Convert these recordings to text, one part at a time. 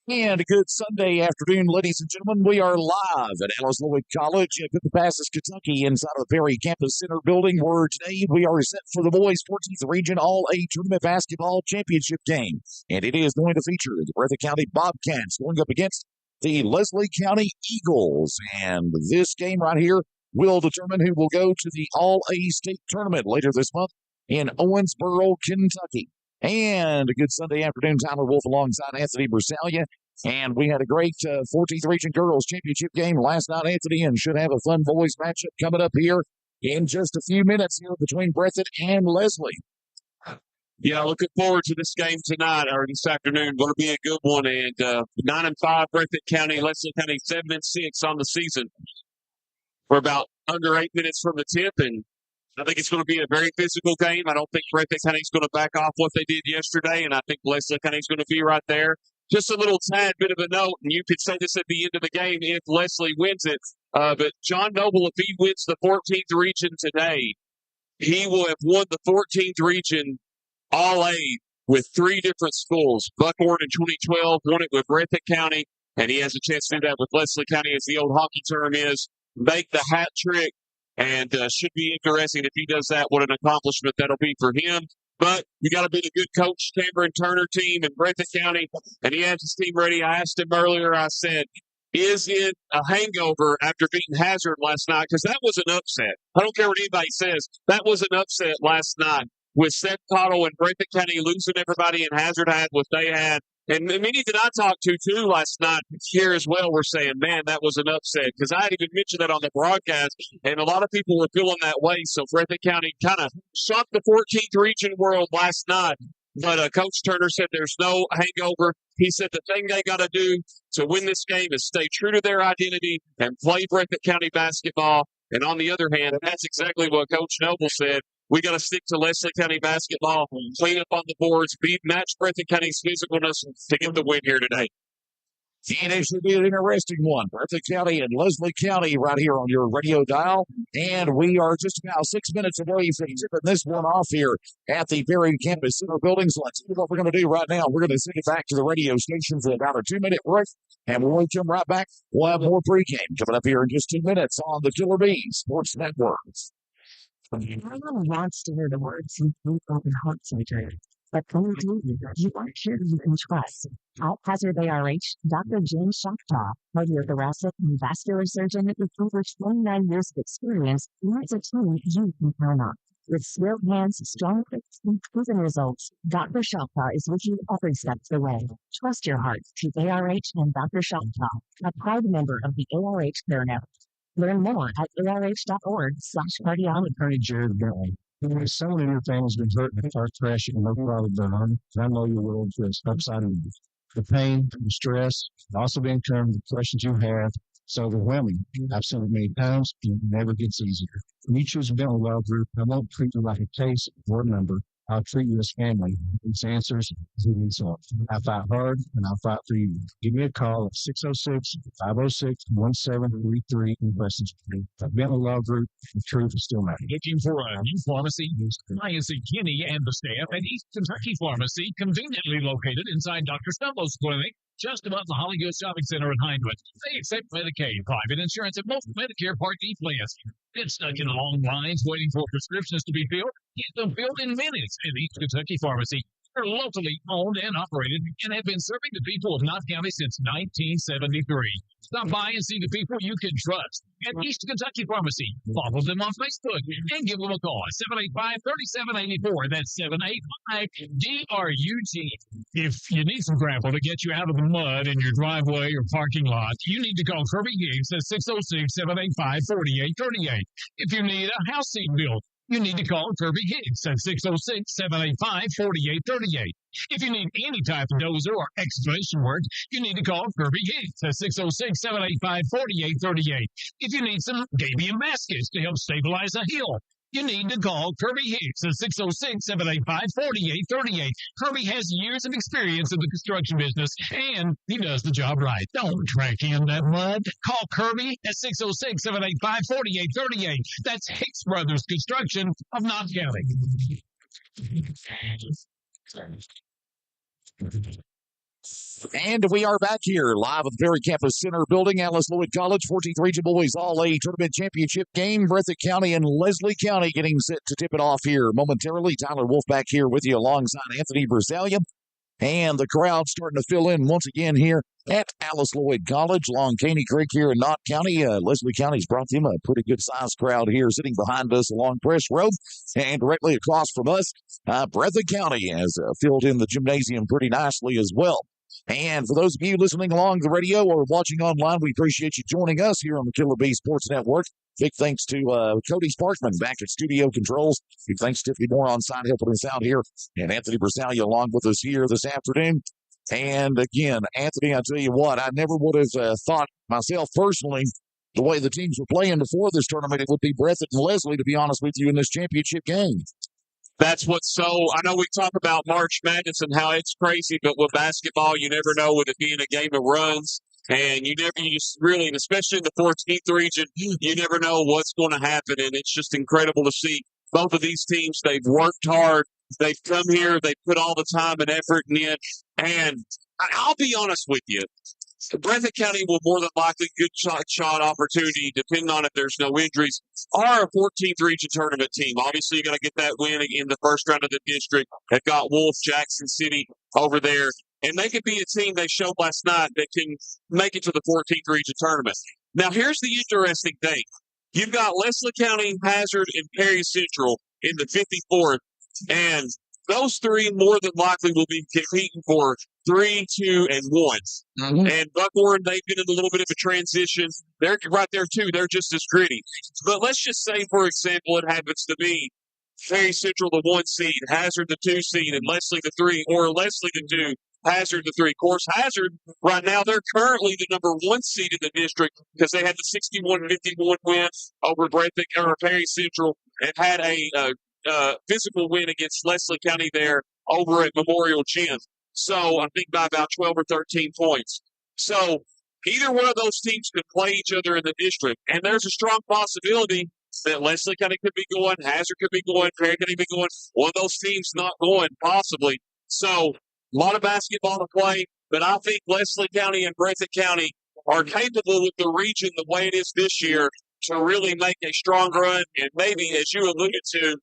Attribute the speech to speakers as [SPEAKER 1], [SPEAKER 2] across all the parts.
[SPEAKER 1] And a good Sunday afternoon, ladies and gentlemen. We are live at Alice Lloyd College in Bobcats, Kentucky, inside of the Perry Campus Center building, where today we are set for the boys' 14th Region All-A Tournament Basketball Championship game. And it is going to feature the Breathitt County Bobcats going up against the Leslie County Eagles. And this game right here will determine who will go to the All-A State Tournament later this month in Owensboro, Kentucky. And a good Sunday afternoon, Tyler Wolf alongside Anthony Bersalia. And we had a great 14th Region Girls Championship game last night, Anthony, and should have a fun boys matchup coming up here in just a few minutes here between Breathitt and Leslie.
[SPEAKER 2] Yeah, looking forward to this game tonight or this afternoon. Going to be a good one. And 9-5 Breathitt County, Leslie County 7-6 on the season. We're about under 8 minutes from the tip, and I think it's going to be a very physical game. I don't think Breathitt County's going to back off what they did yesterday, and I think Leslie County's going to be right there. Just a little tad bit of a note, and you could say this at the end of the game if Leslie wins it. But John Noble, if he wins the 14th region today, he will have won the 14th region All-A with 3 different schools. Buckhorn in 2012 won it with Breathitt County, and he has a chance to do that with Leslie County, as the old hockey term is. Make the hat trick. And should be interesting if he does that. What an accomplishment that'll be for him. But you got to be the good coach, Cameron Turner team in Breathitt County, and he has his team ready. I asked him earlier, I said, is it a hangover after beating Hazard last night? Because that was an upset. I don't care what anybody says. That was an upset last night with Seth Cottle and Breathitt County losing everybody, and Hazard had what they had. And many that I talked to, too, last night here as well were saying, man, that was an upset. Because I had even mentioned that on the broadcast, and a lot of people were feeling that way. So Breathitt County kind of shocked the 14th region world last night. But Coach Turner said there's no hangover. He said the thing they got to do to win this game is stay true to their identity and play Breathitt County basketball. And on the other hand, and that's exactly what Coach Noble said, we got to stick to Leslie County basketball, clean up on the boards, match Breathitt County's physicalness to get the win here today.
[SPEAKER 1] And it should be an interesting one. Breathitt County and Leslie County right here on your radio dial. And we are just about 6 minutes away from tipping this one off here at the Perry Campus Center building. So let's see what we're going to do right now. We're going to send it back to the radio station for about a 2-minute break. And when we come right back, we'll have more pregame coming up here in just 2 minutes on the Killer Bees Sports Network.
[SPEAKER 3] Everyone wants to hear the words and think open heart surgery, but when you are sure you can trust. Haphazard ARH, Dr. James Shakhtar, cardiothoracic and vascular surgeon with over 29 years of experience, leads a team you can count on. With skilled hands, strong quips, and proven results, Dr. Shakhtar is with you every step of the way. Trust your heart to ARH and Dr. Shakhtar, a proud member of the ARH Care Network. Learn more at arh.org/cardiology.
[SPEAKER 4] Attorney Jared Bentley. So many of your family's been hurt in a car crash and no problem done. I know your world is upside down. The pain, the stress, also the income, the questions you have, it's overwhelming. I've seen it many times, and it never gets easier. When you choose Bentley Law Group, I won't treat you like a case or a number. I'll treat you as family. These answers, who needs help. I fight hard, and I'll fight for you. Give me a call at 606-506-1733 in questions. Bentley Law Group, the truth is still matters.
[SPEAKER 5] Looking for a new pharmacy? ISC Kinney and the staff at East Kentucky Pharmacy, conveniently located inside Dr. Stumble's clinic, just above the Hollywood Shopping Center in Hindwood. They accept Medicaid, private insurance, and most Medicare Part D plans. Get stuck in long lines waiting for prescriptions to be filled? Get them filled in minutes at East Kentucky Pharmacy. They're locally owned and operated and have been serving the people of Knott County since 1973. Stop by and see the people you can trust at East Kentucky Pharmacy. Follow them on Facebook and give them a call at 785-3784. That's 785-DRUG. If you need some gravel to get you out of the mud in your driveway or parking lot, you need to call Kirby Higgs at 606-785-4838. If you need a house seat built, you need to call Kirby Higgs at 606-785-4838. If you need any type of dozer or excavation work, you need to call Kirby Higgs at 606-785-4838. If you need some gabion baskets to help stabilize a hill, you need to call Kirby Hicks at 606-785-4838. Kirby has years of experience in the construction business, and he does the job right. Don't track in that mud. Call Kirby at 606-785-4838. That's Hicks Brothers Construction of Knott County.
[SPEAKER 1] And we are back here live at the Berry Campus Center building, Alice Lloyd College, 14th Region Boys All-A Tournament Championship game. Breathitt County and Leslie County getting set to tip it off here momentarily. Tyler Wolf back here with you alongside Anthony Brazilian. And the crowd starting to fill in once again here at Alice Lloyd College, along Caney Creek here in Knott County. Leslie County's brought them a pretty good-sized crowd here sitting behind us along Press Road. And directly across from us, Breathitt County has filled in the gymnasium pretty nicely as well. And for those of you listening along the radio or watching online, we appreciate you joining us here on the Killer Bee Sports Network. Big thanks to Cody Sparkman back at Studio Controls. Big thanks to Tiffany Moore on side helping us out here. And Anthony Bersalia along with us here this afternoon. And again, Anthony, I tell you what, I never would have thought myself personally, the way the teams were playing before this tournament, it would be Breathitt and Leslie, to be honest with you, in this championship game.
[SPEAKER 2] That's what's so. I know we talk about March Madness and how it's crazy, but with basketball, you never know with it being a game of runs. And you just really, and especially in the 14th region, you never know what's going to happen. And it's just incredible to see both of these teams. They've worked hard. They've come here. They put all the time and effort in. And I'll be honest with you. Breathitt County will more than likely good shot opportunity, depending on if there's no injuries, are a 14th region tournament team. Obviously, you got to get that win in the first round of the district. They've got Wolf, Jackson City over there. And they could be a team they showed last night that can make it to the 14th region tournament. Now, here's the interesting thing. You've got Leslie County, Hazard, and Perry Central in the 54th. And those three more than likely will be competing for 3, 2, and 1. Mm-hmm. And Buckhorn, they've been in a little bit of a transition. They're right there, too. They're just as gritty. But let's just say, for example, it happens to be Perry Central, the 1 seed, Hazard, the 2 seed, and Leslie, the 3, or Leslie, the 2, Hazard, the 3. Of course, Hazard, right now, they're currently the number 1 seed in the district because they had the 61-51 win over Breathitt or Perry Central and had a physical win against Leslie County there over at Memorial Gym. So I think by about 12 or 13 points. So either one of those teams could play each other in the district. And there's a strong possibility that Leslie County could be going, Hazard could be going, Perry could be going. One of those teams not going, possibly. So a lot of basketball to play, but I think Leslie County and Breathitt County are capable with the region the way it is this year to really make a strong run. And maybe, as you alluded to,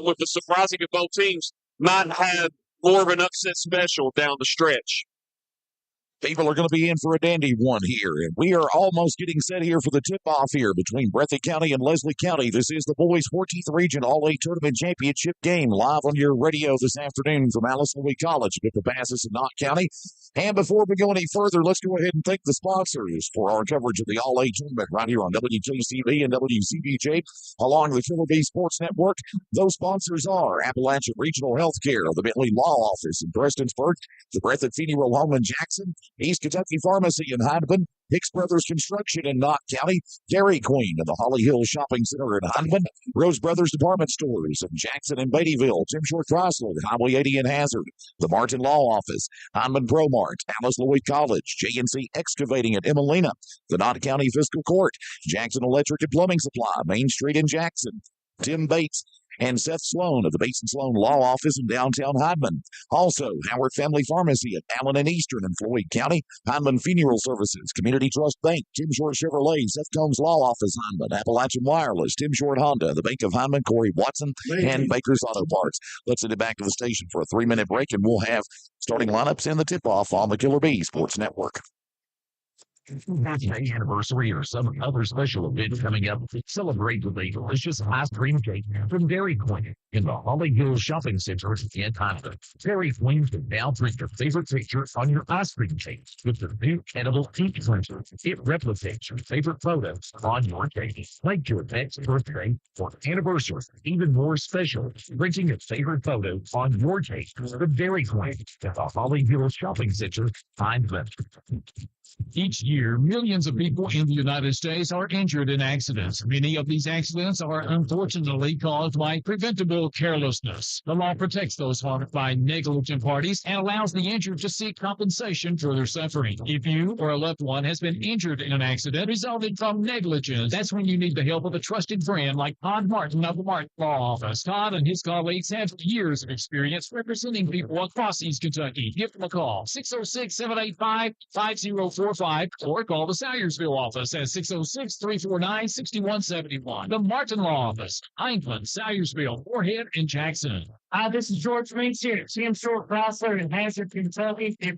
[SPEAKER 2] with the surprising of both teams, might have more of an upset special down the stretch.
[SPEAKER 1] People are going to be in for a dandy one here, and we are almost getting set here for the tip-off here between Breathitt County and Leslie County. This is the boys' 14th Region All-A Tournament Championship game live on your radio this afternoon from Alice Lloyd College at the Passes in Knott County. And before we go any further, let's go ahead and thank the sponsors for our coverage of the All-A Tournament right here on WJCV and WCBJ along the Killer Bee Sports Network. Those sponsors are Appalachian Regional Healthcare, the Bentley Law Office in Prestonsburg, the Breathitt Funeral Home in Jackson, East Kentucky Pharmacy in Heidelberg, Hicks Brothers Construction in Knott County, Dairy Queen in the Holly Hill Shopping Center in Heidelberg, Rose Brothers Department Stores in Jackson and Beattyville, Tim Short Chrysler, Highway 80 in Hazard, the Martin Law Office, Heidelberg ProMart, Alice Lloyd College, J&C Excavating at Emelina, the Knott County Fiscal Court, Jackson Electric and Plumbing Supply, Main Street in Jackson, Tim Bates and Seth Sloan of the Bates and Sloan Law Office in downtown Heidelberg. Also, Howard Family Pharmacy at Allen and Eastern in Floyd County, Heidelberg Funeral Services, Community Trust Bank, Tim Short Chevrolet, Seth Combs Law Office, Heidelberg, Appalachian Wireless, Tim Short Honda, the Bank of Heidelberg, Corey Watson, and Baker's Auto Parts. Let's send it back to the station for a 3-minute break, and we'll have starting lineups and the tip-off on the Killer Bee Sports Network.
[SPEAKER 5] Birthday anniversary or some other special event coming up, celebrate with a delicious ice cream cake from Dairy Queen in the Holly Hill Shopping Center in Heidelberg. Dairy Queen can now print your favorite picture on your ice cream cake with the new edible ink printer. It replicates your favorite photos on your cake. Make your next birthday or anniversary even more special. Printing a favorite photo on your cake from Dairy Queen at the Holly Hill Shopping Center, Heidelberg. Each year, year, millions of people in the United States are injured in accidents. Many of these accidents are unfortunately caused by preventable carelessness. The law protects those harmed by negligent parties and allows the injured to seek compensation for their suffering. If you or a loved one has been injured in an accident resulting from negligence, that's when you need the help of a trusted friend like Todd Martin of the Martin Law Office. Todd and his colleagues have years of experience representing people across East Kentucky. Give them a call, 606-785-5045, or call the Salyersville office at 606-349-6171. The Martin Law Office, Hindman, Salyersville, Moorhead, and Jackson.
[SPEAKER 6] Hi, this is George Means here at Sam Short Chrysler in Hazard, Kentucky. If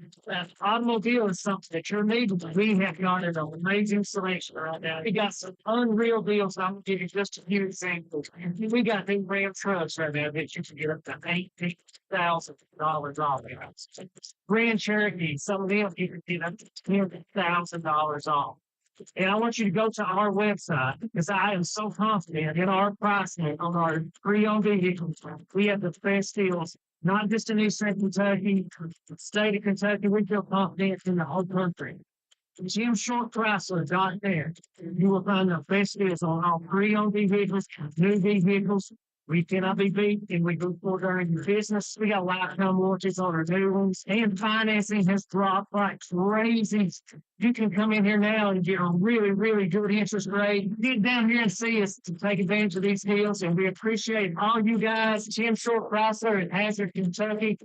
[SPEAKER 6] automobile is something that you're needing, we have got an amazing selection right now. We got some unreal deals. I'm going to give you just a few examples. We got these Ram trucks right now that you can get up to $18,000 off. Grand Cherokee, some of them you can get up to $10,000 off. And I want you to go to our website because I am so confident in our pricing on our pre-owned vehicles. We have the best deals, not just in Eastern Kentucky, the state of Kentucky. We feel confident in the whole country. JimShortChrysler.net. You will find the best deals on all pre-owned vehicles, new vehicles. We cannot be beat, and we go for during your business. We got lifetime warranties on our new ones, and financing has dropped like crazy. You can come in here now and get a really, really good interest rate. Get down here and see us to take advantage of these deals, and we appreciate all you guys. Jim Short Chrysler in Hazard, Kentucky.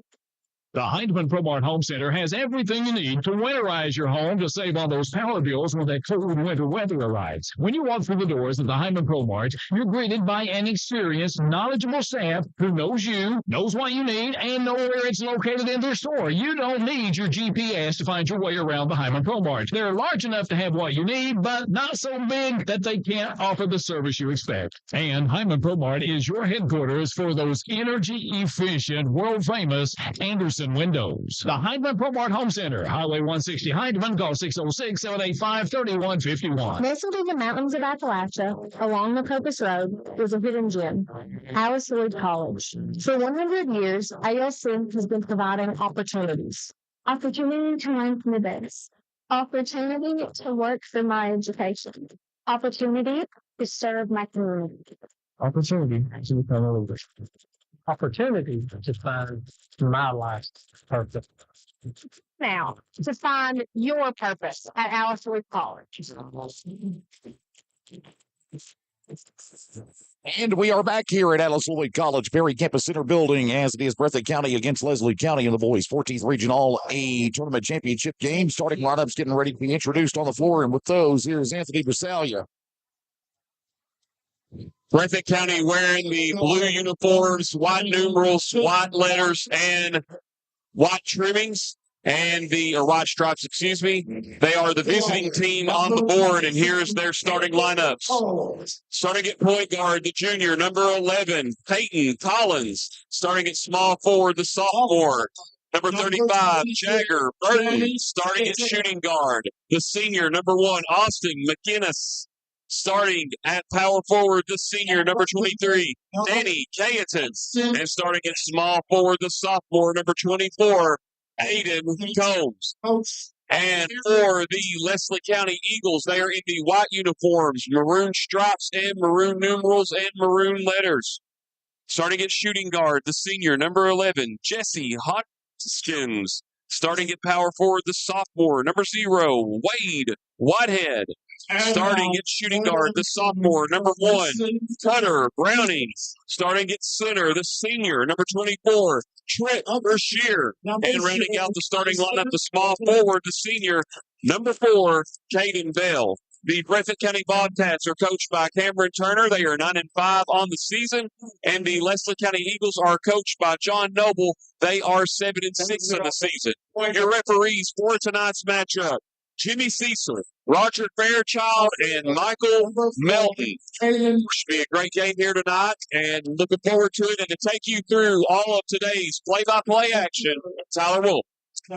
[SPEAKER 5] The Hindman Promart Home Center has everything you need to winterize your home to save on those power bills when that cold winter weather arrives. When you walk through the doors of the Hindman Promart, you're greeted by an experienced, knowledgeable staff who knows you, knows what you need, and know where it's located in their store. You don't need your GPS to find your way around the Hindman Promart. They're large enough to have what you need, but not so big that they can't offer the service you expect. And Hindman Promart is your headquarters for those energy-efficient, world-famous Anderson windows. The Hindman Promart Home Center, Highway 160 Hindman, call 606-785-3151.
[SPEAKER 3] Nestled in the mountains of Appalachia, along the Copus Road, is a hidden gem, Alice Lloyd College. For 100 years, ALC has been providing opportunities. Opportunity to learn from the best. Opportunity to work for my education. Opportunity to serve my community.
[SPEAKER 4] Opportunity to become a leader. Opportunity to find my life's purpose.
[SPEAKER 3] Now, to find your purpose at Alice Lloyd College.
[SPEAKER 1] And we are back here at Alice Lloyd College, Berry Campus Center building, as it is Breathitt County against Leslie County in the boys' 14th Region All-A Tournament Championship game. Starting lineups getting ready to be introduced on the floor, and with those, here's Anthony Basalia.
[SPEAKER 2] Breathitt County wearing the blue uniforms, white numerals, white letters, and white trimmings, or white stripes, excuse me. They are the visiting team on the board, and here's their starting lineups. Starting at point guard, the junior, number 11, Peyton Collins. Starting at small forward, the sophomore, number 35, Jagger Burton. Starting at shooting guard, the senior, number 1, Austin McInnes. Starting at power forward, the senior, number 23, Danny Cayetan. And starting at small forward, the sophomore, number 24, Aiden Combs. And for the Leslie County Eagles, they are in the white uniforms, maroon stripes and maroon numerals and maroon letters. Starting at shooting guard, the senior, number 11, Jesse Hodgkins. Starting at power forward, the sophomore, number 0, Wade Whitehead. Starting at shooting guard, the sophomore, number 1, Cutter Browning. Starting at center, the senior, number 24, Trent Brashear. And rounding out the starting lineup, the small forward, the senior, number 4, Caden Bell. The Breathitt County Bobcats are coached by Cameron Turner. They are 9-5 on the season. And the Leslie County Eagles are coached by John Noble. They are 7-6 in the season. Your referees for tonight's matchup, Jimmy Cecil, Roger Fairchild, and Michael Melton. Should be a great game here tonight, and looking forward to it. And to take you through all of today's play-by-play action, Tyler Wolf.
[SPEAKER 1] We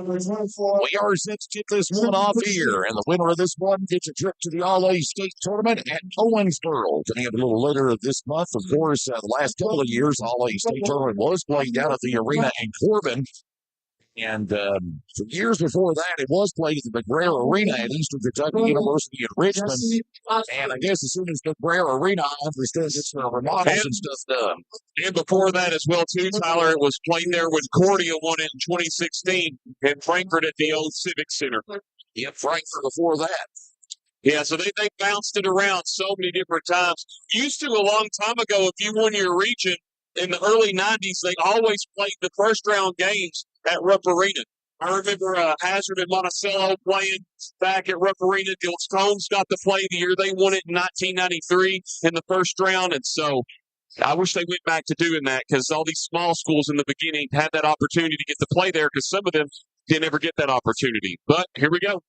[SPEAKER 1] are set to kick this one off here, and the winner of this one gets a trip to the All-A State Tournament at Owensboro. Coming up a little later this month, of course, the last couple of years, All-A State Tournament was played down at the arena in Corbin. And for years before that, it was played at the McBrayer Arena at Eastern Kentucky University in Richmond. And I guess as soon as the McBrayer Arena understood it's for remodels and stuff done.
[SPEAKER 2] And before that as well, too, Tyler, it was played there when Cordia won it in 2016 in Frankfurt at the old Civic Center.
[SPEAKER 1] Yeah, Frankfurt before that.
[SPEAKER 2] Yeah, so they bounced it around so many different times. Used to a long time ago, if you won your region in the early 90s, they always played the first round games at Rupp Arena. I remember Hazard and Monticello playing back at Rupp Arena. Gilts Combs got to play the year they won it in 1993 in the first round. And so I wish they went back to doing that because all these small schools in the beginning had that opportunity to get to play there because some of them didn't ever get that opportunity. But here we go.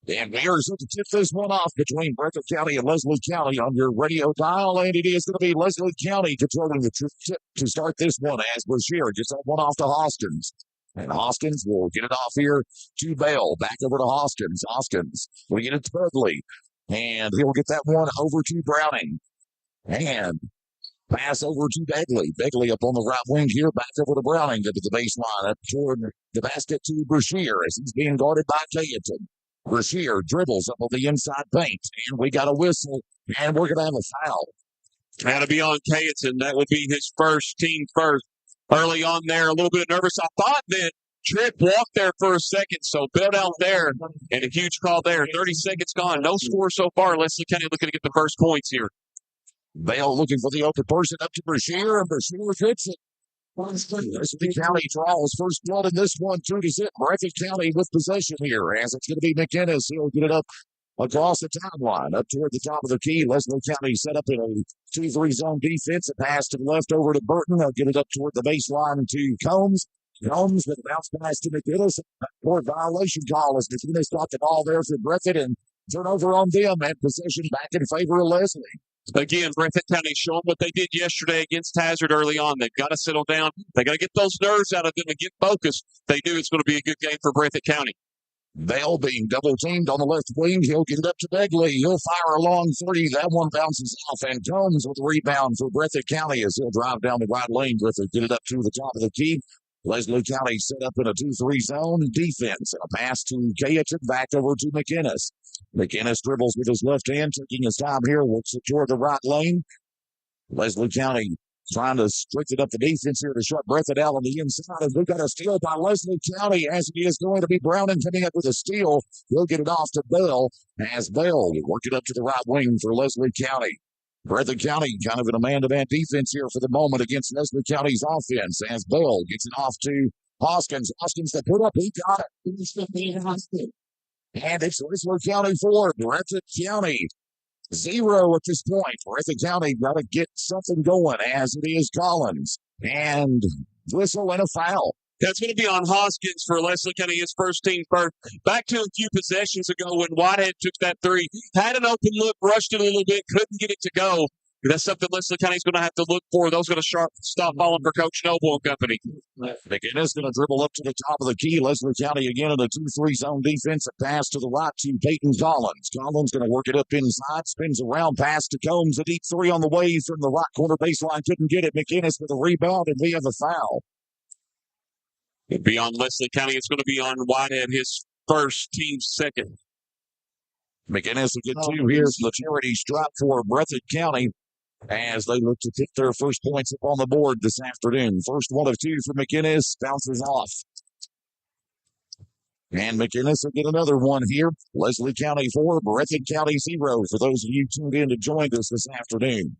[SPEAKER 1] And we are going to tip this one off between Breathitt County and Leslie County on your radio dial, and it is going to be Leslie County controlling the tip to start this one as Brashear gets that one off to Hoskins. And Hoskins will get it off here to Bell. Back over to Hoskins. Hoskins will get it to Dudley. And he'll get that one over to Browning. And pass over to Begley. Begley up on the right wing here, back over to Browning into the baseline, up toward the basket to Brashear as he's being guarded by Cayeton. Brashear dribbles up on the inside paint, and we got a whistle, and we're going to have a foul.
[SPEAKER 2] Had to be on Cayeton. That would be his team first. Early on there, a little bit nervous. I thought that Tripp walked there for a second, so bailed out there, and a huge call there. 30 seconds gone. No score so far. Leslie County looking to get the first points here.
[SPEAKER 1] Bale looking for the open person up to Brashear, and Brashear gets it. Leslie County draws first blood in this one, 2-0. Breathitt County with possession here, as it's going to be McInnes. He'll get it up across the timeline, up toward the top of the key. Leslie County set up in a 2-3 zone defense. A pass to the left over to Burton. They'll get it up toward the baseline to Combs. Combs with a bounce pass to McInnes. Court violation call as McInnes got the ball there for Breathitt, and turnover on them, and possession back in favor of Leslie.
[SPEAKER 2] Again, Breathitt County showing what they did yesterday against Hazard early on. They've got to settle down. They got to get those nerves out of them and get focused. They do. It's going to be a good game for Breathitt County.
[SPEAKER 1] Bell being double teamed on the left wing. He'll get it up to Begley. He'll fire a long three. That one bounces off, and Combs with the rebound for Breathitt County as he'll drive down the right lane. Breathitt get it up to the top of the key. Leslie County set up in a 2-3 zone defense, and a pass to Cayeton back over to McInnes. McInnes dribbles with his left hand, taking his time here, looks toward the right lane. Leslie County trying to strengthen up the defense here to shut Breathitt out on the inside. And we've got a steal by Leslie County as it is going to be Browning coming up with a steal. He'll get it off to Bell as Bell work it up to the right wing for Leslie County. Breathitt County kind of in a man-to-man defense here for the moment against Leslie County's offense as Bell gets it off to Hoskins. Hoskins to put up. He got it. And it's Leslie County 4, Breathitt County 0 at this point. Breathitt County got to get something going as it is Collins. And whistle and a foul.
[SPEAKER 2] That's going to be on Hoskins for Leslie County, his team first. Back to a few possessions ago when Whitehead took that three. Had an open look, rushed it a little bit, couldn't get it to go. That's something Leslie County's going to have to look for. Those are going to stop falling for Coach Noble and company.
[SPEAKER 1] McInnes going to dribble up to the top of the key. Leslie County again in a 2-3 zone defense. A pass to the right to Peyton Collins. Collins going to work it up inside. Spins around. Pass to Combs. A deep three on the way from the right corner baseline. Couldn't get it. McInnes with a rebound, and we have a foul.
[SPEAKER 2] It'll be on Leslie County. It's going to be on Whitehead, his team's second.
[SPEAKER 1] McInnes will get two here from the charity stripe for Breathitt County as they look to pick their first points up on the board this afternoon. First one of two for McInnes, bounces off. And McInnes will get another one here. Leslie County 4, Breathitt County 0 for those of you tuned in to join us this afternoon.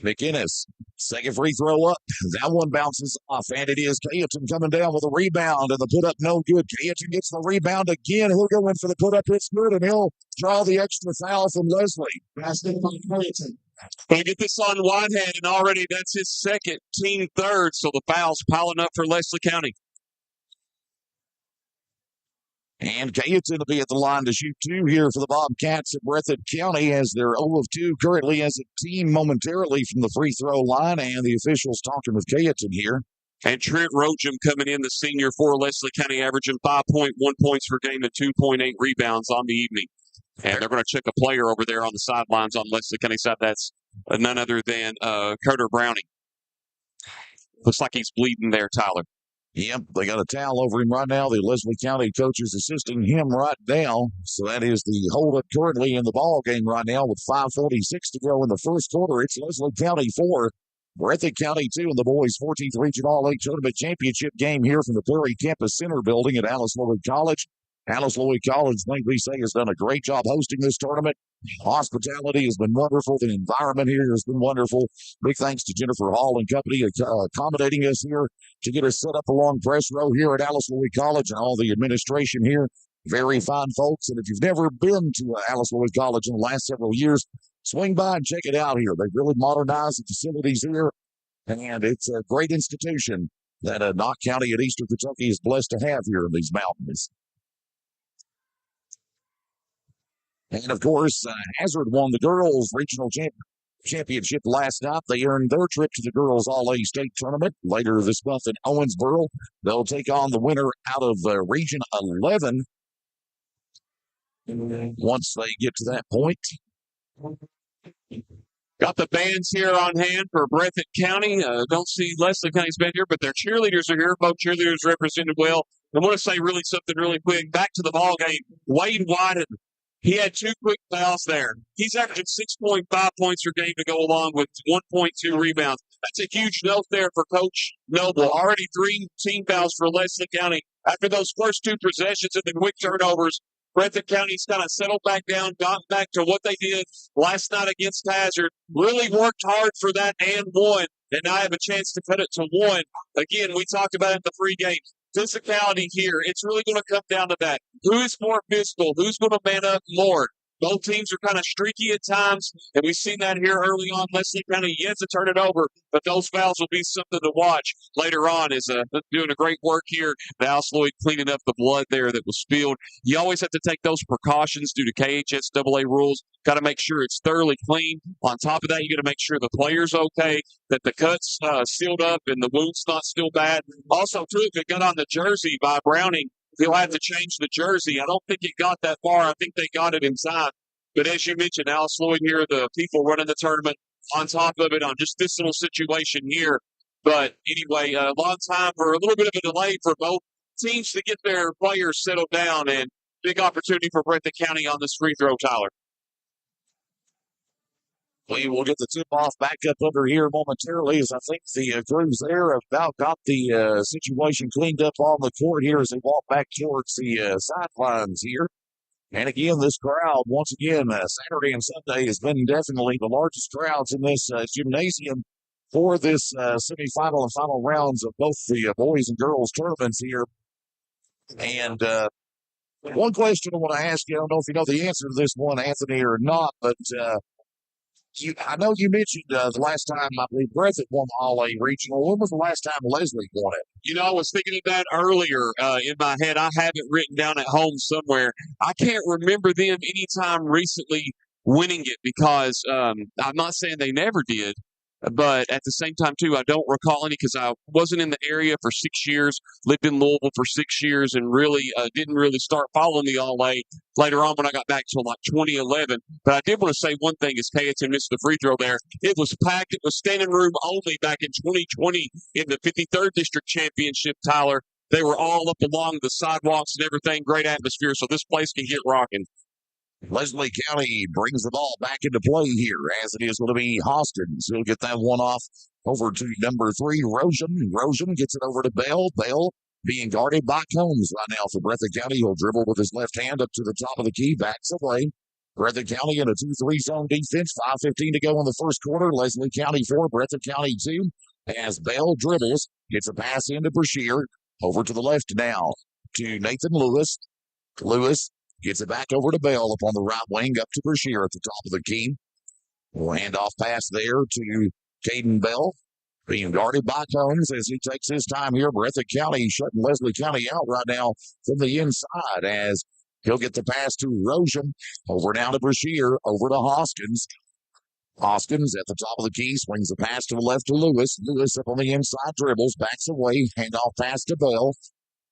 [SPEAKER 1] McInnes, second free throw up. That one bounces off, and it is Cayeton coming down with a rebound, and the put-up no good. Cayeton gets the rebound again. He'll go in for the put-up. It's good, and he'll draw the extra foul from Leslie.
[SPEAKER 2] They get this on Whitehead, and already that's his second, team third, so the foul's piling up for Leslie County.
[SPEAKER 1] And Cayeton will be at the line to shoot two here for the Bobcats at Breathitt County as they're 0 of 2 currently as a team momentarily from the free throw line, and the officials talking with Cayeton here.
[SPEAKER 2] And Trent Rogem coming in, the senior for Leslie County, averaging 5.1 points per game and 2.8 rebounds on the evening. And they're going to check a player over there on the sidelines on Leslie County side. That's none other than Carter Browning. Looks like he's bleeding there, Tyler.
[SPEAKER 1] Yep, they got a towel over him right now. The Leslie County coach is assisting him right now. So that is the holdup currently in the ball game right now with 5:46 to go in the first quarter. It's Leslie County 4, Breathitt County 2 in the boys' 14th Region All-A Tournament Championship game here from the Perry Campus Center building at Alice Lloyd College. Alice Lloyd College, I think we say, has done a great job hosting this tournament. Hospitality has been wonderful. The environment here has been wonderful. Big thanks to Jennifer Hall and company accommodating us here to get us set up along press row here at Alice Lloyd College and all the administration here. Very fine folks. And if you've never been to Alice Lloyd College in the last several years, swing by and check it out here. They've really modernized the facilities here, and it's a great institution that Knott County at Eastern Kentucky is blessed to have here in these mountains. And of course, Hazard won the girls' regional championship last night. They earned their trip to the girls' All-A state tournament later this month in Owensboro. They'll take on the winner out of Region 11 once they get to that point.
[SPEAKER 2] Got the bands here on hand for Breathitt County. Don't see Leslie County's band here, but their cheerleaders are here. Both cheerleaders represented well. I want to say something really quick. Back to the ball game. Wade Whiten, he had 2 quick fouls there. He's averaging 6.5 points per game to go along with 1.2 rebounds. That's a huge note there for Coach Noble. Already 3 team fouls for Leslie County. After those first 2 possessions and the quick turnovers, Breathitt County's kind of settled back down, got back to what they did last night against Hazard. Really worked hard for that and won. And now I have a chance to cut it to 1. Again, we talked about it in the pregame. Physicality here, it's really going to come down to that. Who is more physical? Who's going to man up more? Both teams are kind of streaky at times, and we've seen that here early on. Leslie County yet to turn it over, but those fouls will be something to watch later on. Is doing a great work here. Alice Lloyd cleaning up the blood there that was spilled. You always have to take those precautions due to KHSAA rules. Got to make sure it's thoroughly clean. On top of that, you got to make sure the player's okay, that the cut's sealed up and the wound's not still bad. Also, too, if it got on the jersey by Browning, he'll have to change the jersey. I don't think it got that far. I think they got it in time. But as you mentioned, Alice Lloyd here, the people running the tournament on top of it on just this little situation here. But anyway, a long time for a little bit of a delay for both teams to get their players settled down, and big opportunity for Breathitt County on this free throw, Tyler.
[SPEAKER 1] We will get the tip-off back up under here momentarily as I think the crews there have about got the situation cleaned up on the court here as they walk back towards the sidelines here. And again, this crowd, once again, Saturday and Sunday has been definitely the largest crowds in this gymnasium for this semifinal and final rounds of both the boys and girls tournaments here. And one question I want to ask you, I don't know if you know the answer to this one, Anthony, or not, but I know you mentioned the last time I believe Breathitt won the All-A Regional. When was the last time Leslie won it?
[SPEAKER 2] You know, I was thinking of that earlier in my head. I have it written down at home somewhere. I can't remember them anytime recently winning it because I'm not saying they never did. But at the same time, too, I don't recall any because I wasn't in the area for 6 years, lived in Louisville for 6 years, and really didn't really start following the All-A later on when I got back to like 2011. But I did want to say one thing as KHM missed the free throw there. It was packed. It was standing room only back in 2020 in the 53rd District Championship, Tyler. They were all up along the sidewalks and everything. Great atmosphere, so this place can get rocking.
[SPEAKER 1] Leslie County brings the ball back into play here as it is going to be Hoskins. He'll get that one off over to number 3, Rosen. Rosen gets it over to Bell. Bell being guarded by Combs right now for Breathitt County. He'll dribble with his left hand up to the top of the key, backs away. Breathitt County in a 2-3 zone defense. 5:15 to go in the first quarter. Leslie County 4, Breathitt County 2. As Bell dribbles, gets a pass into Brashear. Over to the left now to Nathan Lewis. Lewis gets it back over to Bell up on the right wing, up to Brashear at the top of the key. Handoff pass there to Caden Bell, being guarded by Combs as he takes his time here. Breathitt County shutting Leslie County out right now from the inside as he'll get the pass to Rosen. Over now to Brashear, over to Hoskins. Hoskins at the top of the key, swings the pass to the left to Lewis. Lewis up on the inside, dribbles, backs away, handoff pass to Bell.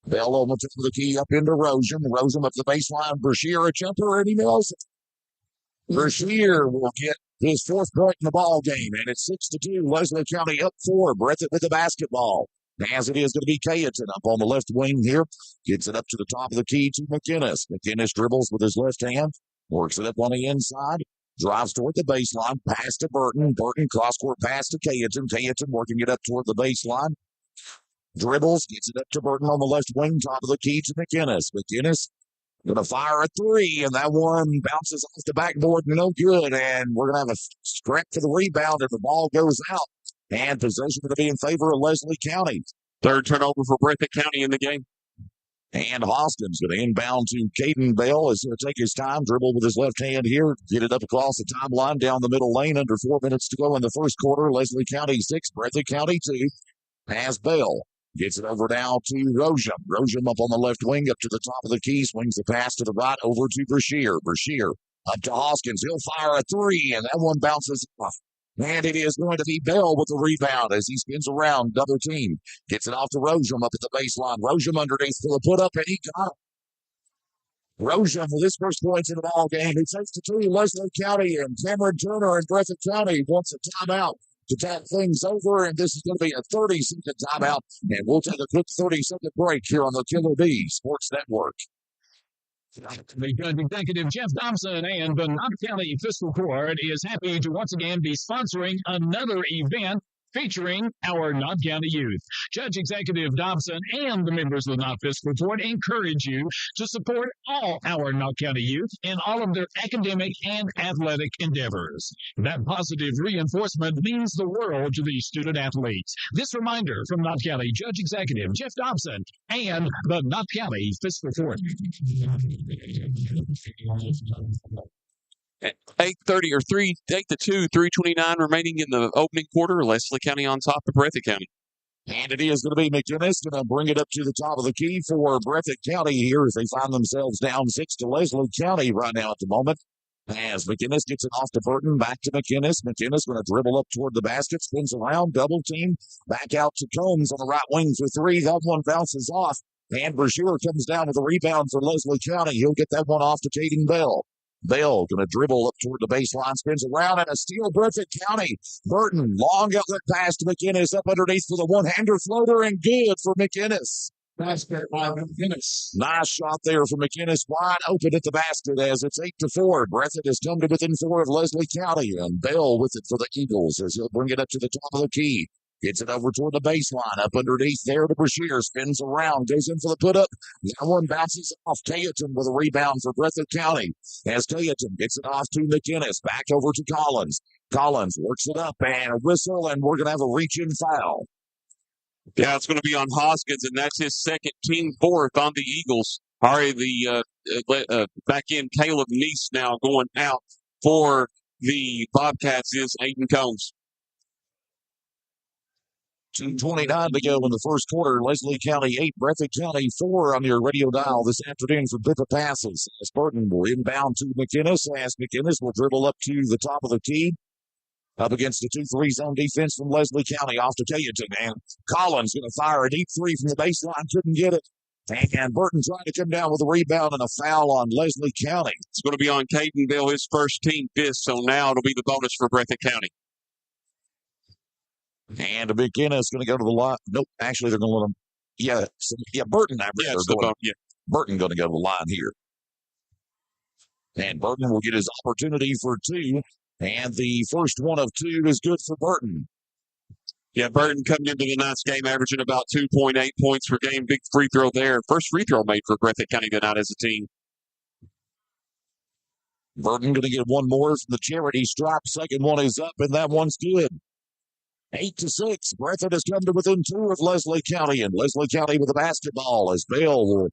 [SPEAKER 1] Bell on the top of the key up into Rosen. Rosen up the baseline. Brashear a jumper, and he knows it. Brashear will get his 4th point in the ball game, and it's 6-2. Leslie County up 4. Breathitt with the basketball. As it is going to be Cayeton up on the left wing here. Gets it up to the top of the key to McInnes. McInnes dribbles with his left hand. Works it up on the inside. Drives toward the baseline. Pass to Burton. Burton cross-court pass to Cayeton. Cayeton working it up toward the baseline. Dribbles. Gets it up to Burton on the left wing. Top of the key to McInnes. McInnes going to fire a three, and that one bounces off the backboard. No good. And we're going to have a scrap for the rebound, and the ball goes out. And possession going to be in favor of Leslie County.
[SPEAKER 2] Third turnover for Breathitt County in the game.
[SPEAKER 1] And Hoskins going to inbound to Caden Bell. Is going to take his time, dribble with his left hand here, get it up across the timeline down the middle lane. Under 4 minutes to go in the first quarter. Leslie County 6, Breathitt County 2. Has Bell. Gets it over now to Rojam. Rojam up on the left wing, up to the top of the key. Swings the pass to the right over to Brashear. Brashear up to Hoskins. He'll fire a three, and that one bounces off. And it is going to be Bell with the rebound as he spins around, double team. Gets it off to Rojam up at the baseline. Rojam underneath for the put up, and he got it. Rojam with his first points in the ball game. He takes the two. Leslie County and Cameron Turner and Breathitt County wants a timeout to tap things over, and this is going to be a 30-second timeout. And we'll take a quick 30-second break here on the Killer B Sports Network.
[SPEAKER 5] The Judge Executive Jeff Thompson and the Knott County Fiscal Court is happy to once again be sponsoring another event featuring our Knott County youth. Judge Executive Dobson and the members of the Knott Fiscal Court encourage you to support all our Knott County youth in all of their academic and athletic endeavors. That positive reinforcement means the world to these student athletes. This reminder from Knott County Judge Executive Jeff Dobson and the Knott County Fiscal Court.
[SPEAKER 2] 8:30 or 8-2, 3:29 remaining in the opening quarter. Leslie County on top of Breathitt County.
[SPEAKER 1] And it is going to be McInnes going to bring it up to the top of the key for Breathitt County here as they find themselves down 6 to Leslie County right now at the moment. As McInnes gets it off to Burton, back to McInnes. McInnes going to dribble up toward the basket, spins around, double team, back out to Combs on the right wing for three. That one bounces off, and Brashear comes down with a rebound for Leslie County. He'll get that one off to Caden Bell. Bell going to dribble up toward the baseline, spins around, and a steal, Breathitt County. Burton, long outlet pass to McInnes, up underneath for the one-hander floater, and good for McInnes. Basket by McInnes. Nice shot there for McInnes, wide open at the basket as it's 8-4. Breathitt has come to within 4 of Leslie County, and Bell with it for the Eagles as he'll bring it up to the top of the key. Gets it over toward the baseline, up underneath there to Brashear, spins around, goes in for the put-up. That one bounces off Cayeton with a rebound for Breathitt County. As Cayeton gets it off to McInnes, back over to Collins. Collins works it up, and a whistle, and we're going to have a reach-in foul.
[SPEAKER 2] Yeah, it's going to be on Hoskins, and that's his second, team fourth on the Eagles. All right, the back in Caleb Neese now going out for the Bobcats is Aiden Combs.
[SPEAKER 1] 2:29 to go in the first quarter. Leslie County 8, Breathitt County 4 on your radio dial this afternoon for Bippa passes. As Burton will inbound to McInnes, as McInnes will dribble up to the top of the key. Up against the 2-3 zone defense from Leslie County off to Cayeton. And Collins going to fire a deep three from the baseline. Couldn't get it. And Burton trying to come down with a rebound and a foul on Leslie County.
[SPEAKER 2] It's going to be on Caden Bell, his first team fifth, so now it'll be the bonus for Breathitt County.
[SPEAKER 1] And McInnes going to go to the line. Nope, actually they're going to let him. Yeah, Burton. Burton going to go to the line here. And Burton will get his opportunity for 2. And the first one of 2 is good for Burton.
[SPEAKER 2] Yeah, Burton coming into the night's game averaging about 2.8 points per game. Big free throw there. First free throw made for Breathitt County tonight as a team.
[SPEAKER 1] Burton going to get one more from the charity stripe. Second one is up, and that one's good. 8-6. Breathitt has come to within 2 of Leslie County, and Leslie County with the basketball as Bell will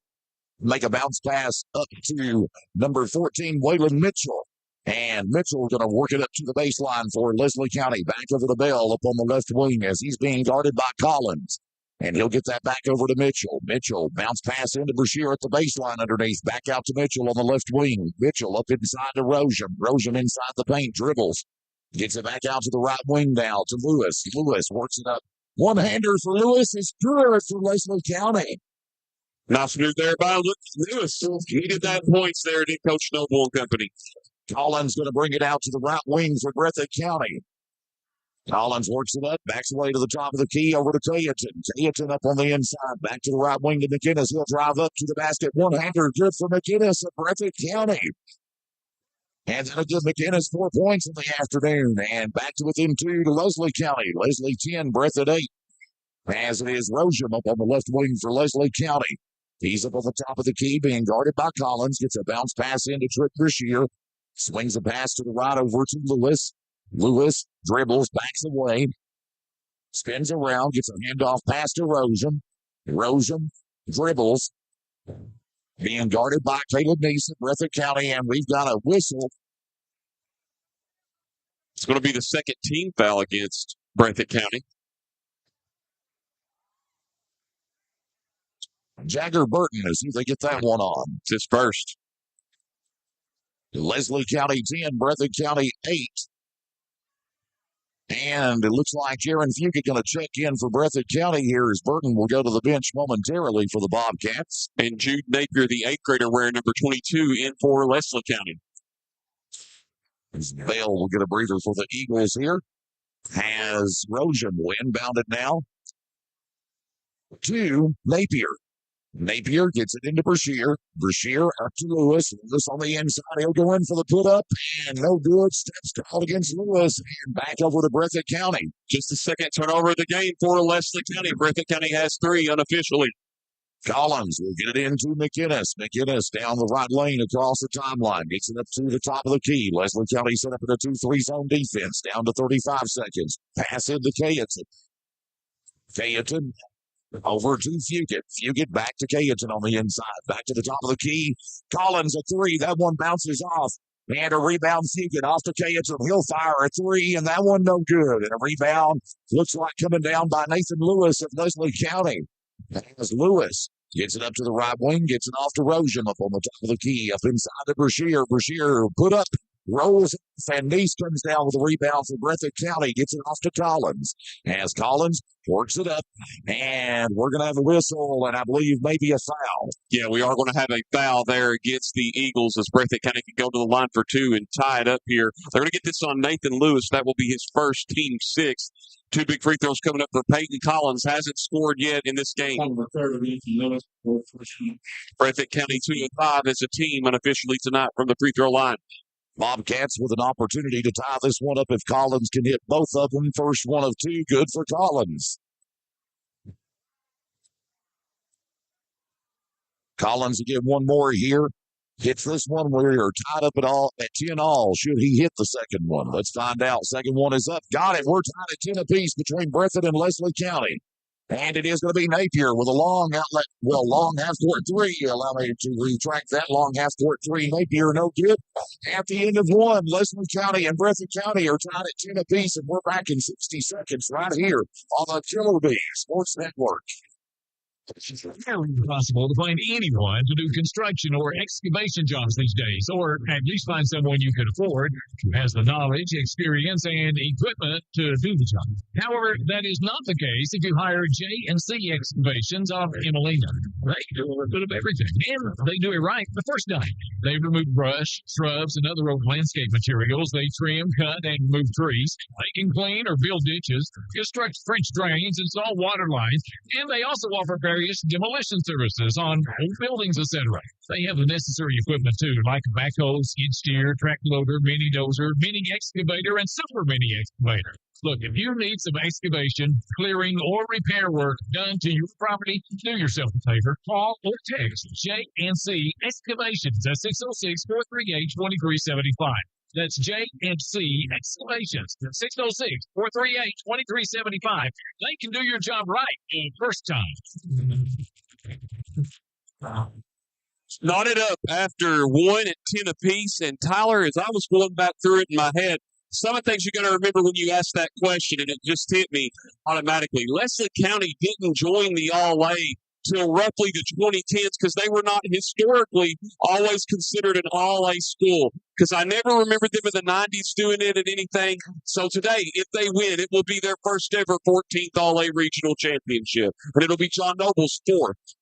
[SPEAKER 1] make a bounce pass up to number 14, Waylon Mitchell. And Mitchell going to work it up to the baseline for Leslie County. Back over to Bell up on the left wing as he's being guarded by Collins. And he'll get that back over to Mitchell. Mitchell bounce pass into Brashear at the baseline underneath. Back out to Mitchell on the left wing. Mitchell up inside to Rojam. Rojam inside the paint. Dribbles. Gets it back out to the right wing now to Lewis. Lewis works it up. One-hander for Lewis is good for Leslie County.
[SPEAKER 2] Nice move there by Lewis. He did that points there, did Coach Noble and company.
[SPEAKER 1] Collins going to bring it out to the right wing for Breathitt County. Collins works it up, backs away to the top of the key, over to Cayeton. Cayeton up on the inside, back to the right wing to McInnes. He'll drive up to the basket. One-hander, good for McInnes of Breathitt County. And that'll give McInnes 4 points in the afternoon. And back to within 2 to Leslie County. Leslie 10, Breathitt 8. As it is Rosium up on the left wing for Leslie County. He's up on the top of the key, being guarded by Collins. Gets a bounce pass into Trick Brashear. Swings a pass to the right over to Lewis. Lewis dribbles, backs away. Spins around, gets a handoff pass to Rosium. Rosium dribbles. Being guarded by Caleb Neeson, Breathitt County, and we've got a whistle.
[SPEAKER 2] It's going to be the second team foul against Breathitt County.
[SPEAKER 1] Jagger Burton is who they get that one on.
[SPEAKER 2] It's his first.
[SPEAKER 1] Leslie County 10, Breathitt County 8. And it looks like Jaron Fugit going to check in for Breathitt County here as Burton will go to the bench momentarily for the Bobcats.
[SPEAKER 2] And Jude Napier, the 8th grader, wearing number 22 in for Leslie County.
[SPEAKER 1] Bale will get a breather for the Eagles here. Has Rosium inbounded now to Napier. Napier gets it into Brashear. Brashear up to Lewis. Lewis on the inside. He'll go in for the put up. And no good. Steps called against Lewis. And back over to Breathitt County.
[SPEAKER 2] Just the second turnover of the game for Leslie County. Breathitt County has 3 unofficially.
[SPEAKER 1] Collins will get it into McInnes. McInnes down the right lane across the timeline. Gets it up to the top of the key. Leslie County set up in a 2-3 zone defense. Down to 35 seconds. Pass into Cayeton. Cayeton over to Fugit. Fugit back to Cayeton on the inside. Back to the top of the key. Collins a 3. That one bounces off. And a rebound Fugit off to Cayeton. He'll fire a 3, and that one no good. And a rebound looks like coming down by Nathan Lewis of Leslie County. As Lewis gets it up to the right wing, gets it off to Rosium up on the top of the key. Up inside to Brashear. Brashear put up, rolls, and Neese comes down with a rebound for Breathitt County. Gets it off to Collins. As Collins works it up, and we're going to have a whistle, and I believe maybe a foul.
[SPEAKER 2] Yeah, we are going to have a foul there against the Eagles as Breathitt County can go to the line for 2 and tie it up here. They're going to get this on Nathan Lewis. That will be his first team 6th. 2 big free throws coming up for Peyton Collins. Hasn't scored yet in this game. Breathitt County 2 and 5 as a team unofficially tonight from the free throw line.
[SPEAKER 1] Bobcats with an opportunity to tie this one up if Collins can hit both of them. First one of 2, good for Collins. Collins again, one more here. Hits this one. We are tied up at 10 all. Should he hit the second one? Let's find out. Second one is up. Got it. We're tied at 10 apiece between Breathitt and Leslie County. And it is going to be Napier with a long outlet. Well, long half-court 3. Allow me to retract that long half-court 3. Napier, no good. At the end of 1, Leslie County and Breathitt County are tied at 10 apiece, and we're back in 60 seconds right here on the Killer Bee Sports Network.
[SPEAKER 5] It's nearly impossible to find anyone to do construction or excavation jobs these days, or at least find someone you can afford who has the knowledge, experience, and equipment to do the job. However, that is not the case if you hire J&C Excavations of Emelina. They do a bit of everything, and they do it right the first time. They remove brush, shrubs, and other old landscape materials. They trim, cut, and move trees. They can clean or build ditches, construct French drains, install water lines, and they also offer various demolition services on old buildings, etc. They have the necessary equipment too, like a backhoe, skid steer, track loader, mini dozer, mini excavator, and super mini excavator. Look, if you need some excavation, clearing, or repair work done to your property, do yourself a favor. Call or text J&C Excavations at 606-438-2375. That's J&C Excavations at 606-438-2375. They can do your job right the first time.
[SPEAKER 2] Knotted up after 1 at 10 apiece. And Tyler, as I was going back through it in my head, some of the things you're going to remember when you asked that question, and it just hit me automatically. Leslie County didn't join the All-A till roughly the 2010s because they were not historically always considered an All-A school, because I never remembered them in the 90s doing it at anything. So today, if they win, it will be their first ever 14th All-A regional championship, and it'll be John Noble's 4th.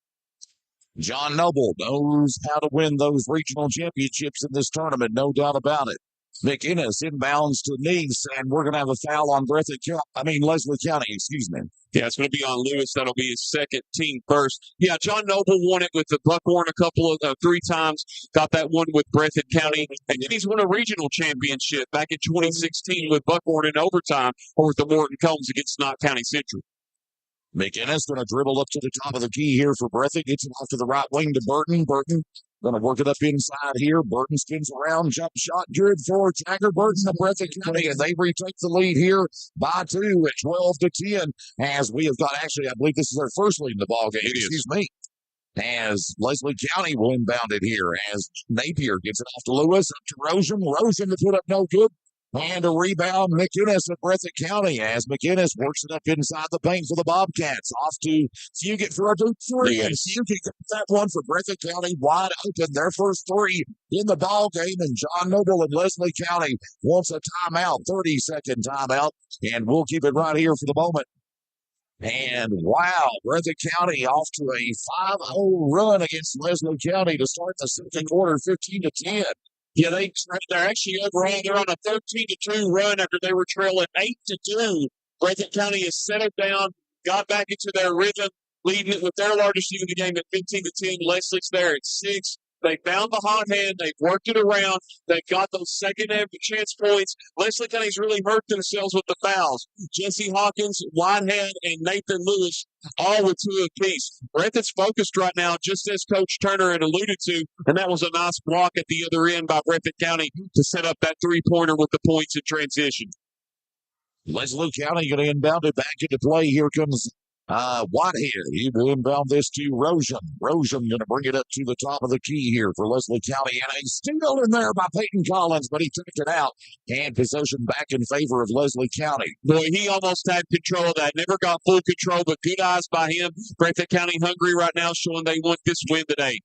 [SPEAKER 1] John Noble knows how to win those regional championships in this tournament, no doubt about it. McInnes inbounds to Nice, and we're going to have a foul on Leslie County, excuse me.
[SPEAKER 2] Yeah, it's going to be on Lewis. That'll be his second, team first. Yeah, John Noble won it with the Buckhorn three times. Got that one with Breathitt County. And then he's won a regional championship back in 2016 with Buckhorn in overtime over the Morton Combs against Knott County Central.
[SPEAKER 1] McInnes going to dribble up to the top of the key here for Breathitt. Gets it off to the right wing to Burton. Burton going to work it up inside here. Burton spins around. Jump shot good for Jagger Burton of Breathitt County. And they retake the lead here by 2 at 12-10. As we have got, actually, I believe this is their first lead in the ball game. Excuse me. As Leslie County will inbound it here. As Napier gets it off to Lewis. Up to Rosen. Rosen to put up no good. And a rebound, McInnes of Breathitt County as McInnes works it up inside the paint for the Bobcats. Off to Fugit for a deep three. And Fugit got that one for Breathitt County wide open. Their first three in the ball game. And John Noble and Leslie County wants a timeout, 30-second timeout. And we'll keep it right here for the moment. And wow, Breathitt County off to a 5-0 run against Leslie County to start the second quarter, 15-10.
[SPEAKER 2] Yeah, they're actually overall. They're on a 13-2 run after they were trailing 8-2. Breathitt County has settled down, got back into their rhythm, leading it with their largest lead in the game at 15-10. Leslie's there at 6. They found the hot hand. They've worked it around. They've got those second chance points. Leslie County's really hurt themselves with the fouls. Jesse Hawkins, Whitehead, and Nathan Lewis all with 2 apiece. Breathitt's focused right now, just as Coach Turner had alluded to, and that was a nice block at the other end by Breathitt County to set up that three-pointer with the points in transition.
[SPEAKER 1] Leslie County going to inbound it back into play. Here comes Whitehead. He will inbound this to Rosen. Rosen going to bring it up to the top of the key here for Leslie County. And a steal in there by Peyton Collins, but he took it out. And possession back in favor of Leslie County.
[SPEAKER 2] Boy, he almost had control of that. Never got full control, but good eyes by him. Breathitt County hungry right now, showing they want this win today.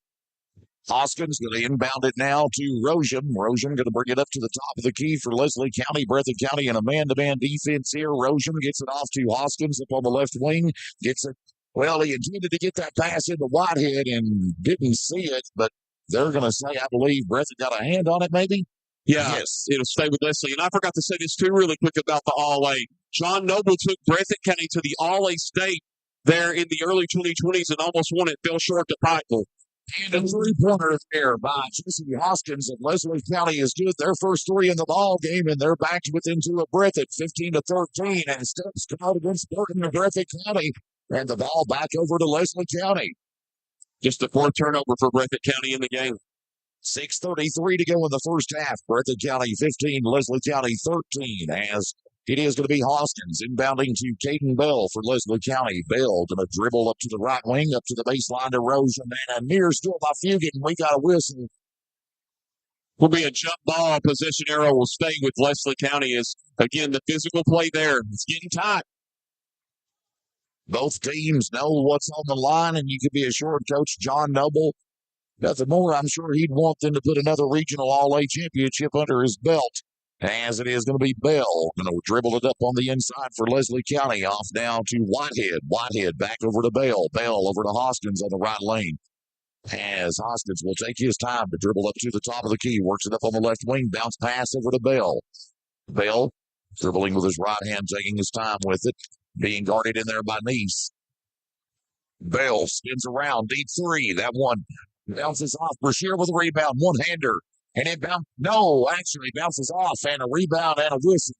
[SPEAKER 1] Hoskins going to inbound it now to Rosen. Rosen going to bring it up to the top of the key for Leslie County. Breathitt County in a man-to-man defense here. Rosen gets it off to Hoskins up on the left wing. Gets it. Well, he intended to get that pass into Whitehead and didn't see it, but they're going to say, I believe Breathitt got a hand on it, maybe?
[SPEAKER 2] Yeah,
[SPEAKER 1] yes.
[SPEAKER 2] It'll stay with Leslie. And I forgot to say this too really quick about the All-A. John Noble took Breathitt County to the All-A state there in the early 2020s and almost won it. Fell short to Pikeville.
[SPEAKER 1] And a three-pointer there by Jesse Hoskins of Leslie County is good. Their first 3 in the ball game, and they're back within 2 of Breathitt, 15-13. And steps out against Burton of Breathitt County, and the ball back over to Leslie County.
[SPEAKER 2] Just the 4th turnover for Breathitt County in the game.
[SPEAKER 1] 6:33 to go in the first half. Breathitt County 15, Leslie County 13. As it is going to be Hoskins inbounding to Caden Bell for Leslie County. Bell going to dribble up to the right wing, up to the baseline to Rosen, and a near steal by Fugit, and we got a whistle.
[SPEAKER 2] Will be a jump ball. Possession arrow will stay with Leslie County as, again, the physical play there. It's getting tight.
[SPEAKER 1] Both teams know what's on the line, and you can be assured Coach John Noble, nothing more, I'm sure he'd want them to put another regional All-A championship under his belt. As it is going to be Bell. Going to dribble it up on the inside for Leslie County. Off now to Whitehead. Whitehead back over to Bell. Bell over to Hoskins on the right lane. As Hoskins will take his time to dribble up to the top of the key. Works it up on the left wing. Bounce pass over to Bell. Bell dribbling with his right hand, taking his time with it. Being guarded in there by Nice. Bell spins around. Deep 3. That one bounces off. Brashear with a rebound. One-hander. And it bounces off, and a rebound and a whistle.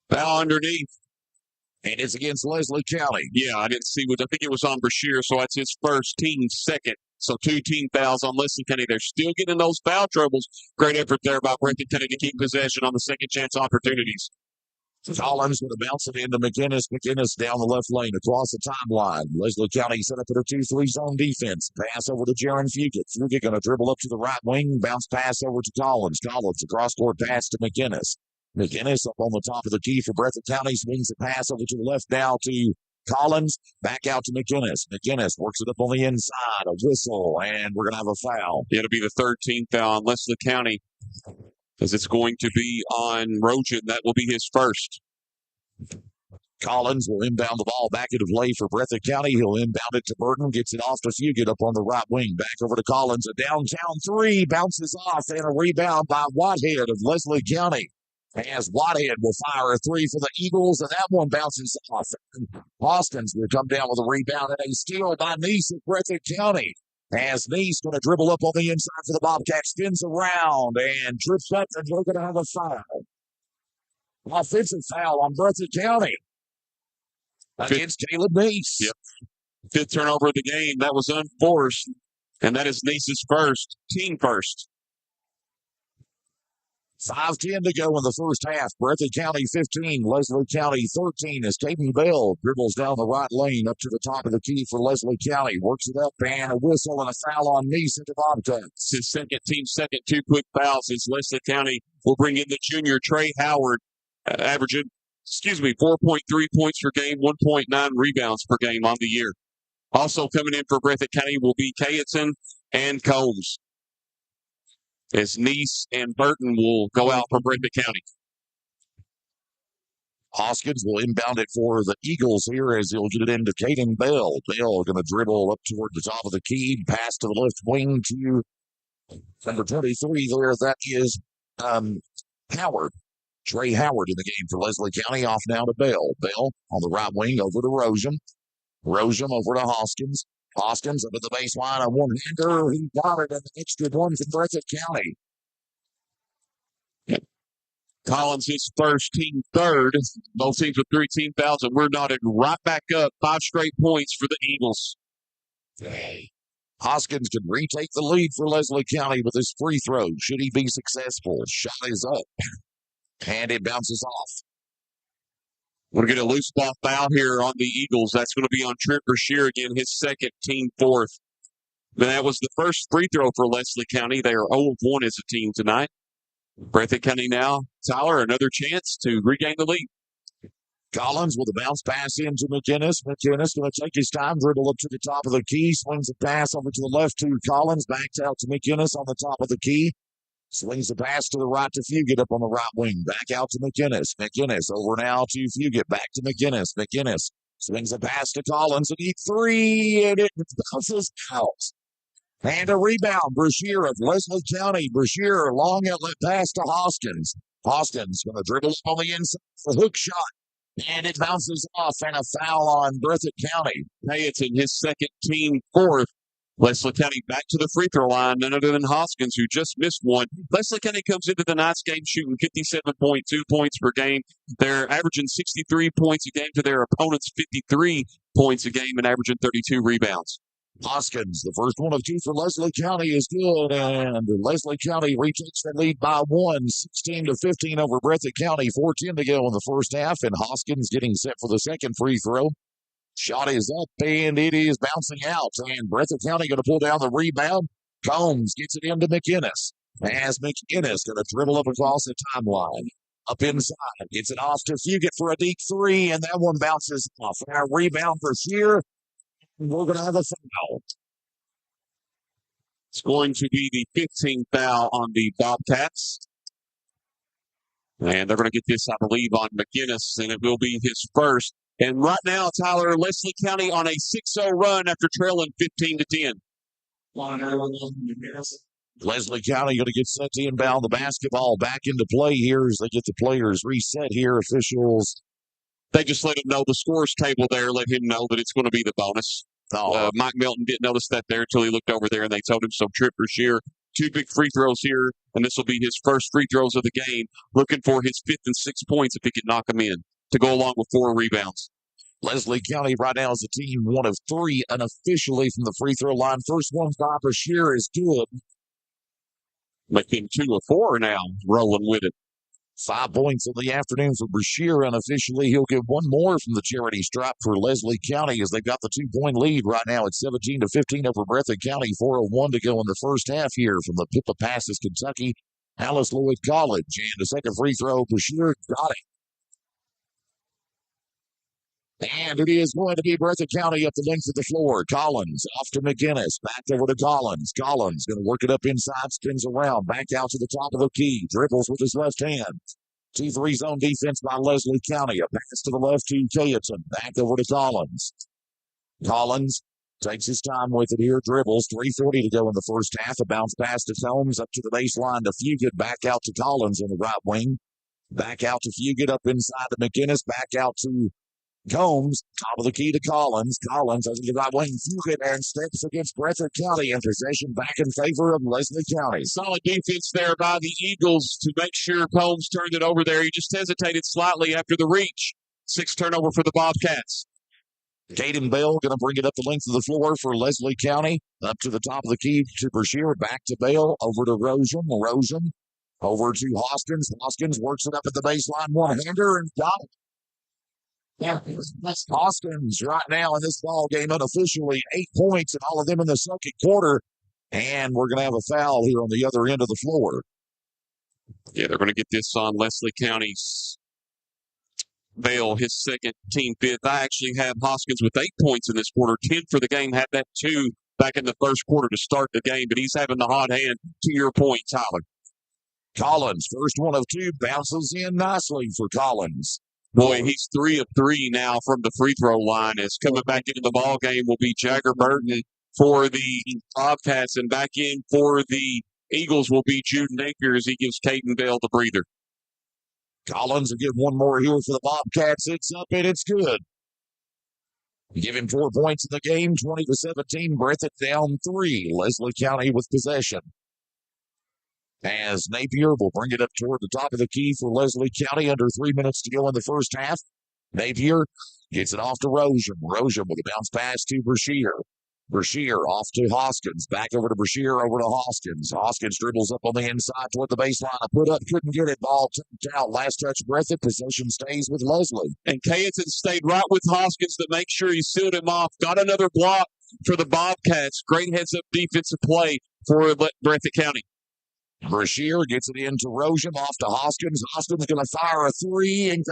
[SPEAKER 2] Foul underneath.
[SPEAKER 1] And it's against Leslie County.
[SPEAKER 2] Yeah, I didn't see what. I think it was on Brashear, so that's his first, team second. So 2 team fouls on Leslie County. They're still getting those foul troubles. Great effort there by Breathitt County to keep possession on the second chance opportunities.
[SPEAKER 1] Collins going to bounce it into McInnes. McInnes down the left lane across the timeline. Leslie County set up in a 2-3 zone defense. Pass over to Jaron Fugit. Fugit going to dribble up to the right wing. Bounce pass over to Collins. Collins a cross-court pass to McInnes. McInnes up on the top of the key for Breathitt County. Swings the pass over to the left now to Collins. Back out to McInnes. McInnes works it up on the inside. A whistle, and we're going to have a foul.
[SPEAKER 2] It'll be the 13th foul on Leslie County, because it's going to be on Rogen. That will be his first.
[SPEAKER 1] Collins will inbound the ball back into play for Breathitt County. He'll inbound it to Burton, gets it off to Fugit up on the right wing. Back over to Collins. A downtown three bounces off and a rebound by Whitehead of Leslie County. As Whitehead will fire a three for the Eagles, and that one bounces off. Hoskins will come down with a rebound and a steal by Neese of Breathitt County. As Neese going to dribble up on the inside for the Bobcats, spins around and trips up, and we're going to have a foul. Offensive foul on Breathitt County against Caleb Neese.
[SPEAKER 2] Yep. Fifth turnover of the game. That was unforced, and that is Neese's first, team first.
[SPEAKER 1] 5:10 to go in the first half. Breathitt County 15, Leslie County 13 as Caden Bell dribbles down the right lane up to the top of the key for Leslie County. Works it up and a whistle and a foul on Neese at the Bobcats.
[SPEAKER 2] His team second, two quick fouls as Leslie County will bring in the junior Trey Howard, averaging 4.3 points per game, 1.9 rebounds per game on the year. Also coming in for Breathitt County will be Cayeton and Combs, as Neese and Burton will go out for Breathitt County.
[SPEAKER 1] Hoskins will inbound it for the Eagles here as he'll get it into Caden Bell. Bell going to dribble up toward the top of the key, pass to the left wing to number 23 there. That is Howard. Trey Howard in the game for Leslie County. Off now to Bell. Bell on the right wing over to Rosium. Rosium over to Hoskins. Hoskins up at the baseline. A one-hander. He got it, and the extra one for Breathitt County.
[SPEAKER 2] Collins, his first, team third. Both teams with 3 team fouls, and we're knotted right back up. 5 straight points for the Eagles.
[SPEAKER 1] Hoskins can retake the lead for Leslie County with his free throw. Should he be successful? Shot is up. And it bounces off.
[SPEAKER 2] We're going to get a loose ball foul here on the Eagles. That's going to be on Trent Brashear again, his second, team fourth. But that was the first free throw for Leslie County. They are 0-1 as a team tonight. Breathitt County now, Tyler, another chance to regain the lead.
[SPEAKER 1] Collins with a bounce pass into McInnes. McInnes going to take his time, dribble up to the top of the key, swings a pass over to the left to Collins, backs out to McInnes on the top of the key. Swings the pass to the right to Fugit up on the right wing. Back out to McInnes. McInnes over now to Fugit. Back to McInnes. McInnes swings a pass to Collins. A deep three, and it bounces out. And a rebound. Brashear of Leslie County. Brashear, long outlet pass to Hoskins. Hoskins going to dribble on the inside for a hook shot. And it bounces off, and a foul on Breathitt County.
[SPEAKER 2] Cayeton, his second, team fourth. Leslie County back to the free throw line, none other than Hoskins, who just missed one. Leslie County comes into the night's game shooting 57.2 points per game. They're averaging 63 points a game to their opponent's 53 points a game and averaging 32 rebounds.
[SPEAKER 1] Hoskins, the first one of 2 for Leslie County, is good, and Leslie County retakes the lead by 1, 16-15 over Breathitt County. 4:10 to go in the first half, and Hoskins getting set for the second free throw. Shot is up, and it is bouncing out, and Breathitt County going to pull down the rebound. Combs gets it into McInnes, as McInnes going to dribble up across the timeline. Up inside, gets it off to Fugit for a deep three, and that one bounces off. And our rebound for here. We're going to have a foul.
[SPEAKER 2] It's going to be the 15th foul on the Bobcats. And they're going to get this, I believe, on McInnes, and it will be his first. And right now, Tyler, Leslie County on a 6-0 run after trailing 15-10.
[SPEAKER 1] Leslie County going to get set to inbound the basketball back into play here as they get the players reset here. Officials,
[SPEAKER 2] they just let him know the scores table there, let him know that it's going to be the bonus. Mike Milton didn't notice that there until he looked over there, and they told him so. Trent Brashear, 2 big free throws here, and this will be his first free throws of the game, looking for his 5th and 6th points if he can knock them in, to go along with 4 rebounds.
[SPEAKER 1] Leslie County right now is a team 1 of 3 unofficially from the free throw line. First one by Brashear is good.
[SPEAKER 2] Making 2 of 4 now, rolling with it.
[SPEAKER 1] 5 points in the afternoon for Brashear unofficially. He'll get 1 more from the charity stripe for Leslie County as they've got the 2-point lead right now. It's 17-15 over Breathitt County. 4:01 to go in the first half here from the Pippa Passes, Kentucky, Alice Lloyd College. And a second free throw, Brashear got it. And it is going to be Breathitt County up the length of the floor. Collins off to McInnes. Back over to Collins. Collins going to work it up inside, spins around. Back out to the top of the key. Dribbles with his left hand. 2-3 zone defense by Leslie County. A pass to the left to Cayeton. Back over to Collins. Collins takes his time with it here. Dribbles. 3:40 to go in the first half. A bounce pass to Combs up to the baseline to Fugit. Back out to Collins on the right wing. Back out to Fugit up inside to McInnes. Back out to Combs. Top of the key to Collins. Collins over to the right wing. Fugit and steps against Breathitt County. And possession back in favor of Leslie County.
[SPEAKER 2] Solid defense there by the Eagles to make sure Combs turned it over there. He just hesitated slightly after the reach. 6 turnover for the Bobcats.
[SPEAKER 1] Caden Bell going to bring it up the length of the floor for Leslie County. Up to the top of the key to Brashear. Back to Bell. Over to Rosen. Rosen. Over to Hoskins. Hoskins works it up at the baseline. One-hander and got it. Yeah, Hoskins right now in this ball game unofficially 8 points and all of them in the second quarter. And we're going to have a foul here on the other end of the floor.
[SPEAKER 2] Yeah, they're going to get this on Leslie County's Bale, his second, team fifth. I actually have Hoskins with 8 points in this quarter, 10 for the game. Had that 2 back in the first quarter to start the game, but he's having the hot hand. To your point, Tyler.
[SPEAKER 1] Collins, first one of 2, bounces in nicely for Collins.
[SPEAKER 2] Boy, he's 3 of 3 now from the free throw line. As coming back into the ball game will be Jagger Burton for the Bobcats, and back in for the Eagles will be Jude Napier as he gives Caden Bell the breather.
[SPEAKER 1] Collins will get one more here for the Bobcats. It's up and it's good. Give him 4 points in the game, 20-17. Breathitt down 3. Leslie County with possession. As Napier will bring it up toward the top of the key for Leslie County. Under 3 minutes to go in the first half. Napier gets it off to Rosen. Rosen with a bounce pass to Brashear. Brashear off to Hoskins. Back over to Brashear, over to Hoskins. Hoskins dribbles up on the inside toward the baseline. A put up, couldn't get it. Ball tipped out. Last touch, Breathitt. Possession stays with Leslie.
[SPEAKER 2] And Cayeton stayed right with Hoskins to make sure he sealed him off. Got another block for the Bobcats. Great heads-up defensive play for Breathitt County.
[SPEAKER 1] Brashear gets it into Rosen, off to Hoskins. Hoskins going to fire a 3 and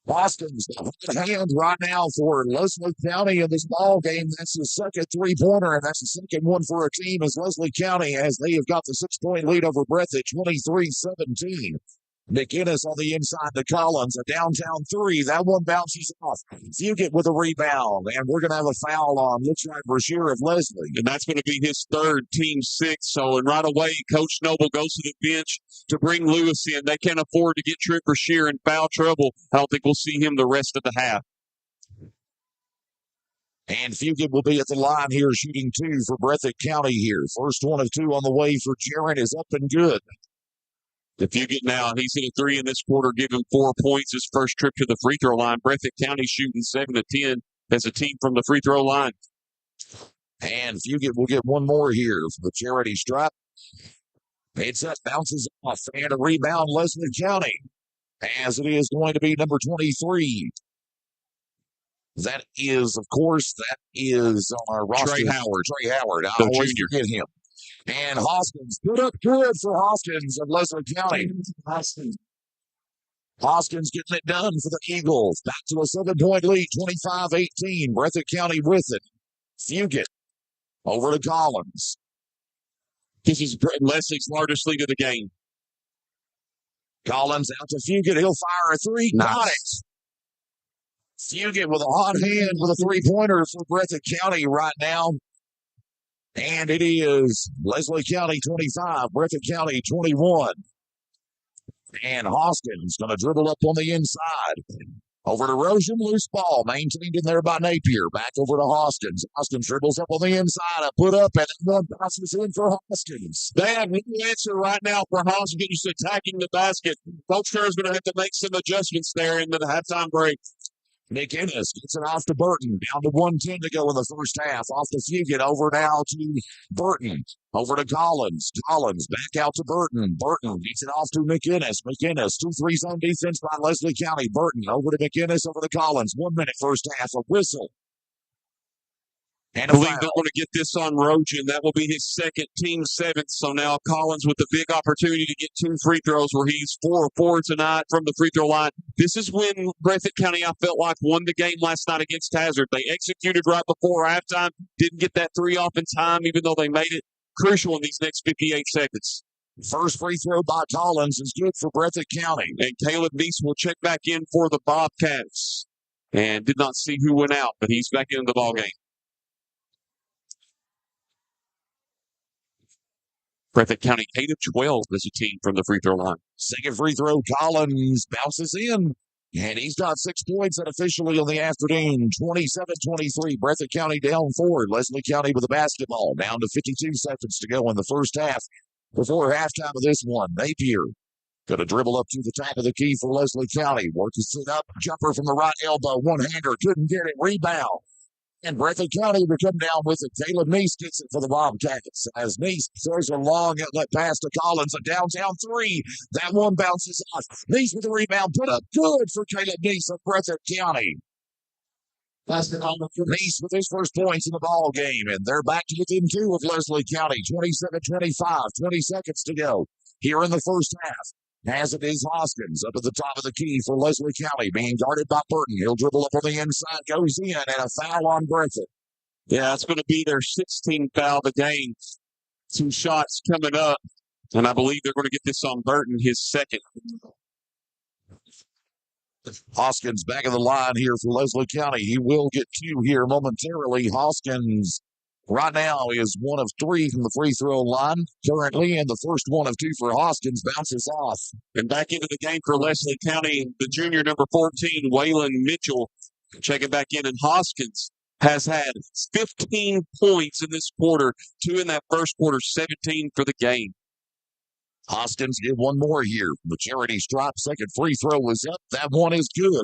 [SPEAKER 1] Hoskins, the hand right now for Leslie County in this ball game. That's his second 3-pointer, and that's the second one for a team as Leslie County, as they have got the 6-point lead over Breathitt, 23-17. McInnes on the inside to Collins, a downtown 3. That one bounces off. Fugit with a rebound, and we're going to have a foul on, looks like Brashear of Leslie.
[SPEAKER 2] And that's going to be his third, team 6. So, and right away, Coach Noble goes to the bench to bring Lewis in. They can't afford to get Trent Brashear in foul trouble. I don't think we'll see him the rest of the half.
[SPEAKER 1] And Fugit will be at the line here, shooting 2 for Breathitt County here. First one of 2 on the way for Jaron is up and good.
[SPEAKER 2] If you get now, he's hit a 3 in this quarter, give him 4 points. His first trip to the free throw line. Breathitt County shooting 7 of 10 as a team from the free throw line.
[SPEAKER 1] And Fugit will get one more here for the charity stripe. It's up, bounces off, and a rebound, Leslie County. As it is going to be number 23. That is, of course, that is on our roster.
[SPEAKER 2] Trey Howard.
[SPEAKER 1] Trey Howard. I
[SPEAKER 2] The
[SPEAKER 1] always
[SPEAKER 2] junior.
[SPEAKER 1] forget him. And Hoskins, put up good for Hoskins of Leslie County. Hoskins getting it done for the Eagles. Back to a 7-point lead, 25-18. Breathitt County with it. Fugit over to Collins.
[SPEAKER 2] This is Leslie's largest lead of the game.
[SPEAKER 1] Collins out to Fugit. He'll fire a 3.
[SPEAKER 2] Nice.
[SPEAKER 1] Got it. Fugit with a hot hand with a 3-pointer for Breathitt County right now. And it is Leslie County 25, Breathitt County 21. And Hoskins going to dribble up on the inside. Over to Rosen, loose ball, maintained in there by Napier. Back over to Hoskins. Hoskins dribbles up on the inside, a put up, and one passes in for Hoskins.
[SPEAKER 2] They have no answer right now for Hoskins attacking the basket. Coach Kerr's going to have to make some adjustments there in the halftime break.
[SPEAKER 1] McInnes gets it off to Burton. Down to 1:10 to go in the first half. Off to Fugit. Over now to Burton. Over to Collins. Collins back out to Burton. Burton gets it off to McInnes. McInnes, 2-3 zone defense by Leslie County. Burton over to McInnes. Over to Collins. 1 minute first half. A whistle. And
[SPEAKER 2] I believe they're going to get this on Rogen. That will be his second, team 7th. So now Collins with the big opportunity to get 2 free throws where he's 4 of 4 tonight from the free throw line. This is when Breathitt County, I felt like, won the game last night against Hazard. They executed right before halftime, didn't get that 3 off in time, even though they made it crucial in these next 58 seconds.
[SPEAKER 1] First free throw by Collins is good for Breathitt County.
[SPEAKER 2] And Caleb Neese will check back in for the Bobcats. And did not see who went out, but he's back in the ballgame. Breathitt County 8 of 12 as a team from the free throw line.
[SPEAKER 1] Second free throw, Collins bounces in. And he's got 6 points unofficially on the afternoon. 27-23. Breathitt County down 4. Leslie County with the basketball. Down to 52 seconds to go in the first half. Before halftime of this one, Napier going to dribble up to the top of the key for Leslie County. Works it up. Jumper from the right elbow. One-hander. Couldn't get it. Rebound. And Breathitt County to come down with it. Caleb Neese gets it for the Bobcats. As Neese throws a long outlet pass to Collins, a downtown three. That one bounces off. Neese with the rebound. Put up good for Caleb Neese of Breathitt County. Neese with his first points in the ball game. And they're back to within 2 of Leslie County. 27-25. 20 seconds to go here in the first half. As it is Hoskins up at the top of the key for Leslie County, being guarded by Burton. He'll dribble up on the inside, goes in, and a foul on Breathitt.
[SPEAKER 2] Yeah, it's going to be their 16th foul of the game. 2 shots coming up, and I believe they're going to get this on Burton, his second.
[SPEAKER 1] Hoskins back in the line here for Leslie County. He will get 2 here momentarily. Hoskins right now is 1 of 3 from the free throw line currently, and the first 1 of 2 for Hoskins bounces off.
[SPEAKER 2] And back into the game for Leslie County, the junior number 14, Waylon Mitchell, checking back in. And Hoskins has had 15 points in this quarter, 2 in that first quarter, 17 for the game.
[SPEAKER 1] Hoskins get 1 more here. The charity stripe second free throw is up. That one is good.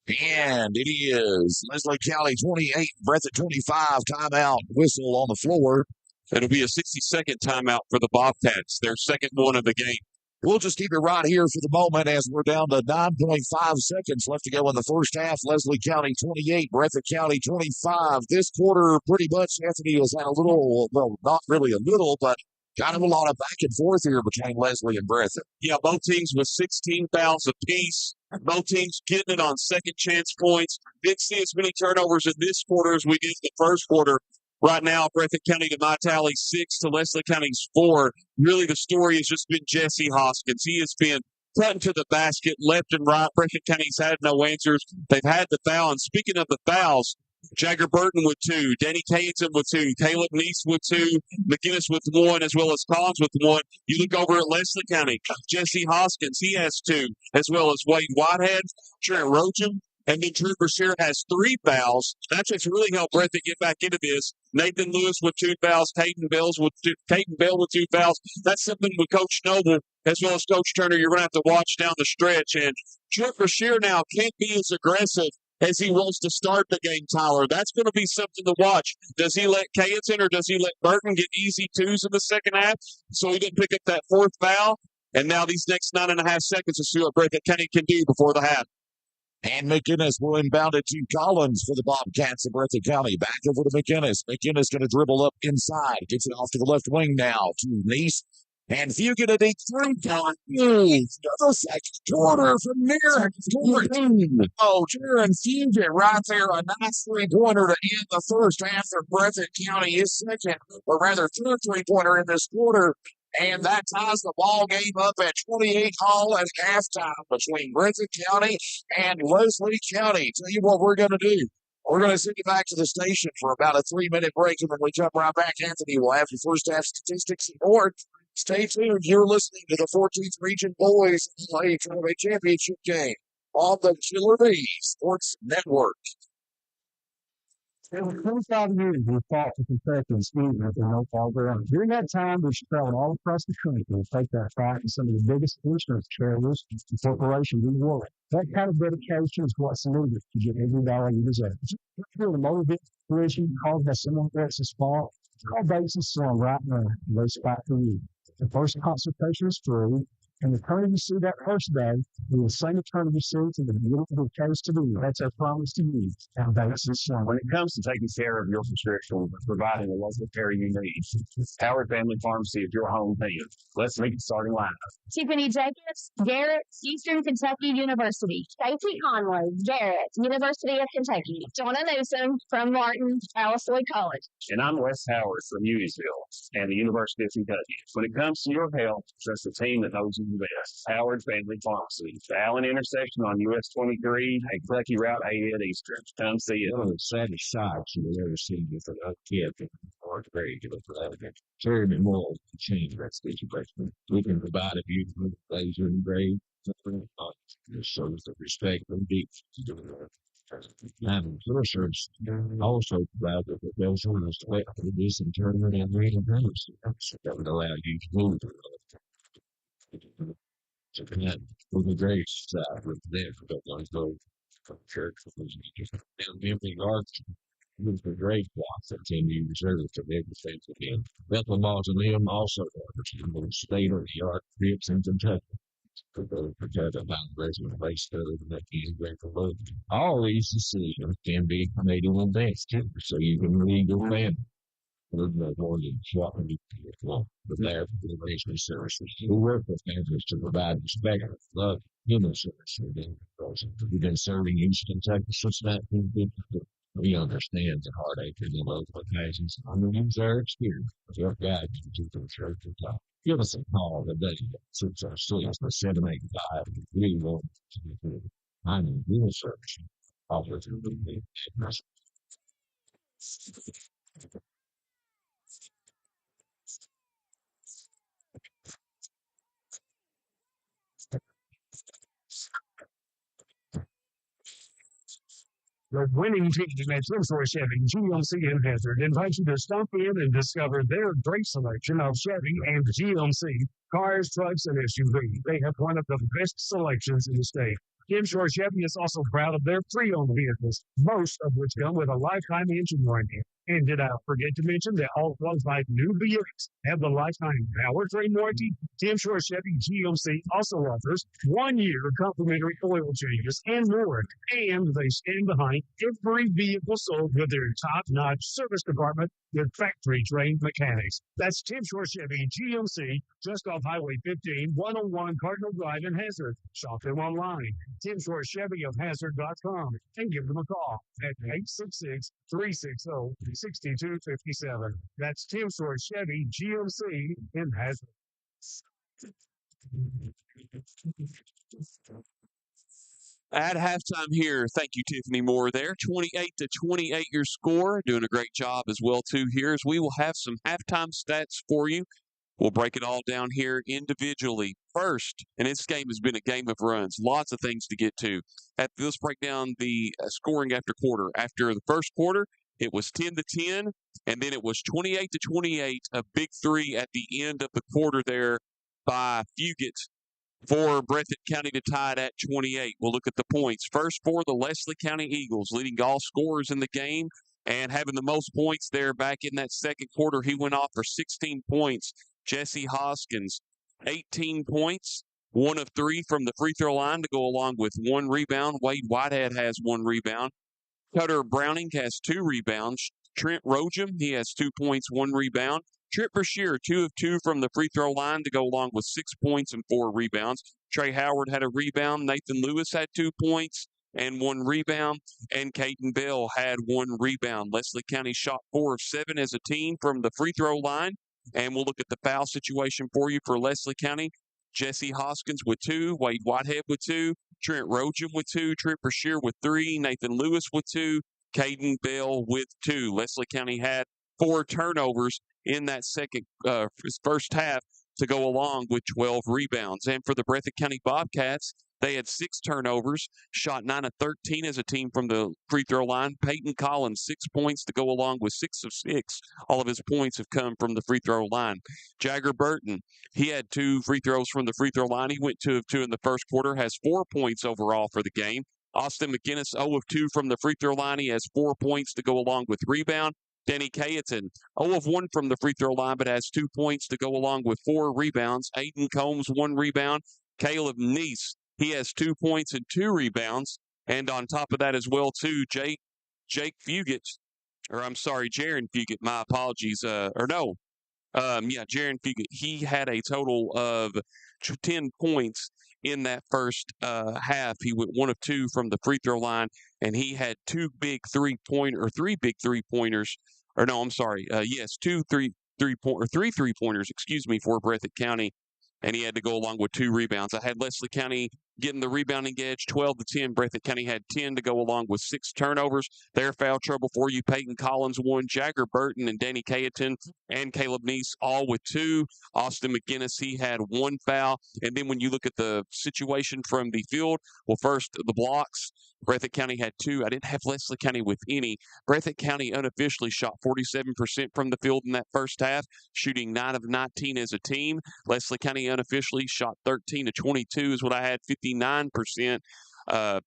[SPEAKER 1] And it is Leslie County 28, Breathitt 25, timeout, whistle on the floor.
[SPEAKER 2] It'll be a 60-second timeout for the Bobcats, their second one of the game.
[SPEAKER 1] We'll just keep it right here for the moment as we're down to 9.5 seconds left to go in the first half. Leslie County 28, Breathitt County 25. This quarter, pretty much, Anthony has had a little, well, not really a little, but kind of a lot of back and forth here between Leslie and Breathitt.
[SPEAKER 2] Yeah, both teams with 16 fouls apiece. Both teams getting it on second chance points. Didn't see as many turnovers in this quarter as we did in the first quarter. Right now, Breathitt County to my tally 6 to Leslie County's 4. Really, the story has just been Jesse Hoskins. He has been cutting to the basket left and right. Breathitt County's had no answers. They've had the foul. And speaking of the fouls, Jagger Burton with 2, Danny Kayenson with 2, Caleb Neese with 2, McGinnis with 1, as well as Collins with 1. You look over at Leslie County, Jesse Hoskins, he has 2, as well as Wade Whitehead, Trent Rocham, and then Drew Brashear has 3 fouls. That's what's really helped Breathitt get back into this. Nathan Lewis with 2 fouls, Caden Bell with 2 fouls. That's something with Coach Noble as well as Coach Turner you're going to have to watch down the stretch. And Trent Brashear now can't be as aggressive as he wants to start the game, Tyler. That's going to be something to watch. Does he let Kayenson or does he let Burton get easy 2s in the second half so he didn't pick up that 4th foul? And now these next 9.5 seconds to see what Breathitt County can do before the half.
[SPEAKER 1] And McInnes will inbound it to Collins for the Bobcats of Breathitt County. Back over to McInnes. McInnes going to dribble up inside. Gets it off to the left wing now to Neese. And Fugit a deep 3 count. The second quarter from near 14. Oh, Jaron Fugit right there. A nice 3-pointer to end the first half for Breathitt County. His second, or rather third 3-pointer in this quarter. And that ties the ball game up at 28 all at halftime between Breathitt County and Leslie County. Tell you what we're going to do. We're going to send you back to the station for about a 3-minute break, and when we come right back, Anthony will have your first half statistics and more. Stay tuned. You're listening to the 14th Region Boys Tournament Championship game on the Killer Bee Sports Network.
[SPEAKER 4] It was 25 years we fought to protect and speed with the no-fall ground. During that time, we traveled all across the country to take that fight to some of the biggest insurance carriers and corporations in the world. That kind of dedication is what's needed to get every dollar you deserve. If you feel the motor vehicle collision caused by someone else's fault, call Bates & Son right now. Let's fight for you. The first consultation is free. And the eternity suit that first day, we will sing eternity suit to the beautiful case to be. That's our promise to you. And that's this one.
[SPEAKER 7] When it comes to taking care of your prescription, providing the local care you need, Howard Family Pharmacy is your home team. Let's make it starting live.
[SPEAKER 3] Tiffany Jacobs, Garrett, Eastern Kentucky University. Stacey Conway, Garrett, University of Kentucky. Donna Newsom from Martin, Alice Lloyd College.
[SPEAKER 7] And I'm Wes Howard from Unisville and the University of Kentucky. When it comes to your health, trust a team that knows you the best. Howard Family Pharmacy. The Allen intersection on US 23 and Kentucky Route 8 at Eastern. Come see it.
[SPEAKER 4] One of the saddest sights you've ever seen with a kid in fourth grade for that. Terribly moral to change that situation. We can provide a beautiful laser engraved shows the respect and deep. And research also provide that the vessel is wet for this internment and reinforcement that would allow you to move. So connect with the grace side with them that want to go from church and memory arts with the great blocks that can be reserved to everything again. Bethlehem Mausoleum also offers the state of the art trips in Kentucky. All these decisions can be made in advance, so you can lead your family. With the morning shopping, but there for the racial services. We work with families to provide respect, love, human services. We've been serving East Kentucky since 1952. We understand the heartache in the local occasions and we use our experience to help guide you to the church and talk. Give us a call today since our sleeps for 785 3 I'm in human service. Offer to the
[SPEAKER 8] The winning team at Timsor Chevy GMC in Hazard invites you to stop in and discover their great selection of Chevy and GMC cars, trucks, and SUVs. They have one of the best selections in the state. Timsor Chevy is also proud of their pre-owned vehicles, most of which come with a lifetime engine warranty. And did I forget to mention that all qualified new vehicles have the lifetime powertrain warranty? Timsor Chevy GMC also offers 1 year complimentary oil changes and more. And they stand behind every vehicle sold with their top-notch service department with factory-trained mechanics. That's Timsor Chevy GMC, just off Highway 15, 101 Cardinal Drive in Hazard. Shop them online, TimsorChevyofHazard.com, and give them a call at 866-360-6257. That's Timsor Chevy GMC in Hazard.
[SPEAKER 2] At halftime here, thank you, Tiffany Moore there. 28-28 your score. Doing a great job as well, too, here as we will have some halftime stats for you. We'll break it all down here individually. First, and this game has been a game of runs. Lots of things to get to. Let's break down the scoring after quarter. After the first quarter, it was 10-10, and then it was 28-28, a big three at the end of the quarter there by Fugit for Breathitt County to tie it at 28. We'll look at the points. First for the Leslie County Eagles, leading all scorers in the game and having the most points there back in that second quarter. He went off for 16 points. Jesse Hoskins, 18 points, 1 of 3 from the free throw line to go along with 1 rebound. Wade Whitehead has 1 rebound. Cutter Browning has 2 rebounds. Trent Rogem, he has 2 points, 1 rebound. Trip Brashear, 2 of 2 from the free throw line to go along with 6 points and 4 rebounds. Trey Howard had a rebound. Nathan Lewis had 2 points and 1 rebound. And Caden Bell had 1 rebound. Leslie County shot 4 of 7 as a team from the free throw line. And we'll look at the foul situation for you for Leslie County. Jesse Hoskins with 2, Wade Whitehead with 2, Trent Rogem with 2, Trip Brashear with 3, Nathan Lewis with 2, Caden Bell with 2. Leslie County had 4 turnovers in that first half to go along with 12 rebounds. And for the Breathitt County Bobcats, they had 6 turnovers, shot 9 of 13 as a team from the free throw line. Peyton Collins, 6 points to go along with 6 of 6. All of his points have come from the free throw line. Jagger Burton, he had 2 free throws from the free throw line. He went 2 of 2 in the first quarter, has 4 points overall for the game. Austin McGinnis, 0 of 2 from the free throw line. He has 4 points to go along with rebound. Danny Cayeton, 0 of 1 from the free throw line, but has 2 points to go along with 4 rebounds. Aiden Combs, 1 rebound. Caleb Neese, he has 2 points and 2 rebounds. And on top of that as well, too, Jake Fugit, or I'm sorry, Jaron Fugit, my apologies. Jaron Fugit, he had a total of 10 points in that first half. He went 1 of 2 from the free throw line, and he had three big 3-pointers. Or no, I'm sorry. Yes, 3 3-pointers, for Breathitt County, and he had to go along with 2 rebounds. I had Leslie County getting the rebounding edge, 12-10. Breathitt County had 10 to go along with 6 turnovers. Their foul trouble for you. Peyton Collins 1, Jagger Burton and Danny Cayeton and Caleb Neese all with 2. Austin McGinnis, he had 1 foul. And then when you look at the situation from the field, well, first, the blocks. Breathitt County had 2. I didn't have Leslie County with any. Breathitt County unofficially shot 47% from the field in that first half, shooting 9 of 19 as a team. Leslie County unofficially shot 13 of 22 is what I had, 59%,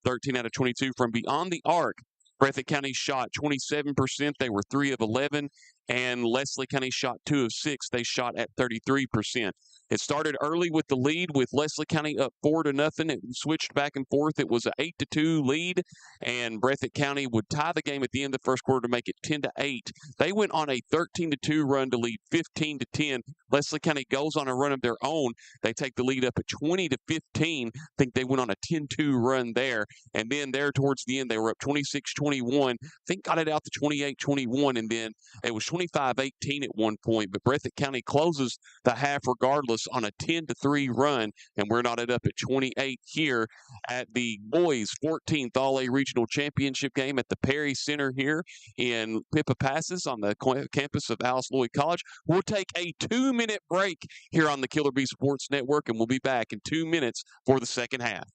[SPEAKER 2] 13 out of 22 from beyond the arc. Breathitt County shot 27%. They were 3 of 11. And Leslie County shot 2 of 6. They shot at 33%. It started early with the lead with Leslie County up 4-0. It switched back and forth. It was an 8-2 lead, and Breathitt County would tie the game at the end of the first quarter to make it 10-8. They went on a 13-2 run to lead 15-10. Leslie County goes on a run of their own. They take the lead up at 20-15. I think they went on a 10-2 run there, and then there towards the end they were up 26-21. I think got it out to 28-21, and then it was 25-18 at one point. But Breathitt County closes the half regardless on a 10-3 run, and we're knotted up at 28 here at the boys' 14th All-A Regional Championship game at the Perry Center here in Pippa Passes on the campus of Alice Lloyd College. We'll take a 2-minute break here on the Killer Bee Sports Network, and we'll be back in 2 minutes for the second half.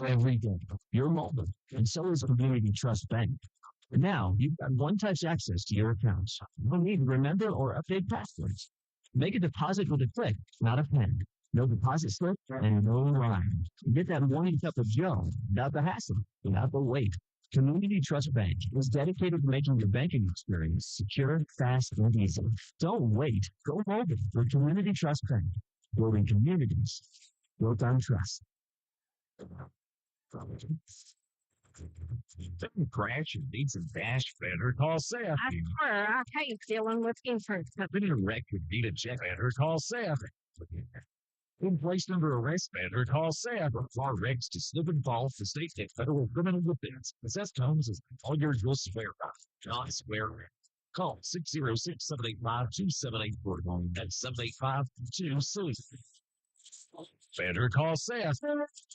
[SPEAKER 3] Every day, you're mobile, and so is Community Trust Bank. Now, you've got one-touch access to your accounts. You don't need to remember or update passwords. Make a deposit with a click, not a pen. No deposit slip and no line. Get that morning cup of joe without the hassle, without the wait. Community Trust Bank is dedicated to making your banking experience secure, fast, and easy. Don't wait. Go mobile with Community Trust Bank. Building communities built on trust.
[SPEAKER 5] Didn't crash and need some dash better call Seth.
[SPEAKER 9] I swear, I hate dealing with insurance companies.
[SPEAKER 5] Been a wreck would need a check better call Seth. In place under arrest better call Seth. Far wrecks to slip and fall for state and federal criminal defense. Seth Combs is all yours will swear by. John Swear. Call 606-785-2784. That's 785-2. Better call Seth.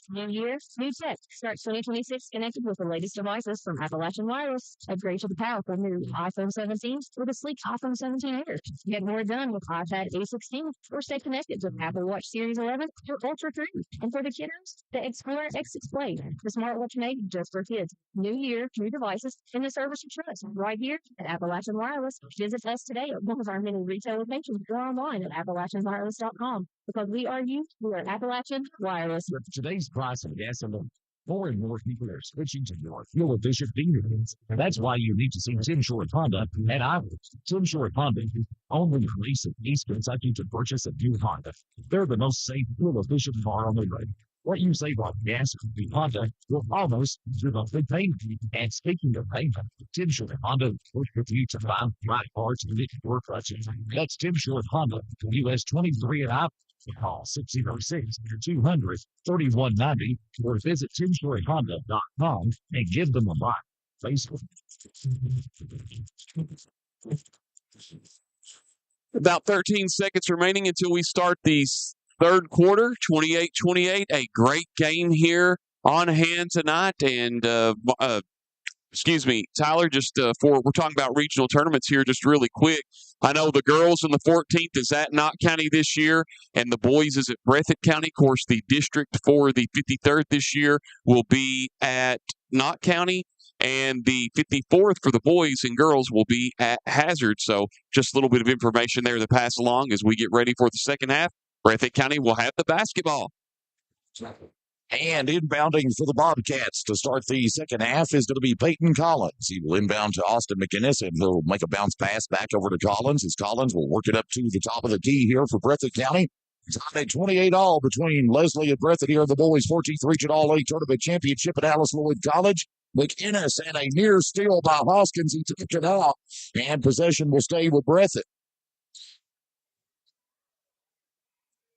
[SPEAKER 9] New year, new tech. Start 2026 connected with the latest devices from Appalachian Wireless. Upgrade to the powerful new iPhone 17 with a sleek iPhone 17 Air. Get more done with iPad A16 or stay connected with Apple Watch Series 11 or Ultra 3. And for the kiddos, the Explorer X Display, the smartwatch made just for kids. New year, new devices, and the service you trust right here at Appalachian Wireless. Visit us today at one of our many retail locations or online at AppalachianWireless.com. Because we are you, we are Appalachian Wireless.
[SPEAKER 5] With today's price of gasoline, more and more people are switching to more fuel-efficient vehicles. And that's why you need to see Tim Short Honda at Ivers. Tim Short Honda, only place in East Kentucky to purchase a new Honda. They're the most safe, fuel-efficient car on the road. What you save on gas with the Honda will almost directly pay you. And speaking of payment, Tim Short Honda works with you to find the right parts and make your budget. That's Tim Short Honda, US 23 at Ivers. Call 606-200-3190 or visit timshorthonda.com and give them a buy. Facebook.
[SPEAKER 2] About 13 seconds remaining until we start the third quarter, 28-28. A great game here on hand tonight. And Tyler, just we're talking about regional tournaments here just really quick. I know the girls in the 14th is at Knott County this year, and the boys is at Breathitt County. Of course, the district for the 53rd this year will be at Knott County, and the 54th for the boys and girls will be at Hazard. So just a little bit of information there to pass along as we get ready for the second half. Breathitt County will have the basketball.
[SPEAKER 1] And inbounding for the Bobcats to start the second half is going to be Peyton Collins. He will inbound to Austin McInnes, and he'll make a bounce pass back over to Collins, as Collins will work it up to the top of the key here for Breathitt County. Tied at 28 all between Leslie and Breathitt here in the boys' 14th Region All-A Tournament Championship at Alice Lloyd College. McInnes and a near steal by Hoskins. He took it out, and possession will stay with Breathitt.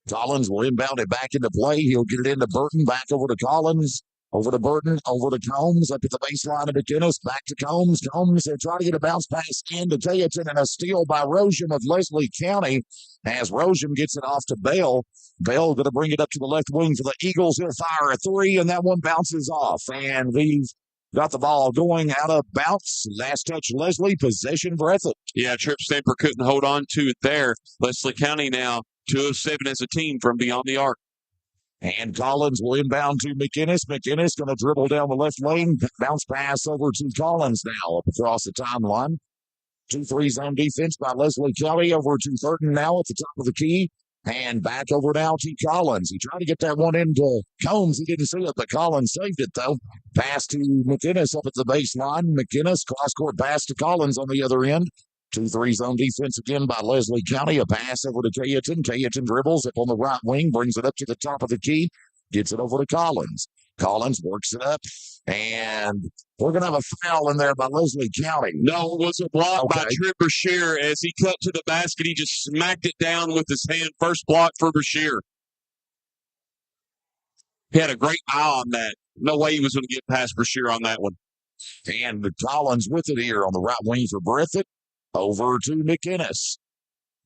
[SPEAKER 1] Collins will inbound it back into play. He'll get it into Burton, back over to Collins, over to Burton, over to Combs, up to the baseline of McInnes, back to Combs. Combs, they're trying to get a bounce pass into Tayton, and a steal by Rosham of Leslie County as Rosham gets it off to Bell. Bell going to bring it up to the left wing for the Eagles. He'll fire a three, and that one bounces off. And we've got the ball going out of bounce. Last touch, Leslie. Possession, Breathitt.
[SPEAKER 2] Yeah, Trip Stamper couldn't hold on to it there. Leslie County now 2 of 7 as a team from beyond the arc.
[SPEAKER 1] And Collins will inbound to McInnes. McInnes going to dribble down the left lane. Bounce pass over to Collins now up across the timeline. 2-3 zone defense by Leslie County over to Thurton now at the top of the key. And back over now to Collins. He tried to get that one into Combs. He didn't see it, but Collins saved it, though. Pass to McInnes up at the baseline. McInnes, cross-court pass to Collins on the other end. 2-3 zone defense again by Leslie County. A pass over to Tayton. Tayton dribbles up on the right wing, brings it up to the top of the key, gets it over to Collins. Collins works it up, and we're going to have a foul in there by Leslie County.
[SPEAKER 2] No, it was a block by Trip Brashear. As he cut to the basket, he just smacked it down with his hand. First block for Brashear. He had a great eye on that. No way he was going to get past Brashear on that one.
[SPEAKER 1] And Collins with it here on the right wing for Breathitt. Over to McInnes.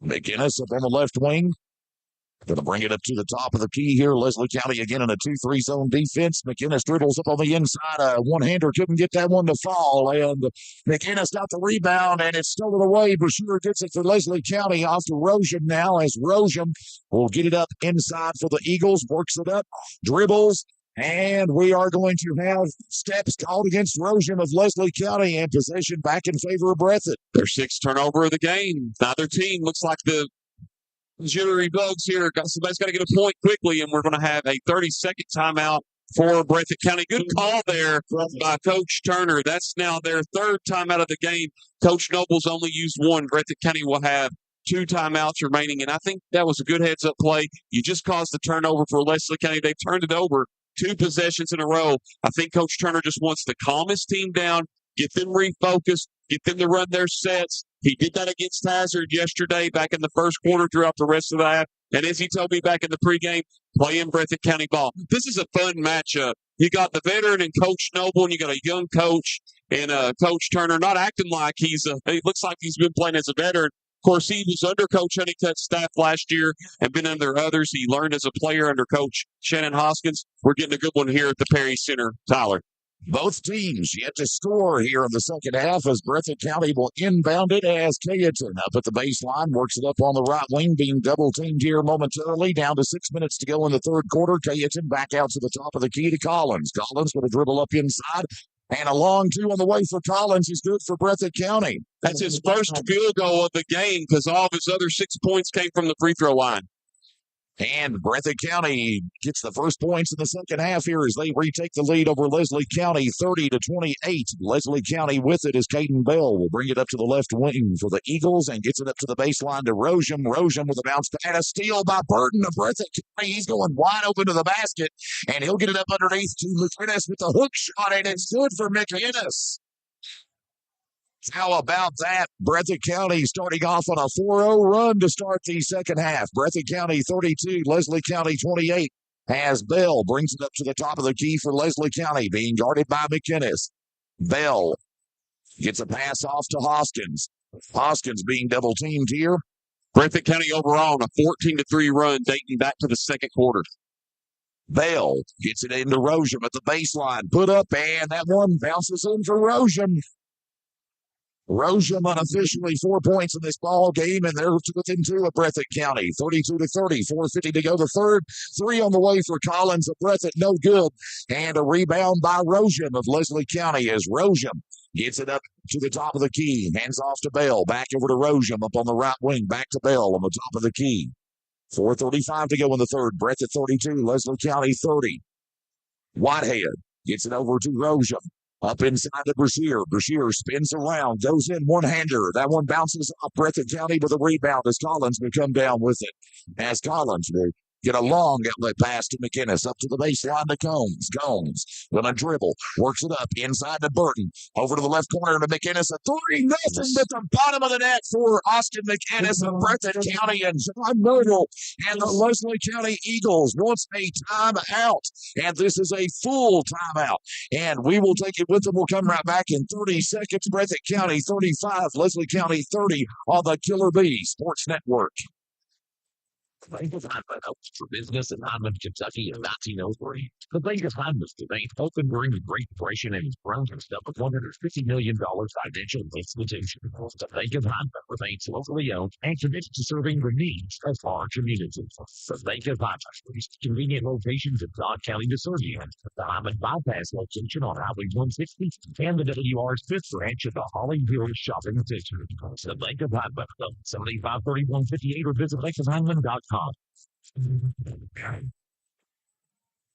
[SPEAKER 1] McInnes up on the left wing. Going to bring it up to the top of the key here. Leslie County again in a 2-3 zone defense. McInnes dribbles up on the inside. A one-hander couldn't get that one to fall. And McInnes got the rebound, and it's stolen away. Brashear gets it for Leslie County off to Rosham now, as Rosham will get it up inside for the Eagles. Works it up. Dribbles. And we are going to have steps called against Rosham of Leslie County, and possession back in favor of Breathitt.
[SPEAKER 2] Their 6th turnover of the game. Neither team looks like the jittery bugs here. Somebody's got to get a point quickly, and we're going to have a 30-second timeout for Breathitt County. Good call there by Coach Turner. That's now their 3rd timeout of the game. Coach Noble's only used 1. Breathitt County will have 2 timeouts remaining, and I think that was a good heads-up play. You just caused the turnover for Leslie County. They've turned it over 2 possessions in a row. I think Coach Turner just wants to calm his team down, get them refocused, get them to run their sets. He did that against Hazard yesterday back in the first quarter throughout the rest of the half. And as he told me back in the pregame, playing Breathitt County ball. This is a fun matchup. You got the veteran and Coach Noble, and you got a young coach and Coach Turner not acting like he looks like he's been playing as a veteran. Of course, he was under Coach Honeycutt's staff last year and been under others. He learned as a player under Coach Shannon Hoskins. We're getting a good one here at the Perry Center. Tyler.
[SPEAKER 1] Both teams yet to score here in the second half, as Breathitt County will inbound it as Tayton up at the baseline works it up on the right wing, being double-teamed here momentarily. Down to 6 minutes to go in the third quarter. Tayton back out to the top of the key to Collins. Collins going to dribble up inside. And a long 2 on the way for Collins is good for Breathitt County.
[SPEAKER 2] That's his first field goal of the game, because all of his other 6 points came from the free throw line.
[SPEAKER 1] And Breathitt County gets the first points in the second half here as they retake the lead over Leslie County 30-28. Leslie County with it as Caden Bell will bring it up to the left wing for the Eagles and gets it up to the baseline to Rosham. Rosham with a bounce and a steal by Burton of Breathitt County. He's going wide open to the basket, and he'll get it up underneath to McInnes with the hook shot, and it's good for McInnes. How about that? Breathitt County starting off on a 4-0 run to start the second half. Breathitt County 32, Leslie County 28. As Bell brings it up to the top of the key for Leslie County, being guarded by McInnes. Bell gets a pass off to Hoskins. Hoskins being double-teamed here.
[SPEAKER 2] Breathitt County overall on a 14-3 run dating back to the second quarter.
[SPEAKER 1] Bell gets it into Rosham at the baseline. Put up, and that one bounces in for Rosham. Rosham unofficially 4 points in this ball game, and they're within 2 of Breathitt County. 32-30, 4:50 to go the third. 3 on the way for Collins of Breathitt, no good. And a rebound by Rosham of Leslie County as Rosham gets it up to the top of the key. Hands off to Bell. Back over to Rosham up on the right wing. Back to Bell on the top of the key. 4:35 to go in the third. Breathitt 32, Leslie County 30. Whitehead gets it over to Roja. Up inside to Brashear. Brashear spins around, goes in one-hander. That one bounces off Breathitt County with a rebound as Collins will come down with it. As Collins will get a long outlet pass to McInnes up to the baseline to Combs. Combs with a dribble, works it up inside to Burton. Over to the left corner to McInnes. A 3-0 at the bottom of the net for Austin McInnes of Breathitt County and John Noble and the Leslie County Eagles wants a timeout. And this is a full timeout. And we will take it with them. We'll come right back in 30 seconds. Breathitt County 35, Leslie County 30 on the Killer Bee Sports Network.
[SPEAKER 5] Bank of Hyndman opens for business in Hyndman, Kentucky in 1903. The Bank of Hyndman today opened during the Great Depression and has grown to a $150 million financial institution. The Bank of Hyndman remains locally owned and committed to serving the needs of our community. The Bank of Hyndman reached convenient locations in Dodd County to serve you. The Hyndman Bypass location on Highway 160 and the WR's fifth branch at the Holly Village Shopping Center. The Bank of Hyndman, 753158 or visit bankofhyndman.com.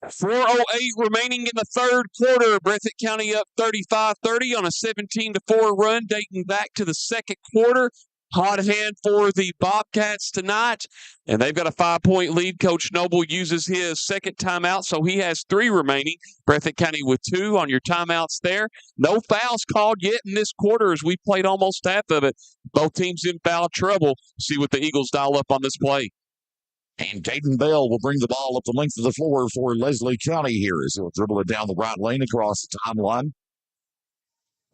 [SPEAKER 2] 4:08 remaining in the third quarter. Breathitt County up 35-30 on a 17-4 run dating back to the second quarter. Hot hand for the Bobcats tonight, and they've got a 5-point lead. Coach Noble uses his second timeout, so he has 3 remaining. Breathitt County with 2 on your timeouts there. No fouls called yet in this quarter as we played almost half of it. Both teams in foul trouble. See what the Eagles dial up on this play.
[SPEAKER 1] And Caden Bell will bring the ball up the length of the floor for Leslie County here as he'll dribble it down the right lane across the timeline.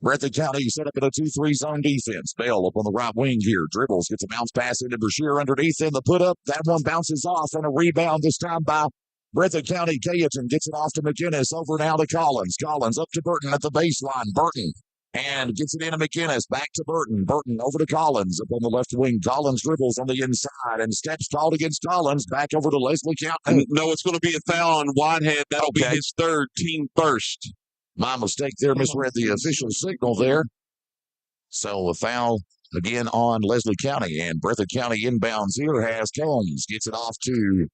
[SPEAKER 1] Breathitt County set up in a 2-3 zone defense. Bell up on the right wing here. Dribbles, gets a bounce pass into Brashear underneath in the put up. That one bounces off on a rebound this time by Breathitt County. Cayetan gets it off to McInnes. Over now to Collins. Collins up to Burton at the baseline. Burton. And gets it into McInnes, back to Burton. Burton over to Collins up on the left wing. Collins dribbles on the inside and steps called against Collins. Back over to Leslie County.
[SPEAKER 2] No, it's going to be a foul on Whitehead. That'll be his third, team first.
[SPEAKER 1] My mistake there, misread the official signal there. So a foul again on Leslie County. And Breathitt County inbounds here has Combs. Gets it off to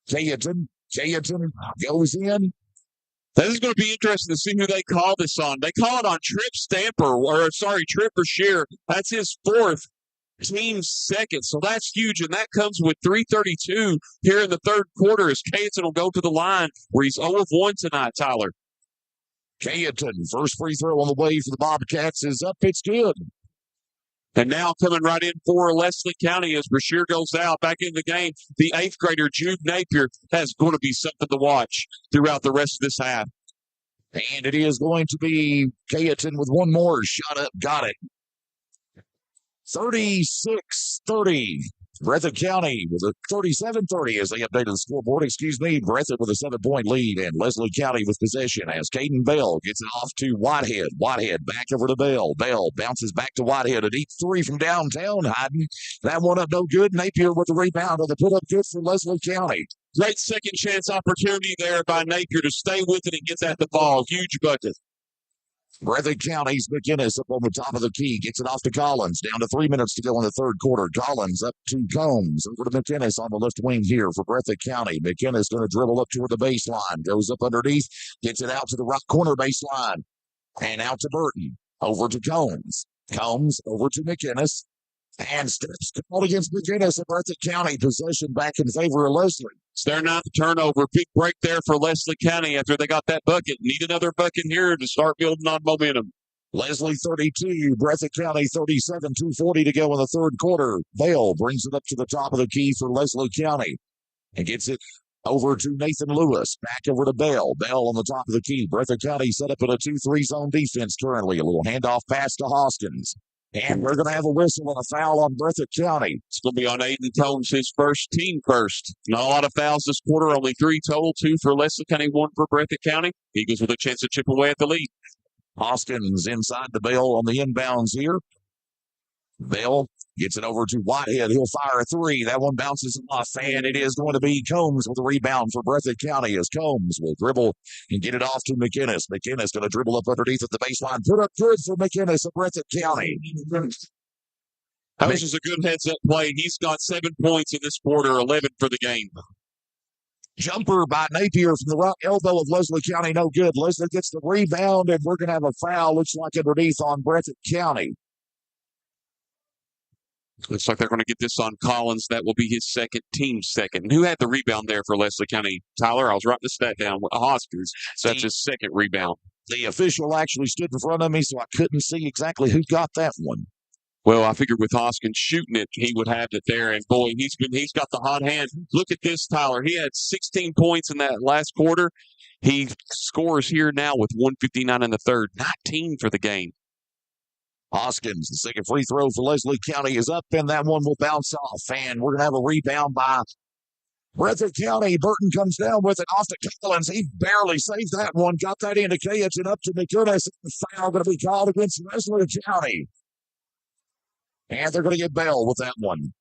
[SPEAKER 1] Cayetan. Cayetan goes in.
[SPEAKER 2] This is going to be interesting to see who they call this on. They call it on Trip Brashear. That's his 4th, team's 2nd. So that's huge, and that comes with 3:32 here in the third quarter as Cayetan will go to the line where he's 0 of 1 tonight, Tyler.
[SPEAKER 1] Cayetan, first free throw on the way for the Bobcats is up. It's good.
[SPEAKER 2] And now coming right in for Leslie County as Brashear goes out back in the game. The 8th grader, Jude Napier, has going to be something to watch throughout the rest of this half.
[SPEAKER 1] And it is going to be Cayetan with one more shot up. Got it. 36-30. Breathitt County with a 37-30 as they updated the scoreboard. Breathitt with a 7-point lead, and Leslie County with possession as Caden Bell gets it off to Whitehead. Whitehead back over to Bell. Bell bounces back to Whitehead. A deep 3 from downtown, hiding. That one up no good. Napier with the rebound on the put up good for Leslie County.
[SPEAKER 2] Great second chance opportunity there by Napier to stay with it and get at the ball. Huge bucket.
[SPEAKER 1] Breathitt County's McInnes up on the top of the key. Gets it off to Collins. Down to 3 minutes to go in the third quarter. Collins up to Combs. Over to McInnes on the left wing here for Breathitt County. McInnes going to dribble up toward the baseline. Goes up underneath. Gets it out to the right corner baseline. And out to Burton. Over to Combs. Combs over to McInnes. And steps called against McInnes at Breathitt County. Possession back in favor of Leslie.
[SPEAKER 2] It's their 9th turnover. Big break there for Leslie County after they got that bucket. Need another bucket here to start building on momentum.
[SPEAKER 1] Leslie 32, Breathitt County 37, 2:40 to go in the third quarter. Bale brings it up to the top of the key for Leslie County and gets it over to Nathan Lewis. Back over to Bell. Bell on the top of the key. Breathitt County set up in a 2-3 zone defense currently. A little handoff pass to Hoskins. And we're going to have a whistle and a foul on Breathitt County.
[SPEAKER 2] It's going to be on Aiden Combs, his first, team first. Not a lot of fouls this quarter, only 3 total, 2 for Leslie County, 1 for Breathitt County. Eagles with a chance to chip away at the lead.
[SPEAKER 1] Hoskins inside the Bell on the inbounds here. Bell gets it over to Whitehead. He'll fire a 3. That one bounces off, and it is going to be Combs with a rebound for Breathitt County as Combs will dribble and get it off to McInnes. McInnes going to dribble up underneath at the baseline. Put up good for McInnes at Breathitt County.
[SPEAKER 2] This is a good heads-up play. He's got 7 points in this quarter, 11 for the game.
[SPEAKER 1] Jumper by Napier from the right elbow of Leslie County, no good. Leslie gets the rebound, and we're going to have a foul, looks like underneath on Breathitt County.
[SPEAKER 2] Looks like they're going to get this on Collins. That will be his second, team's second. Who had the rebound there for Leslie County? Tyler, I was writing the stat down. Hoskins. So that's his second rebound.
[SPEAKER 1] The official actually stood in front of me, so I couldn't see exactly who got that one.
[SPEAKER 2] Well, I figured with Hoskins shooting it, he would have it there. And boy, he's got the hot hand. Look at this, Tyler. He had 16 points in that last quarter. He scores here now with 1:59 in the third, 19 for the game.
[SPEAKER 1] Hoskins, the second free throw for Leslie County is up, and that one will bounce off. And we're going to have a rebound by Breathitt County. Burton comes down with it off to Collins. He barely saved that one. Got that into Cajun and up to McGinnis. Foul going to be called against Leslie County. And they're going to get Bell with that one.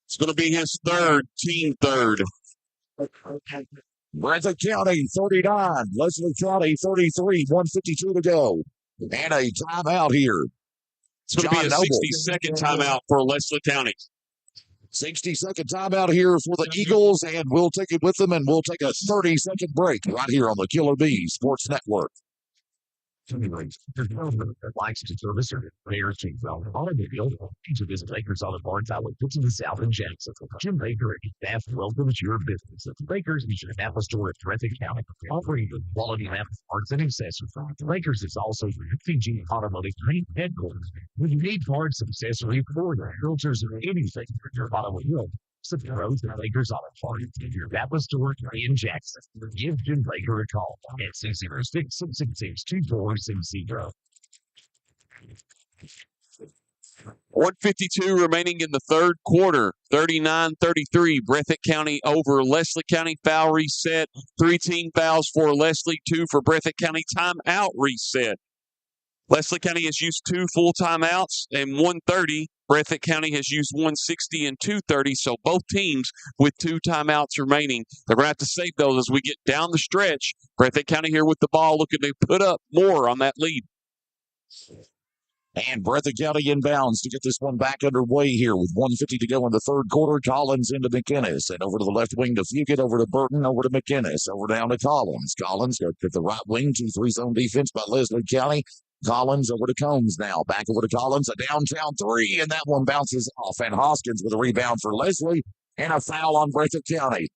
[SPEAKER 2] It's going to be his third, team third.
[SPEAKER 1] Breathitt County 39, Leslie County 33, 1:52 to go. And a timeout here.
[SPEAKER 2] It's going to be a 60-second timeout for Leslie County.
[SPEAKER 1] 60-second timeout here for the Eagles, and we'll take it with them, and we'll take a 30-second break right here on the Killer Bee Sports Network.
[SPEAKER 5] Likes to service or repairs to automobile to visit Baker's Auto Parts outlet in the South and Jackson. Jim Baker and staff welcomes your business at Baker's Napa store at Breathitt County, offering good quality Napa parts and accessories. Baker's is also your FG automotive paint headquarters. When you need parts, accessories, or filters, or anything for your automobile, Pros and Baker's Auto Parts at your Napa store in Jackson. Give Jim Baker a call at 606-666-2460.
[SPEAKER 2] 1:52 remaining in the third quarter. 39-33. Breathitt County over Leslie County. Foul reset. 3 team fouls for Leslie, 2 for Breathitt County. Timeout reset. Leslie County has used 2 full timeouts and 1:30. Breathitt County has used 1:60 and 2:30, so both teams with 2 timeouts remaining. They're going to have to save those as we get down the stretch. Breathitt County here with the ball looking to put up more on that lead.
[SPEAKER 1] And Breathitt County inbounds to get this one back underway here with 1:50 to go in the third quarter. Collins into McInnes, and over to the left wing to Fugit, over to Burton, over to McInnes, over down to Collins. Collins goes to the right wing, 2-3 zone defense by Leslie County. Collins over to Combs now. Back over to Collins. A downtown three, and that one bounces off. And Hoskins with a rebound for Leslie, and a foul on Breathitt County.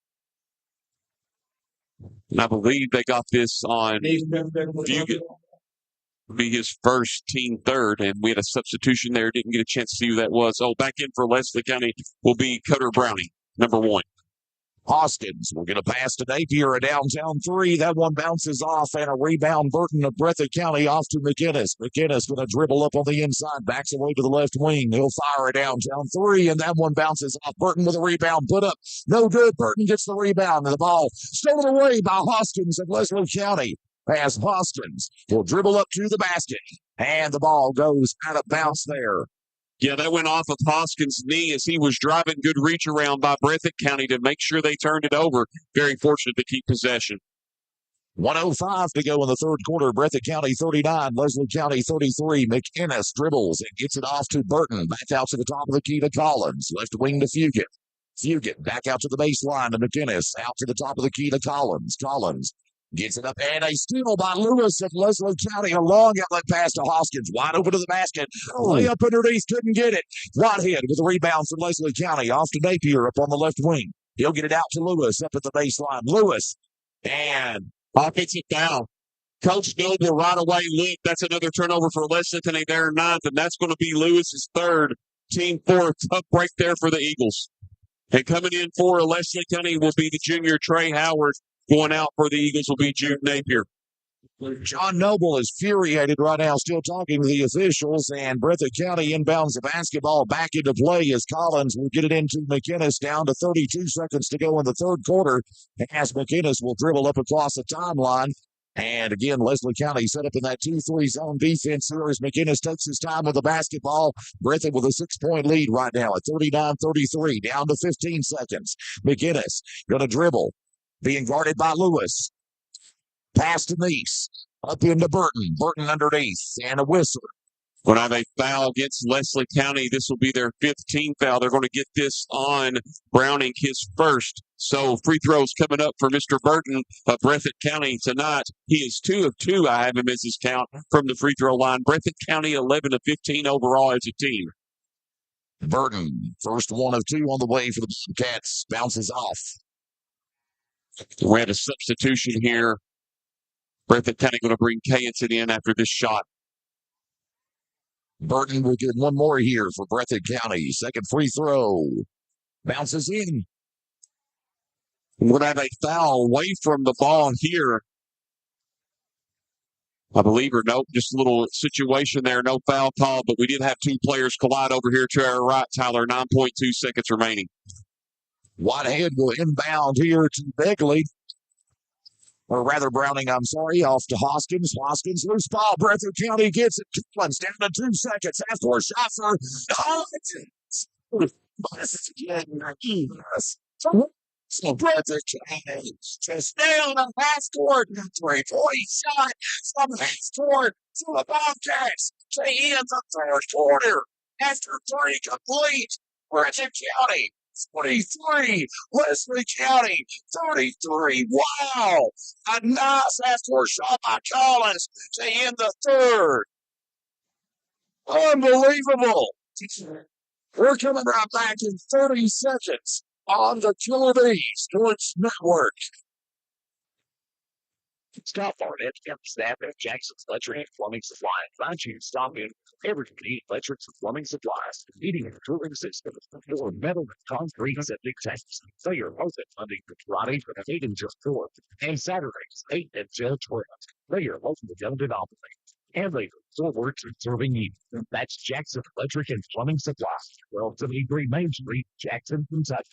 [SPEAKER 2] And I believe they got this on Fugit. Be his first, team third, and we had a substitution there. Didn't get a chance to see who that was. Oh, back in for Leslie County will be Cutter Browning, number 1.
[SPEAKER 1] Hoskins will get a pass to Napier, a downtown three. That one bounces off, and a rebound. Burton of Breathitt County off to McInnes. McInnes going to dribble up on the inside, backs away to the left wing. He'll fire a downtown three, and that one bounces off. Burton with a rebound, put up. No good. Burton gets the rebound, and the ball stolen away by Hoskins of Leslie County. As Hoskins will dribble up to the basket, and the ball goes out of bounds there.
[SPEAKER 2] Yeah, that went off of Hoskins' knee as he was driving. Good reach around by Breathitt County to make sure they turned it over. Very fortunate to keep possession.
[SPEAKER 1] 1:05 to go in the third quarter. Breathitt County 39, Leslie County 33. McInnes dribbles and gets it off to Burton. Back out to the top of the key to Collins. Left wing to Fugit. Fugit back out to the baseline to McInnes. Out to the top of the key to Collins. Collins gets it up, and a steal by Lewis at Leslie County. A long outlet pass to Hoskins. Wide open to the basket. Way up underneath. Couldn't get it. Whitehead with a rebound for Leslie County. Off to Napier up on the left wing. He'll get it out to Lewis up at the baseline. Lewis. And
[SPEAKER 2] offensive foul. Coach Noble right away. Look, that's another turnover for Leslie County there, 9th, and that's going to be Lewis's 3rd. Team 4. Tough break there for the Eagles. And coming in for Leslie County will be the junior Trey Howard. Going out for the Eagles will be Jude Napier.
[SPEAKER 1] John Noble is furiated right now, still talking to the officials, and Breathitt County inbounds the basketball back into play as Collins will get it into McInnes, down to 32 seconds to go in the third quarter, as McInnes will dribble up across the timeline. And again, Leslie County set up in that 2-3 zone defense here as McInnes takes his time with the basketball. Breathitt with a 6-point lead right now at 39-33, down to 15 seconds. McInnes going to dribble. Being guarded by Lewis. Pass to Neese. Up into Burton. Burton underneath. And a whistle.
[SPEAKER 2] When I have a foul against Leslie County, this will be their 15th foul. They're going to get this on Browning, his first. So free throws coming up for Mr. Burton of Breathitt County tonight. He is 2 of 2. I have him as his count from the free throw line. Breathitt County 11 of 15 overall as a team.
[SPEAKER 1] Burton, first 1 of 2 on the way for the Bobcats, bounces off.
[SPEAKER 2] We have a substitution here. Breathitt County going to bring Kayenson in after this shot.
[SPEAKER 1] Burton will get one more here for Breathitt County. Second free throw. Bounces in.
[SPEAKER 2] Would have a foul away from the ball here. I believe, or nope, just a little situation there. No foul call, but we did have 2 players collide over here to our right, Tyler. 9.2 seconds remaining.
[SPEAKER 1] Whitehead will inbound here to Begley. Or rather, Browning, I'm sorry, off to Hoskins. Hoskins, loose ball. Breathitt County gets it. Collins down to 2 seconds. After a shot for So Breathitt County to stay on the half court. 3-point shot from half court to the Bobcats to end the third quarter. After 3 complete, Breathitt County 43, Leslie County 33. Wow! A nice half-court shot by Collins to end the third. Unbelievable! We're coming right back in 30 seconds on the Killer Bee Sports Network.
[SPEAKER 10] Stop Barnett, staff at Jackson's Electric and Plumbing Supply. Find you stop in every need electric and plumbing supplies, heating and cooling systems, or metal and concrete septic tanks. They are open Monday through Friday from 8 until 4, and Saturdays 8 until 12. They are locally owned and operated, and they still works in serving you. That's Jackson Electric and Plumbing Supply, 1273 Main Street, Jackson, Kentucky.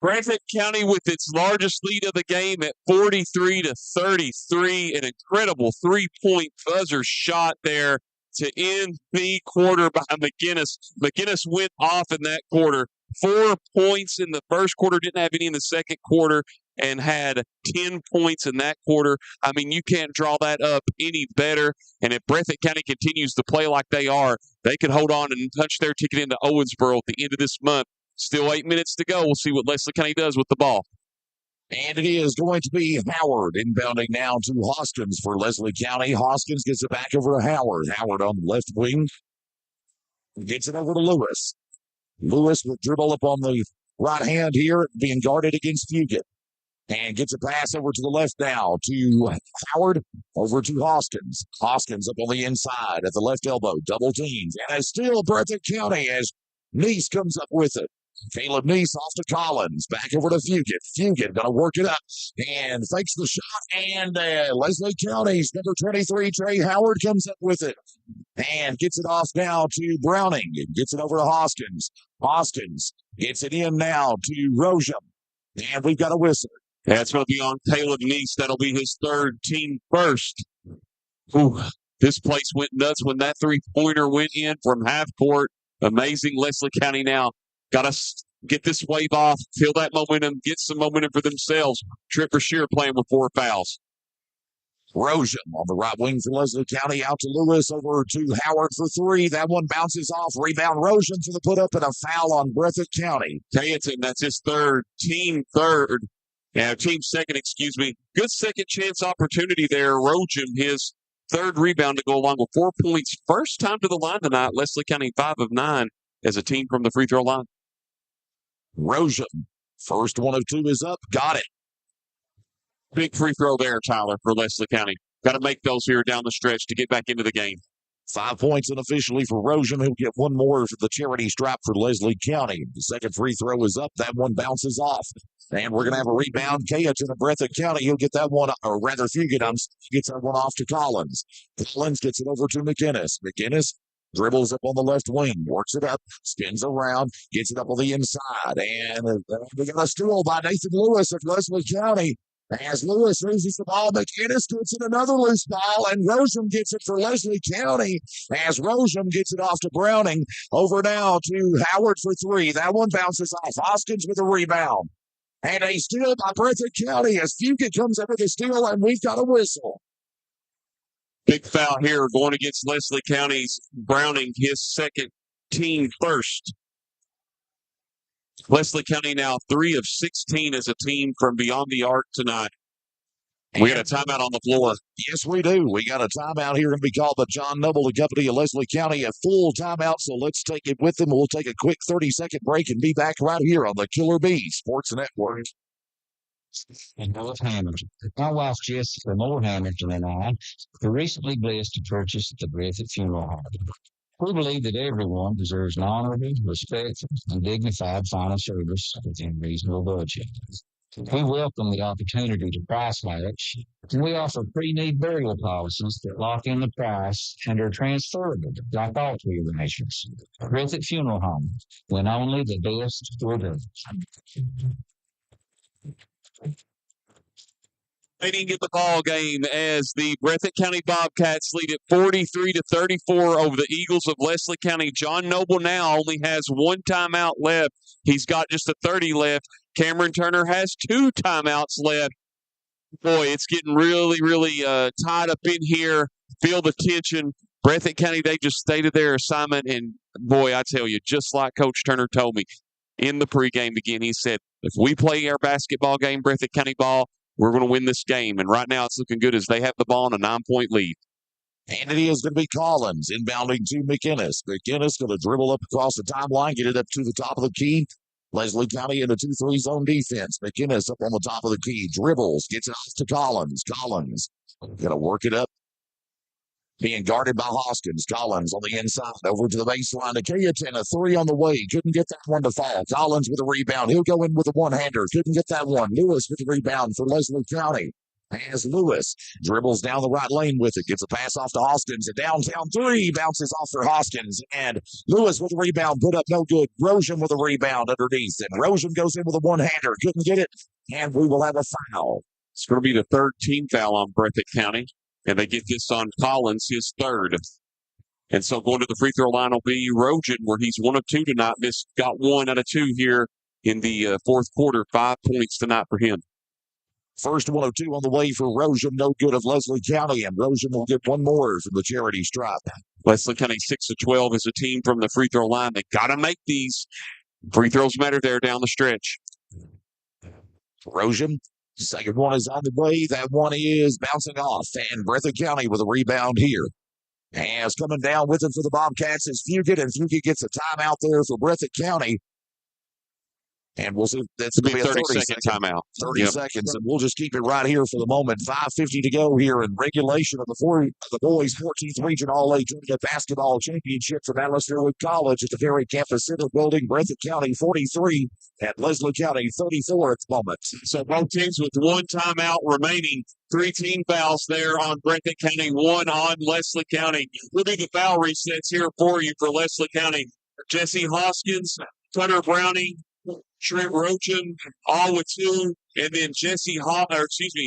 [SPEAKER 2] Breathitt County with its largest lead of the game at 43-33. An incredible 3-point buzzer shot there to end the quarter by McGinnis. McGinnis went off in that quarter. 4 points in the first quarter, didn't have any in the second quarter, and had 10 points in that quarter. I mean, you can't draw that up any better. And if Breathitt County continues to play like they are, they could hold on and punch their ticket into Owensboro at the end of this month. Still 8 minutes to go. We'll see what Leslie County does with the ball.
[SPEAKER 1] And it is going to be Howard inbounding now to Hoskins for Leslie County. Hoskins gets it back over to Howard. Howard on the left wing. Gets it over to Lewis. Lewis will dribble up on the right hand here, being guarded against Fugit. And gets a pass over to the left now to Howard, over to Hoskins. Hoskins up on the inside at the left elbow, double teams. And it's still Breathitt County as Neese comes up with it. Caleb Neese off to Collins, back over to Fugit. Fugit going to work it up and fakes the shot. And Leslie County's number 23, Trey Howard, comes up with it and gets it off now to Browning. Gets it over to Hoskins. Hoskins gets it in now to Rojam. And we've got a whistle.
[SPEAKER 2] That's going to be on Caleb Neese. That'll be his third, team first. Ooh, this place went nuts when that three-pointer went in from half court. Amazing. Leslie County now got to get this wave off, feel that momentum, get some momentum for themselves. Trip Brashear playing with 4 fouls.
[SPEAKER 1] Rojam on the right wing for Leslie County, out to Lewis, over to Howard for 3. That one bounces off. Rebound Rojam for the put up and a foul on Breathitt County.
[SPEAKER 2] Kayenson, that's his third, team third. Yeah, team second, excuse me. Good second chance opportunity there. Rojam, his third rebound to go along with 4 points. First time to the line tonight. Leslie County 5 of 9 as a team from the free throw line.
[SPEAKER 1] Rojam, first 1 of 2 is up. Got it.
[SPEAKER 2] Big free throw there, Tyler, for Leslie County. Got to make those here down the stretch to get back into the game.
[SPEAKER 1] 5 points unofficially for Rojam. He'll get one more for the charity stripe for Leslie County. The second free throw is up. That one bounces off. And we're going to have a rebound. Kayenson of Breathitt County. He'll get that one, or rather, Fugit gets that one off to Collins. Collins gets it over to McGinnis. McGinnis dribbles up on the left wing, works it up, spins around, gets it up on the inside. And we got a steal by Nathan Lewis of Leslie County. As Lewis loses the ball, McGinnis gets it another loose ball, and Rojam gets it for Leslie County. As Rojam gets it off to Browning, over now to Howard for 3. That one bounces off. Hoskins with a rebound. And a steal by Breathitt County as Fugit comes under the steal, and we've got a whistle.
[SPEAKER 2] Big foul here going against Leslie County's Browning, his second team first. Leslie County now 3 of 16 as a team from beyond the arc tonight. We got a timeout on the floor.
[SPEAKER 1] Yes, we do. We got a timeout here going to be called by John Noble, the company of Leslie County, a full timeout. So let's take it with them. We'll take a quick 30-second break and be back right here on the Killer Bee Sports Network.
[SPEAKER 4] And North Hamilton. My wife Jessica from North Hamilton and I were recently blessed to purchase the Breathitt Funeral Home. We believe that everyone deserves an honorable, respectful, and dignified final service within reasonable budget. We welcome the opportunity to price match, and we offer pre-need burial policies that lock in the price and are transferable, like all three arrangements. Breathitt Funeral Home, when only the best will do.
[SPEAKER 2] They didn't get the ball game as the Breathitt County Bobcats lead at 43-34 over the Eagles of Leslie County. John Noble now only has one timeout left. He's got just a 30 left. Cameron Turner has 2 timeouts left. Boy, it's getting really, really tied up in here. Feel the tension. Breathitt County, they just stated their assignment, and boy, I tell you, just like Coach Turner told me in the pregame again, he said, if we play our basketball game, Breathitt County ball, we're going to win this game. And right now it's looking good as they have the ball on a 9-point lead.
[SPEAKER 1] And it is going to be Collins inbounding to McInnes. McInnes going to dribble up across the timeline, get it up to the top of the key. Leslie County in a 2-3 zone defense. McInnes up on the top of the key. Dribbles, gets it off to Collins. Collins going to work it up. Being guarded by Hoskins. Collins on the inside over to the baseline to Cayetan. A 3 on the way. Couldn't get that one to fall. Collins with a rebound. He'll go in with a one-hander. Couldn't get that one. Lewis with the rebound for Leslie County. As Lewis dribbles down the right lane with it. Gets a pass off to Hoskins. A downtown 3 bounces off for Hoskins. And Lewis with a rebound. Put up no good. Rosen with a rebound underneath. And Rosen goes in with a one-hander. Couldn't get it. And we will have a foul.
[SPEAKER 2] It's going to be the 3rd team foul on Breathitt County. And they get this on Collins, his 3rd. And so going to the free throw line will be Rogen, where he's 1 of 2 tonight. Got 1 out of 2 here in the 4th quarter. 5 points tonight for him.
[SPEAKER 1] First 1 of 2 on the way for Rosen. No good of Leslie County. And Rosen will get 1 more from the charity stripe.
[SPEAKER 2] Leslie County 6 of 12 is a team from the free throw line. They got to make these. Free throws matter there down the stretch.
[SPEAKER 1] Rosen. Second one is on the way. That one is bouncing off. And Breathitt County with a rebound here. As coming down with it for the Bobcats is Fugit. And Fugit gets a timeout there for Breathitt County. And we'll see. That's going to be a
[SPEAKER 2] 30-second timeout.
[SPEAKER 1] 30 seconds. And we'll just keep it right here for the moment. 5:50 to go here in regulation of the boys 14th Region All-A Junior Basketball Championship from Atlas Fairwood College at the Ferry Campus Center Building. Breathitt County 43 and Leslie County 34 at the moment.
[SPEAKER 2] So both teams with 1 timeout remaining. 3 team fouls there on Breathitt County, 1 on Leslie County. We'll do the foul resets here for you for Leslie County. Jesse Hoskins, Hunter Browning, Trent Rochen, all with 2, and then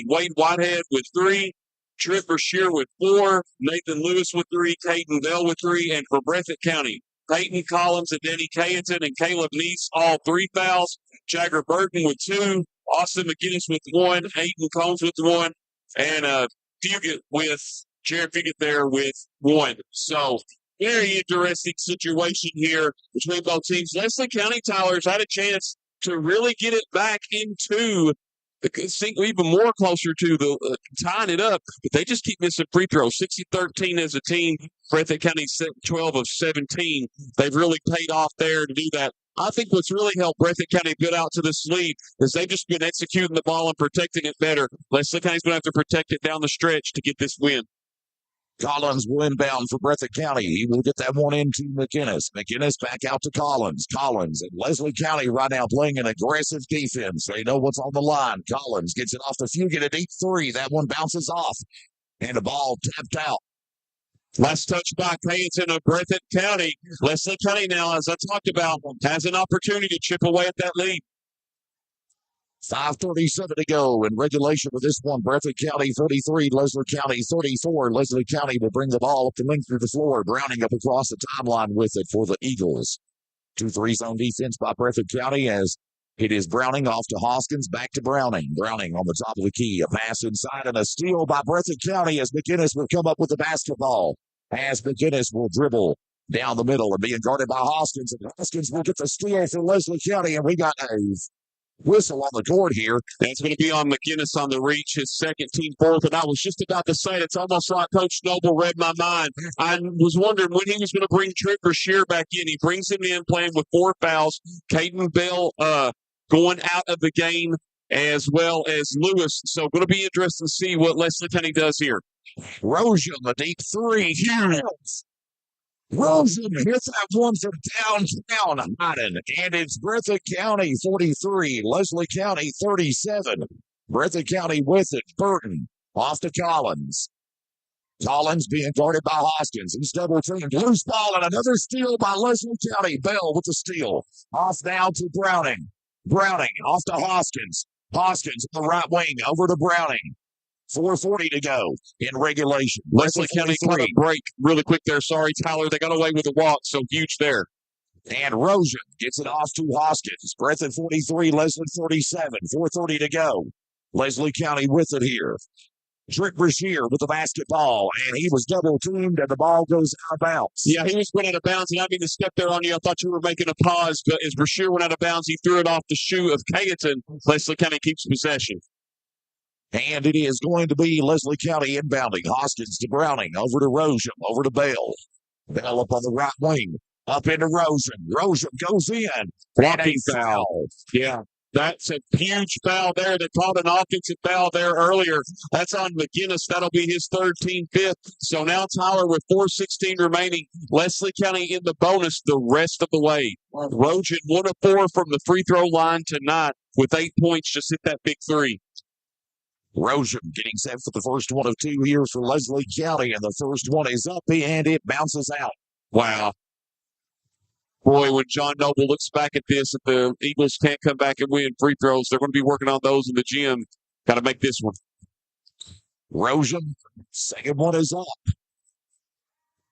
[SPEAKER 2] Wade Whitehead with 3, Trent Brashear with 4, Nathan Lewis with 3, Caden Bell with 3, and for Breathitt County, Peyton Collins and Denny Cayetan and Caleb Neese, all 3 fouls, Jagger Burton with 2, Austin McGinnis with 1, Aiden Combs with 1, and Jared Fugit there with 1. So, very interesting situation here between both teams. Leslie County Tyler's had a chance to really get it back into even more closer to the tying it up, but they just keep missing free throws. 60-13 as a team. Breathitt County 12 of 17. They've really paid off there to do that. I think what's really helped Breathitt County get out to this lead is they've just been executing the ball and protecting it better. Leslie County's going to have to protect it down the stretch to get this win.
[SPEAKER 1] Collins will inbound for Breathitt County. He will get that one into McInnes. McInnes back out to Collins. Collins and Leslie County right now playing an aggressive defense. They know what's on the line. Collins gets it off to Fugit at 8-3. That one bounces off. And the ball tapped out.
[SPEAKER 2] Last touch by Cayetan of Breathitt County. Leslie County now, as I talked about, has an opportunity to chip away at that lead.
[SPEAKER 1] 5:37 to go in regulation with this one. Breathitt County 43, Leslie County 34. Leslie County will bring the ball up the length of the floor. Browning up across the timeline with it for the Eagles. 2-3 zone defense by Breathitt County as It is Browning off to Hoskins, back to Browning. Browning on the top of the key. A pass inside and a steal by Breathitt County as McInnes will come up with the basketball. As McInnes will dribble down the middle and being guarded by Hoskins. And Hoskins will get the steal for Leslie County. And we got a whistle on the court here.
[SPEAKER 2] That's going to be on McInnes on the reach, his second team fourth. And I was just about to say, it's almost like Coach Noble read my mind. I was wondering when he was going to bring Trent Brashear back in. He brings him in playing with 4 fouls. Caden Bell going out of the game as well as Lewis. So going to be interesting to see what Leslie County does here.
[SPEAKER 1] Rosen, the deep three. Here. Rosen hits that one from downtown. Hiding. And it's Breathitt County 43, Leslie County 37. Breathitt County with it. Burton off to Collins. Collins being guarded by Hoskins. He's double teamed. Loose ball and another steal by Leslie County. Bell with the steal. Off now to Browning. Browning off to Hoskins. Hoskins on the right wing over to Browning. 4:40 to go in regulation.
[SPEAKER 2] Leslie County got a break really quick there. Sorry, Tyler. They got away with a walk, so huge there.
[SPEAKER 1] And Rosen gets it off to Hoskins. Breathitt 43, Leslie 37. 4:30 to go. Leslie County with it here. Trent Brashear with the basketball, and he was double teamed, and the ball goes out of bounds.
[SPEAKER 2] Yeah, he was going out of bounds, and I mean to step there on you. I thought you were making a pause, but as Brashear went out of bounds, he threw it off the shoe of Cayetan. Leslie County keeps possession.
[SPEAKER 1] And it is going to be Leslie County inbounding. Hoskins to Browning, over to Rosen, over to Bell. Bell up on the right wing, up into Rosen. Rosen goes in.
[SPEAKER 2] Blocking foul. Yeah. That's a huge foul there. They called an offensive foul there earlier. That's on McInnes. That'll be his third, team fifth. So now Tyler with 4:16 remaining. Leslie County in the bonus the rest of the way. Rosen 1 of 4 from the free throw line tonight with 8 points. Just hit that big three.
[SPEAKER 1] Rosen getting set for the first one of 2 here for Leslie County, and the first one is up and it bounces out.
[SPEAKER 2] Wow. Boy, when John Noble looks back at this, if the Eagles can't come back and win free throws, they're going to be working on those in the gym. Got to make this one.
[SPEAKER 1] Rosen, second one is up.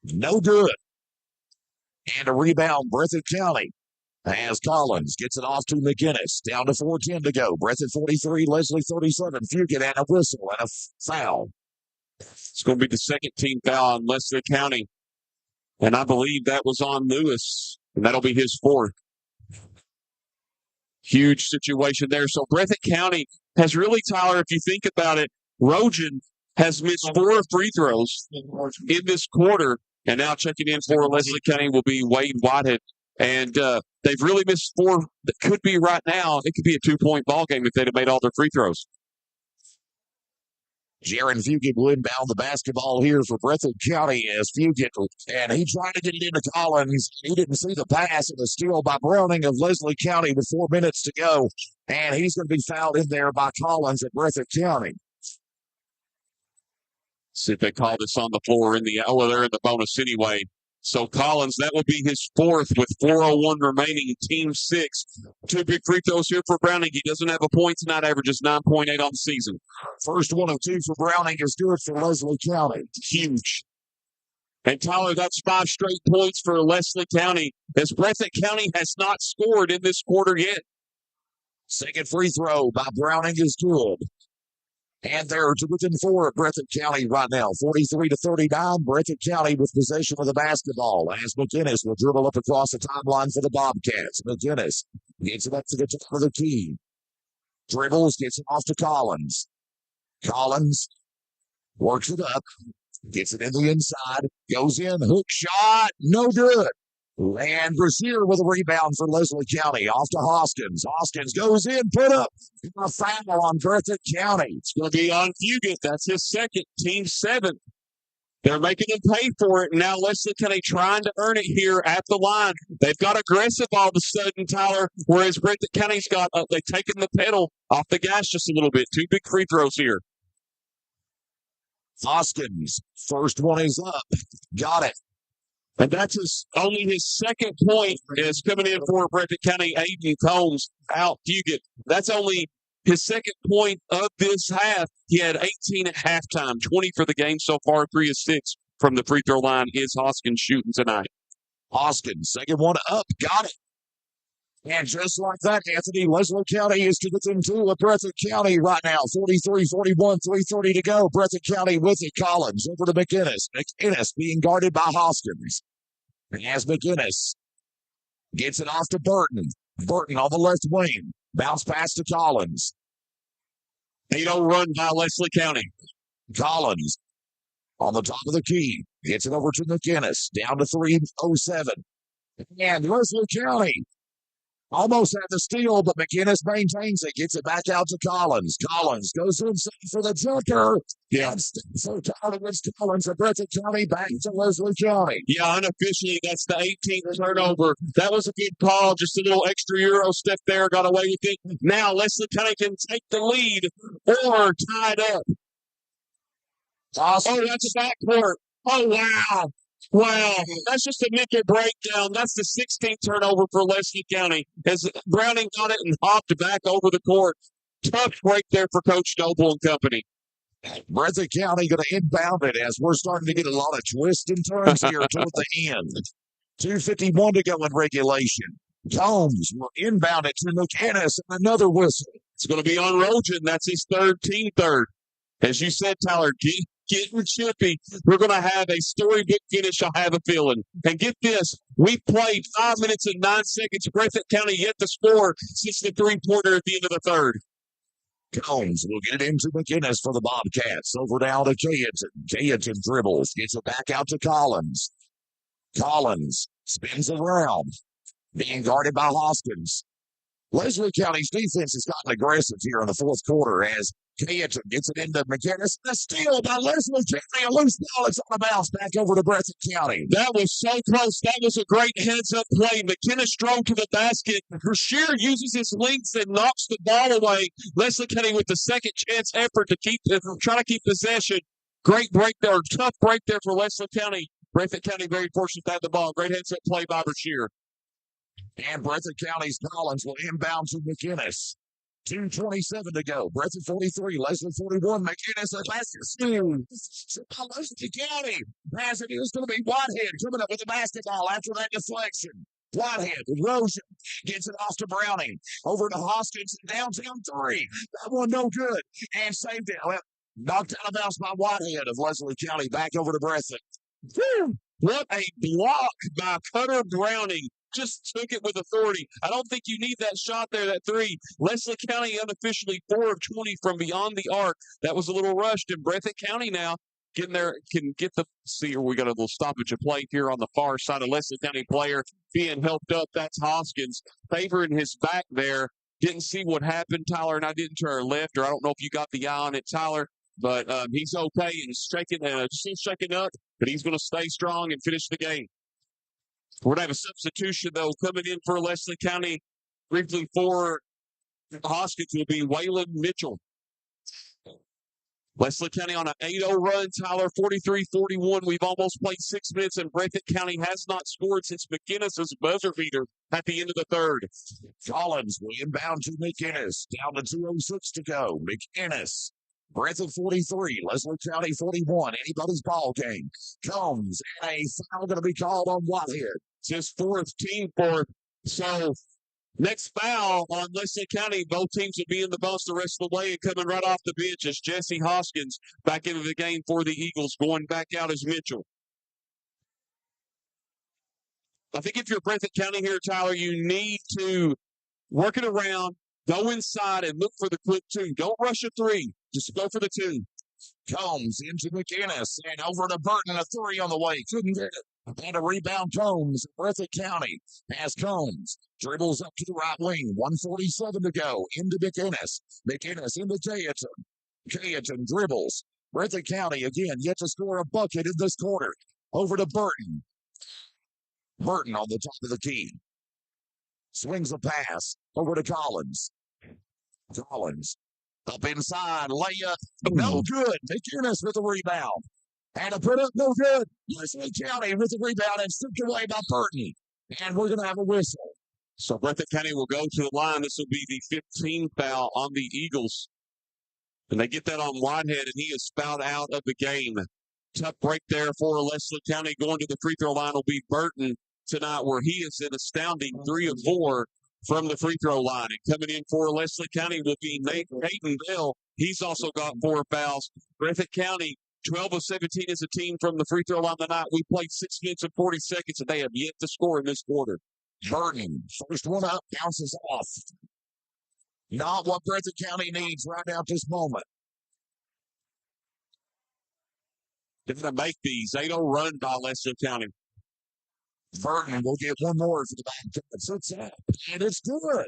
[SPEAKER 1] No good. And a rebound, Breathitt County. As Collins gets it off to McInnes. Down to 4:10 to go. Breathitt 43, Leslie 37. Fugit and a whistle and a foul.
[SPEAKER 2] It's going to be the second team foul on Leslie County. And I believe that was on Lewis. And that'll be his fourth. Huge situation there. So Breathitt County has really, Tyler, if you think about it, Rosen has missed 4 free throws in this quarter. And now checking in for Leslie County will be Wade Whitehead. And they've really missed 4 that could be right now. It could be a 2-point ball game if they'd have made all their free throws.
[SPEAKER 1] Jaron Fugit will inbound the basketball here for Breathitt County as Fugit, and he tried to get it into Collins. He didn't see the pass, and the steal by Browning of Leslie County with 4 minutes to go. And he's going to be fouled in there by Collins at Breathitt County.
[SPEAKER 2] See if they call this on the floor in the they're in the bonus anyway. So Collins, that will be his fourth with 4:01 remaining, team 6. 2 big free throws here for Browning. He doesn't have a point tonight, averages 9.8 on the season.
[SPEAKER 1] First one of 2 for Browning is good for Leslie County.
[SPEAKER 2] Huge. And Tyler, that's 5 straight points for Leslie County, as Breathitt County has not scored in this quarter yet.
[SPEAKER 1] Second free throw by Browning is good. And they're within 4 of Breathitt County right now, 43-39. Breathitt County with possession of the basketball as McInnes will dribble up across the timeline for the Bobcats. McInnes gets it up to the top of the key. Dribbles, gets it off to Collins. Collins works it up, gets it in the inside, goes in, hook shot, no good. And Brashear with a rebound for Leslie County. Off to Hoskins. Hoskins goes in, put up a foul on Breathitt County.
[SPEAKER 2] It's going to be on Fugit. That's his second, team 7. They're making him pay for it. And now Leslie County trying to earn it here at the line. They've got aggressive all of a sudden, Tyler, whereas Breathitt County's got, they've taken the pedal off the gas just a little bit. 2 big free throws here.
[SPEAKER 1] Hoskins, first one is up. Got it.
[SPEAKER 2] And that's only his second point is coming in for Breathitt County. Aiden Combs out Fugit. That's only his second point of this half. He had 18 at halftime, 20 for the game so far, 3 of 6 from the free throw line. Is Hoskins shooting tonight?
[SPEAKER 1] Hoskins, second one up, got it. And just like that, Anthony, Leslie County is to within 2 of Breathitt County right now. 43-41, 3:30 to go. Breathitt County with it. Collins over to McInnes. McInnes being guarded by Hoskins. As McInnes gets it off to Burton. Burton on the left wing. Bounce pass to Collins.
[SPEAKER 2] 8-0 run by Leslie County.
[SPEAKER 1] Collins on the top of the key. Gets it over to McInnes. Down to 3:07. And Leslie County almost had the steal, but McInnes maintains it. Gets it back out to Collins. Collins goes inside for the junker. Yes. So Collins of Breathitt County back to Leslie County.
[SPEAKER 2] Yeah, unofficially, that's the 18th turnover. That was a good call. Just a little extra Euro step there. Got away with it. Now Leslie County can take the lead or tie it up.
[SPEAKER 1] Awesome.
[SPEAKER 2] Oh, that's a backcourt. Oh, wow. Wow, that's just a naked breakdown. That's the 16th turnover for Leslie County as Browning got it and hopped back over the court. Tough break there for Coach Noble and company.
[SPEAKER 1] Breathitt County going to inbound it as we're starting to get a lot of twists and turns here toward the end. 2:51 to go in regulation. Combs will inbound it to McInnes and another whistle.
[SPEAKER 2] It's going to be on Rojan. That's his team third. As you said, Tyler, getting chippy. We're going to have a storybook finish, I have a feeling. And get this, we played 5 minutes and 9 seconds. Breathitt County yet to score since the three-pointer at the end of the third.
[SPEAKER 1] Combs will get it into McInnes for the Bobcats. Over down to Cayeton. Cayeton dribbles. Gets it back out to Collins. Collins spins around. Being guarded by Hoskins. Leslie County's defense has gotten aggressive here in the fourth quarter as Cayeton gets it into McInnes. A steal by Leslie County. A loose ball. It's on a bounce back over to Breathitt County.
[SPEAKER 2] That was so close. That was a great heads-up play. McInnes drove to the basket. Brashear uses his length and knocks the ball away. Leslie County with the second chance effort to try to keep possession. Great break there. Tough break there for Leslie County. Breathitt County very fortunate to have the ball. Great heads-up play by Brashear.
[SPEAKER 1] And Breathitt County's Collins will inbound to McInnes. 2:27 to go. Breathitt 43, Leslie 41. McInnes a basket steal. Leslie County pass it is going to be Whitehead coming up with the basketball after that deflection. Whitehead, Rojan gets it off to Browning. Over to Hoskins in downtown three. That one no good. And saved it. Well, knocked out of bounds by Whitehead of Leslie County. Back over to Breathitt.
[SPEAKER 2] What a block by Cutter Browning. Just took it with authority. I don't think you need that shot there, that three. Leslie County unofficially 4 of 20 from beyond the arc. That was a little rushed. And Breathitt County now getting there can get the see. We got a little stoppage of play here on the far side. A Leslie County player being helped up. That's Hoskins favoring his back there. Didn't see what happened, Tyler, and I didn't to our left, or I don't know if you got the eye on it, Tyler. But he's okay and still shaking up. But he's going to stay strong and finish the game. We're going to have a substitution, though, coming in for Leslie County. Briefly for Hoskins will be Waylon Mitchell. Leslie County on an 8-0 run. Tyler, 43-41. We've almost played 6 minutes, and Breathitt County has not scored since McInnes' buzzer beater at the end of the third.
[SPEAKER 1] Collins will inbound to McInnes. Down to 2:06 to go. McInnes. Breathitt 43, Leslie County 41. Anybody's ball game. Combs and a foul going to be called on Whitehead.
[SPEAKER 2] It's his fourth, team fourth. So next foul on Leslie County. Both teams will be in the bus the rest of the way and coming right off the bench as Jesse Hoskins back into the game for the Eagles. Going back out as Mitchell. I think if you're Breathitt County here, Tyler, you need to work it around, go inside, and look for the quick two. Don't rush a three. Just go for the two.
[SPEAKER 1] Combs into McInnes and over to Burton. A three on the way. Couldn't get it. And a rebound Combs. Breathitt County has Combs. Dribbles up to the right wing. 1:47 to go. Into McInnes. McInnes into Cayeton. Cayeton dribbles. Breathitt County again yet to score a bucket in this quarter. Over to Burton. Burton on the top of the key. Swings a pass. Over to Collins. Collins. Up inside, layup, no good. McInnes with the rebound. And a put up, no good. Leslie County with the rebound and stripped away by Burton. And we're going to have a whistle.
[SPEAKER 2] So Breathitt County will go to the line. This will be the 15th foul on the Eagles. And they get that on Whitehead, and he is fouled out of the game. Tough break there for Leslie County. Going to the free throw line will be Burton tonight, where he is an astounding 3 of 4 from the free throw line. And coming in for Leslie County will be Peyton Bell. He's also got 4 fouls. Breathitt County, 12 of 17 as a team from the free throw line tonight. We played 6 minutes and 40 seconds, and they have yet to score in this quarter.
[SPEAKER 1] Burton, first one up, bounces off. Not what Breathitt County needs right now at this moment.
[SPEAKER 2] They're going to make these. They don't run by Leslie County.
[SPEAKER 1] Burton will get one more for the back. It's up, and it's good.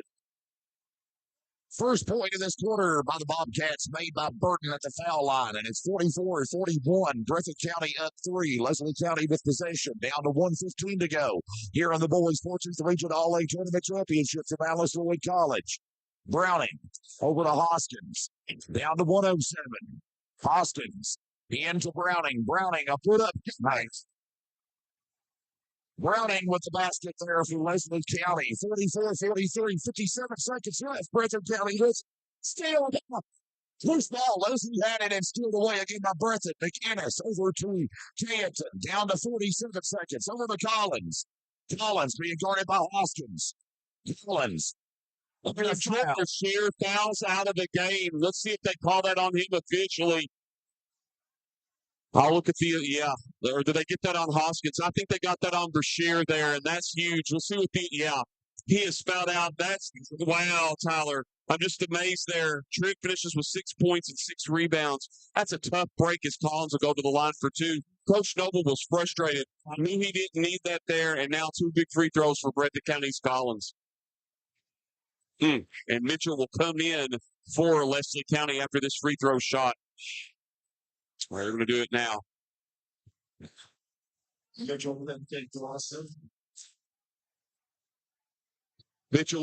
[SPEAKER 1] First point of this quarter by the Bobcats made by Burton at the foul line, and it's 44-41. Breathitt County up 3. Leslie County with possession. Down to 1:15 to go. Here on the Boys Fortunes Region All-A Tournament Championship from Alice Lloyd College. Browning over to Hoskins. Down to 107. Hoskins into Browning. Browning, a put up. Nice. Browning with the basket there for Leslie County. 44-43, 57 seconds left. Breathitt County with still down. Loose ball. Leslie had it and stealed away again by Breathitt. McInnes over to Canton. Down to 47 seconds. Over to Collins. Collins being guarded by Hoskins. Collins.
[SPEAKER 2] They're going to flip the sheer fouls out of the game. Let's see if they call that on him officially. I'll look at or did they get that on Hoskins? I think they got that on Brashear there, and that's huge. We'll see what he is fouled out. Wow, Tyler. I'm just amazed there. Trick finishes with 6 points and 6 rebounds. That's a tough break as Collins will go to the line for 2. Coach Noble was frustrated. I knew he didn't need that there, and now 2 big free throws for Breathitt County's Collins. And Mitchell will come in for Leslie County after this free throw shot. We're going to do it now. Mitchell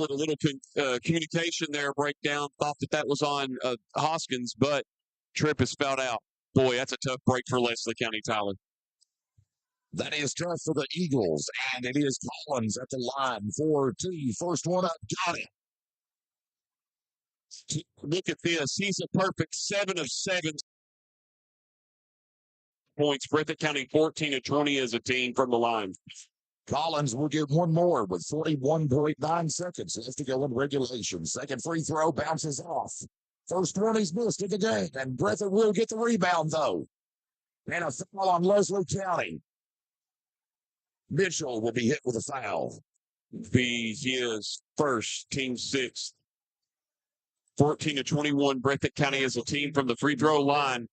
[SPEAKER 2] with a little communication there, breakdown. Thought that was on Hoskins, but Tripp is fouled out. Boy, that's a tough break for Leslie County, Tyler.
[SPEAKER 1] That is tough for the Eagles, and it is Collins at the line for 2. First one up, got it.
[SPEAKER 2] Look at this. He's a perfect 7 of 7 points. Breathitt County 14 of 20 as a team from the line.
[SPEAKER 1] Collins will get one more with 41.9 seconds left to go in regulation. Second free throw bounces off. First one he's missed in the game, and Breathitt will get the rebound, though. And a foul on Leslie County. Mitchell will be hit with a foul.
[SPEAKER 2] Be his first, team 6. 14 to 21, Breathitt County as a team from the free throw line.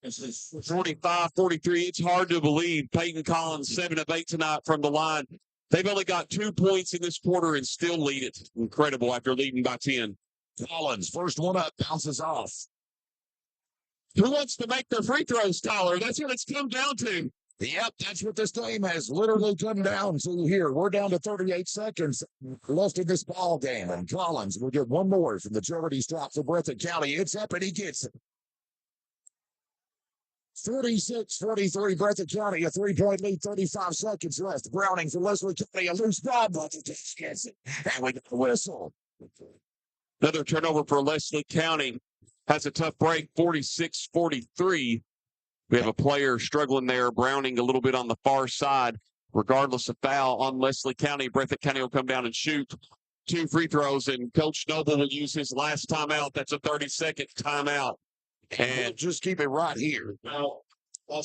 [SPEAKER 2] 45-43. It's hard to believe. Peyton Collins, 7 of 8 tonight from the line. They've only got 2 points in this quarter and still lead it. Incredible after leading by 10.
[SPEAKER 1] Collins, first one up, bounces off.
[SPEAKER 2] Who wants to make their free throws, Tyler? That's what it's come down to.
[SPEAKER 1] Yep, that's what this game has literally come down to here. We're down to 38 seconds left in this ball game, and Collins will get one more from the charity stop for Breathitt County. It's up, and he gets it. 46-43, Breathitt County, a 3-point lead, 35 seconds left. Browning for Leslie County, a loose ball, but he just gets it. And we got a whistle.
[SPEAKER 2] Another turnover for Leslie County. Has a tough break, 46-43. We have a player struggling there, Browning a little bit on the far side. Regardless of foul on Leslie County, Breathitt County will come down and shoot 2 free throws, and Coach Noble will use his last timeout. That's a 30-second timeout.
[SPEAKER 1] And just keep it right here.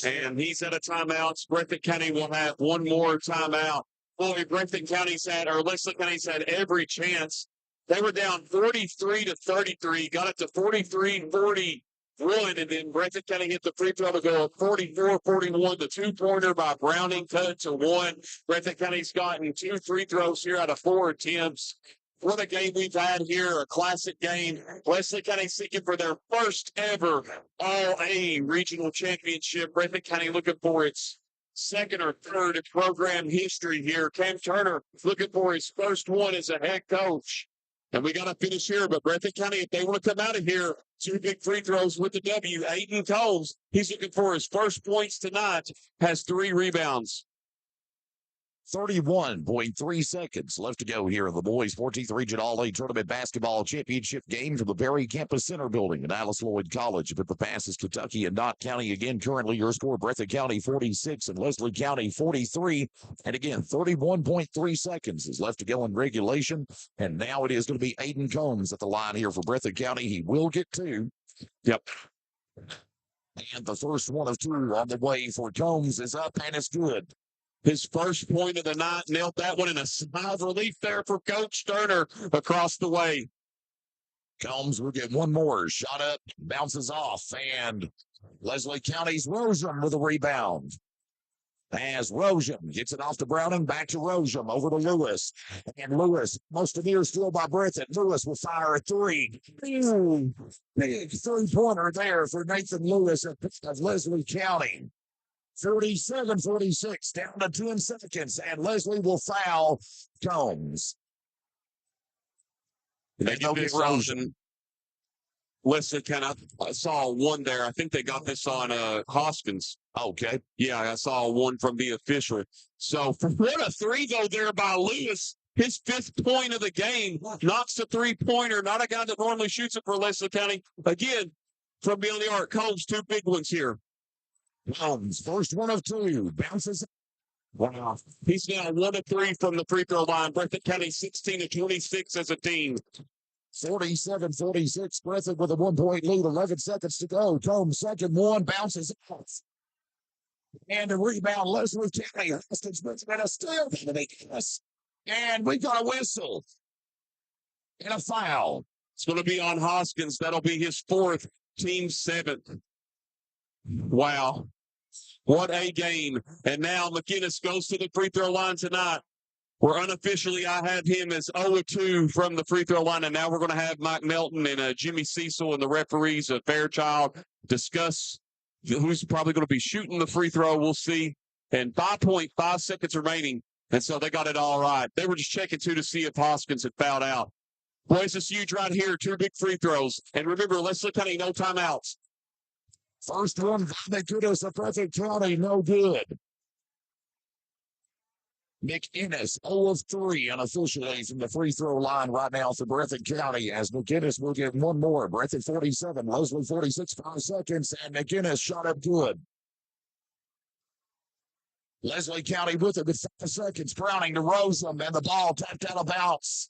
[SPEAKER 2] And he's at a timeout. Breathitt County will have one more timeout. Boy, Breathitt County's Leslie County's had every chance. They were down 43-33, got it to 43-41, and then Breathitt County hit the free throw to go at 44-41. The 2-pointer by Browning cut it to 1. Breathitt County's gotten 2 free throws here out of 4 attempts. What a game we've had here, a classic game. Leslie County seeking for their first ever All-A regional championship. Breathitt County looking for its second or third in program history here. Cam Turner looking for his first one as a head coach. And we got to finish here, but Breathitt County, if they want to come out of here, 2 big free throws with the W. Aiden Coles, he's looking for his first points tonight, has 3 rebounds.
[SPEAKER 1] 31.3 seconds left to go here in the boys 14th Region All-A Tournament Basketball Championship game from the Berry Campus Center building at Alice Lloyd College. But the pass is Kentucky and Knott County again. Currently your score, Breathitt County 46 and Leslie County 43. And again, 31.3 seconds is left to go in regulation. And now it is going to be Aiden Combs at the line here for Breathitt County. He will get two.
[SPEAKER 2] Yep.
[SPEAKER 1] And the first one of two on the way for Combs is up and it's good.
[SPEAKER 2] His first point of the night, nailed that one in a sigh of relief there for Coach Sterner across the way.
[SPEAKER 1] Combs will get one more. Shot up, bounces off, and Leslie County's Rosium with a rebound. As Rosium gets it off to Browning, back to Rosium, over to Lewis. And Lewis, most of the still by Breathitt. Lewis will fire a three. Big three-pointer there for Nathan Lewis of Leslie County. 47-46, down to 10 seconds, and Leslie will foul Combs.
[SPEAKER 2] They get this on Leslie kind of saw one there. I think they got this on Hoskins.
[SPEAKER 1] Okay.
[SPEAKER 2] Yeah, I saw one from the official. So what a three, though, there by Lewis. His fifth point of the game. Knocks the three-pointer. Not a guy that normally shoots it for Leslie County. Again, from beyond the arc. Combs, two big ones here.
[SPEAKER 1] Combs, first one of two, bounces.
[SPEAKER 2] Wow. He's now 1 of 3 from the free throw line. Breathitt County 16-26 as a team.
[SPEAKER 1] 47-46, Breathitt with a 1-point lead, 11 seconds to go. Combs, second one, bounces off. And a rebound, Leslie County. Hoskins puts it in a steal. And we got a whistle. And a foul.
[SPEAKER 2] It's going to be on Hoskins. That'll be his fourth, team seventh. Wow. What a game. And now McInnes goes to the free throw line tonight. Where unofficially I have him as 0-2 from the free throw line. And now we're going to have Mike Melton and Jimmy Cecil and the referees, Fairchild, discuss who's probably going to be shooting the free throw. We'll see. And 5.5 seconds remaining. And so they got it all right. They were just checking, too, to see if Hoskins had fouled out. Boys, it's huge right here. 2 big free throws. And remember, Leslie County, no timeouts.
[SPEAKER 1] First one, they could us a Breathitt County, no good. McInnes, 0 of 3 unofficially from the free throw line right now for Breathitt County, as McInnes will get one more. Breathitt 47, Leslie 46, 5 seconds, and McInnes shot up good. Leslie County with it with 5 seconds. Browning to Rosium, and the ball tapped out of bounds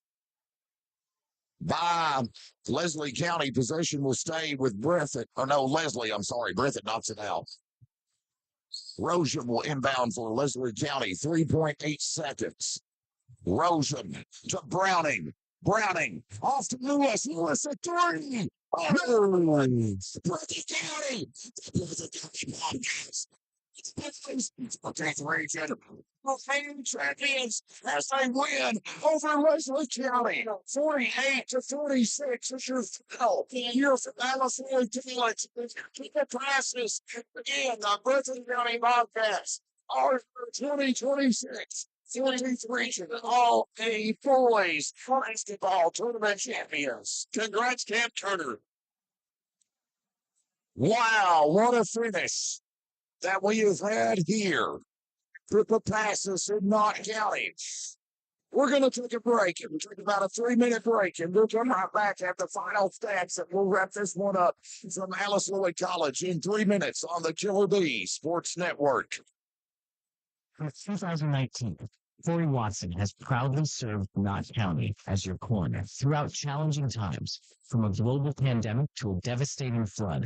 [SPEAKER 1] by Leslie County. Possession will stay with Breathitt. Oh, no, Leslie, I'm sorry. Breathitt knocks it out. Rosium will inbound for Leslie County. 3.8 seconds. Rosium to Browning. Browning off to Lewis. Lewis at 3. Oh, Breathitt County. Bobcats. Champions as they win over Leslie County, 48-46. It's your foul here from Alice Lloyd College. Keep the passes again. The Breathitt County Bobcats are 2026. 43 All-A Boys Basketball Tournament Champions.
[SPEAKER 2] Congrats, Cam Turner.
[SPEAKER 1] Wow, what a finish that we have had here. Triple passes in Knott County. We're going to take a break. We'll take about a 3-minute break, and we'll come right back at the final stats, and we'll wrap this one up from Alice Lloyd College in 3 minutes on the Killer Bee Sports Network.
[SPEAKER 3] Since 2019, Corey Watson has proudly served Knott County as your coroner throughout challenging times, from a global pandemic to a devastating flood.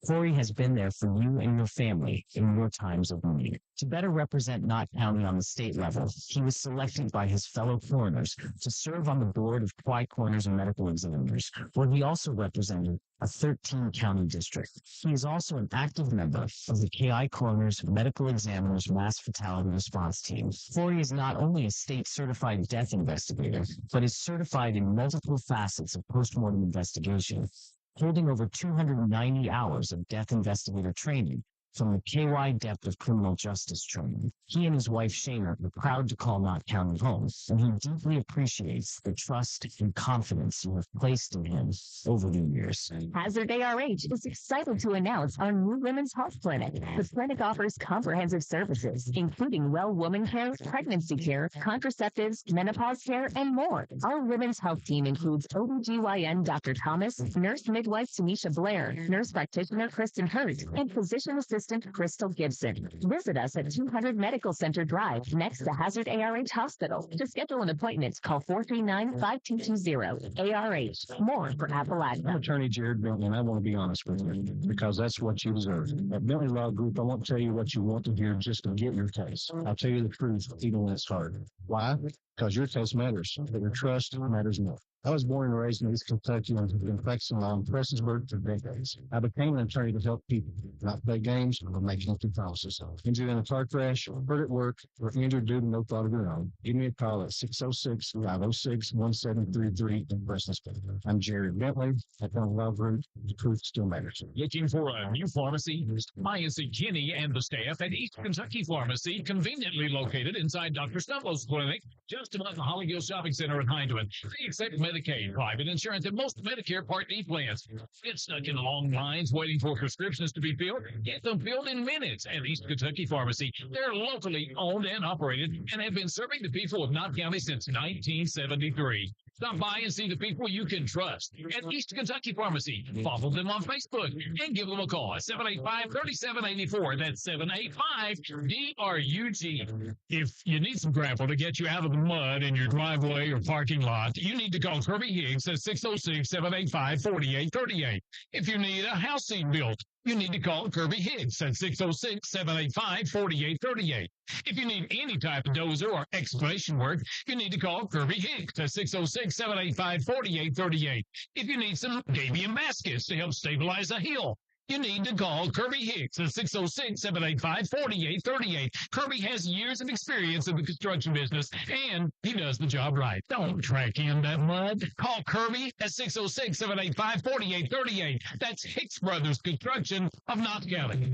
[SPEAKER 3] Corey has been there for you and your family in your times of need. To better represent Knott County on the state level, he was selected by his fellow coroners to serve on the board of Tri Coroners and Medical Examiners, where he also represented a 13-county district. He is also an active member of the KI Coroners Medical Examiners Mass Fatality Response Team. Corey is not only a state-certified death investigator, but is certified in multiple facets of postmortem investigation, holding over 290 hours of death investigator training, from the KY depth of criminal justice training. He and his wife Shayna are proud to call Knott County home, and he deeply appreciates the trust and confidence you have placed in him over the years.
[SPEAKER 9] Hazard ARH is excited to announce our new women's health clinic. The clinic offers comprehensive services, including well woman care, pregnancy care, contraceptives, menopause care, and more. Our women's health team includes OBGYN Dr. Thomas, nurse midwife Tanisha Blair, nurse practitioner Kristen Hurt, and physician assistant Crystal Gibson. Visit us at 200 Medical Center Drive, next to Hazard ARH Hospital. To schedule an appointment, call 439-5220. ARH, more for Appalachia.
[SPEAKER 4] I'm Attorney Jared Bentley, and I want to be honest with you because that's what you deserve. At Bentley Law Group, I won't tell you what you want to hear just to get your case. I'll tell you the truth, even when it's hard. Why? Because your case matters, but your trust matters more. I was born and raised in East Kentucky and have been practicing law in Prestonsburg for decades. I became an attorney to help people, not play games or make empty promises. Injured in a car crash, hurt at work, or injured due to no fault of your own, give me a call at 606-506-1733 in Prestonsburg. I'm Jerry Bentley at Bentley Law Group. The truth still matters.
[SPEAKER 5] Looking for a new pharmacy? Maya Kinney and the staff at East Kentucky Pharmacy, conveniently located inside Dr. Stumble's clinic, just above the Hollywood Shopping Center in Hindwood. They accept Medicaid, private insurance, and most Medicare Part D plans. Get stuck in long lines waiting for prescriptions to be filled? Get them filled in minutes at East Kentucky Pharmacy. They're locally owned and operated and have been serving the people of Knott County since 1973. Stop by and see the people you can trust at East Kentucky Pharmacy. Follow them on Facebook and give them a call at 785-3784. That's 785-DRUG. If you need some gravel to get you out of the mud in your driveway or parking lot, you need to call Kirby Higgs at 606-785-4838. If you need a house seat built, you need to call Kirby Higgs at 606-785-4838. If you need any type of dozer or excavation work, you need to call Kirby Higgs at 606-785-4838. If you need some Davian baskets to help stabilize a hill, you need to call Kirby Hicks at 606-785-4838. Kirby has years of experience in the construction business, and he does the job right. Don't track in that mud. Call Kirby at 606-785-4838. That's Hicks Brothers Construction of Knott County.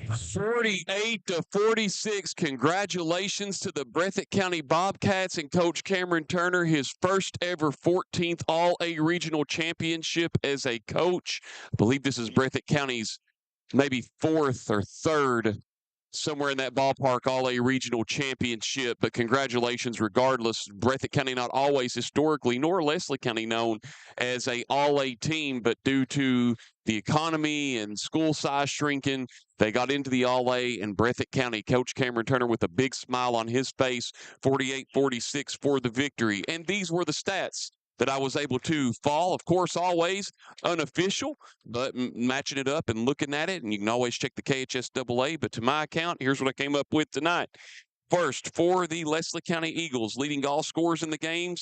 [SPEAKER 2] 48-46. Congratulations to the Breathitt County Bobcats and Coach Cameron Turner, his first ever 14th All-A Regional Championship as a coach. I believe this is Breathitt County's maybe fourth or third, somewhere in that ballpark, All-A Regional Championship. But congratulations regardless. Breathitt County not always historically, nor Leslie County known as a All-A team, but due to the economy and school size shrinking, they got into the All-A, and Breathitt County, Coach Cameron Turner with a big smile on his face, 48-46 for the victory. And these were the stats that I was able to fall. Of course, always unofficial, but matching it up and looking at it, and you can always check the KHSAA. But to my account, here's what I came up with tonight. First, for the Leslie County Eagles, leading all scorers in the game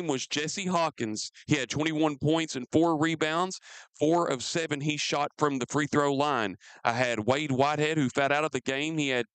[SPEAKER 2] was Jesse Hawkins. He had 21 points and 4 rebounds. 4 of 7 he shot from the free throw line. I had Wade Whitehead, who fouled out of the game. He had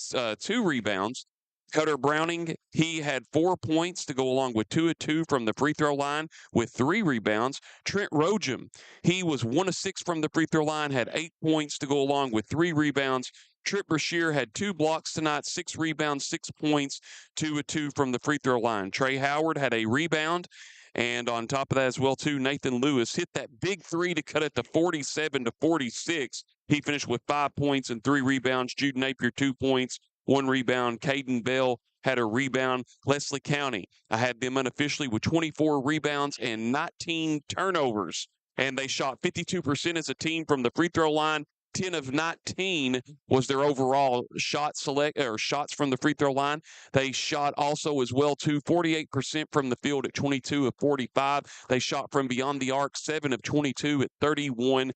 [SPEAKER 2] 2 rebounds. Cutter Browning, he had 4 points to go along with 2 of 2 from the free throw line with 3 rebounds. Trent Rogem, he was 1 of 6 from the free throw line, had 8 points to go along with 3 rebounds. Trip Brashear had 2 blocks tonight, 6 rebounds, 6 points, 2 of 2 from the free throw line. Trey Howard had a rebound. And on top of that as well, too, Nathan Lewis hit that big 3 to cut it to 47-46. He finished with 5 points and 3 rebounds. Jude Napier, 2 points, 1 rebound. Caden Bell had a rebound. Leslie County, I had them unofficially with 24 rebounds and 19 turnovers. And they shot 52% as a team from the free throw line. 10 of 19 was their overall shots from the free throw line. They shot also as well, too, 48% from the field at 22 of 45. They shot from beyond the arc, 7 of 22 at 31%.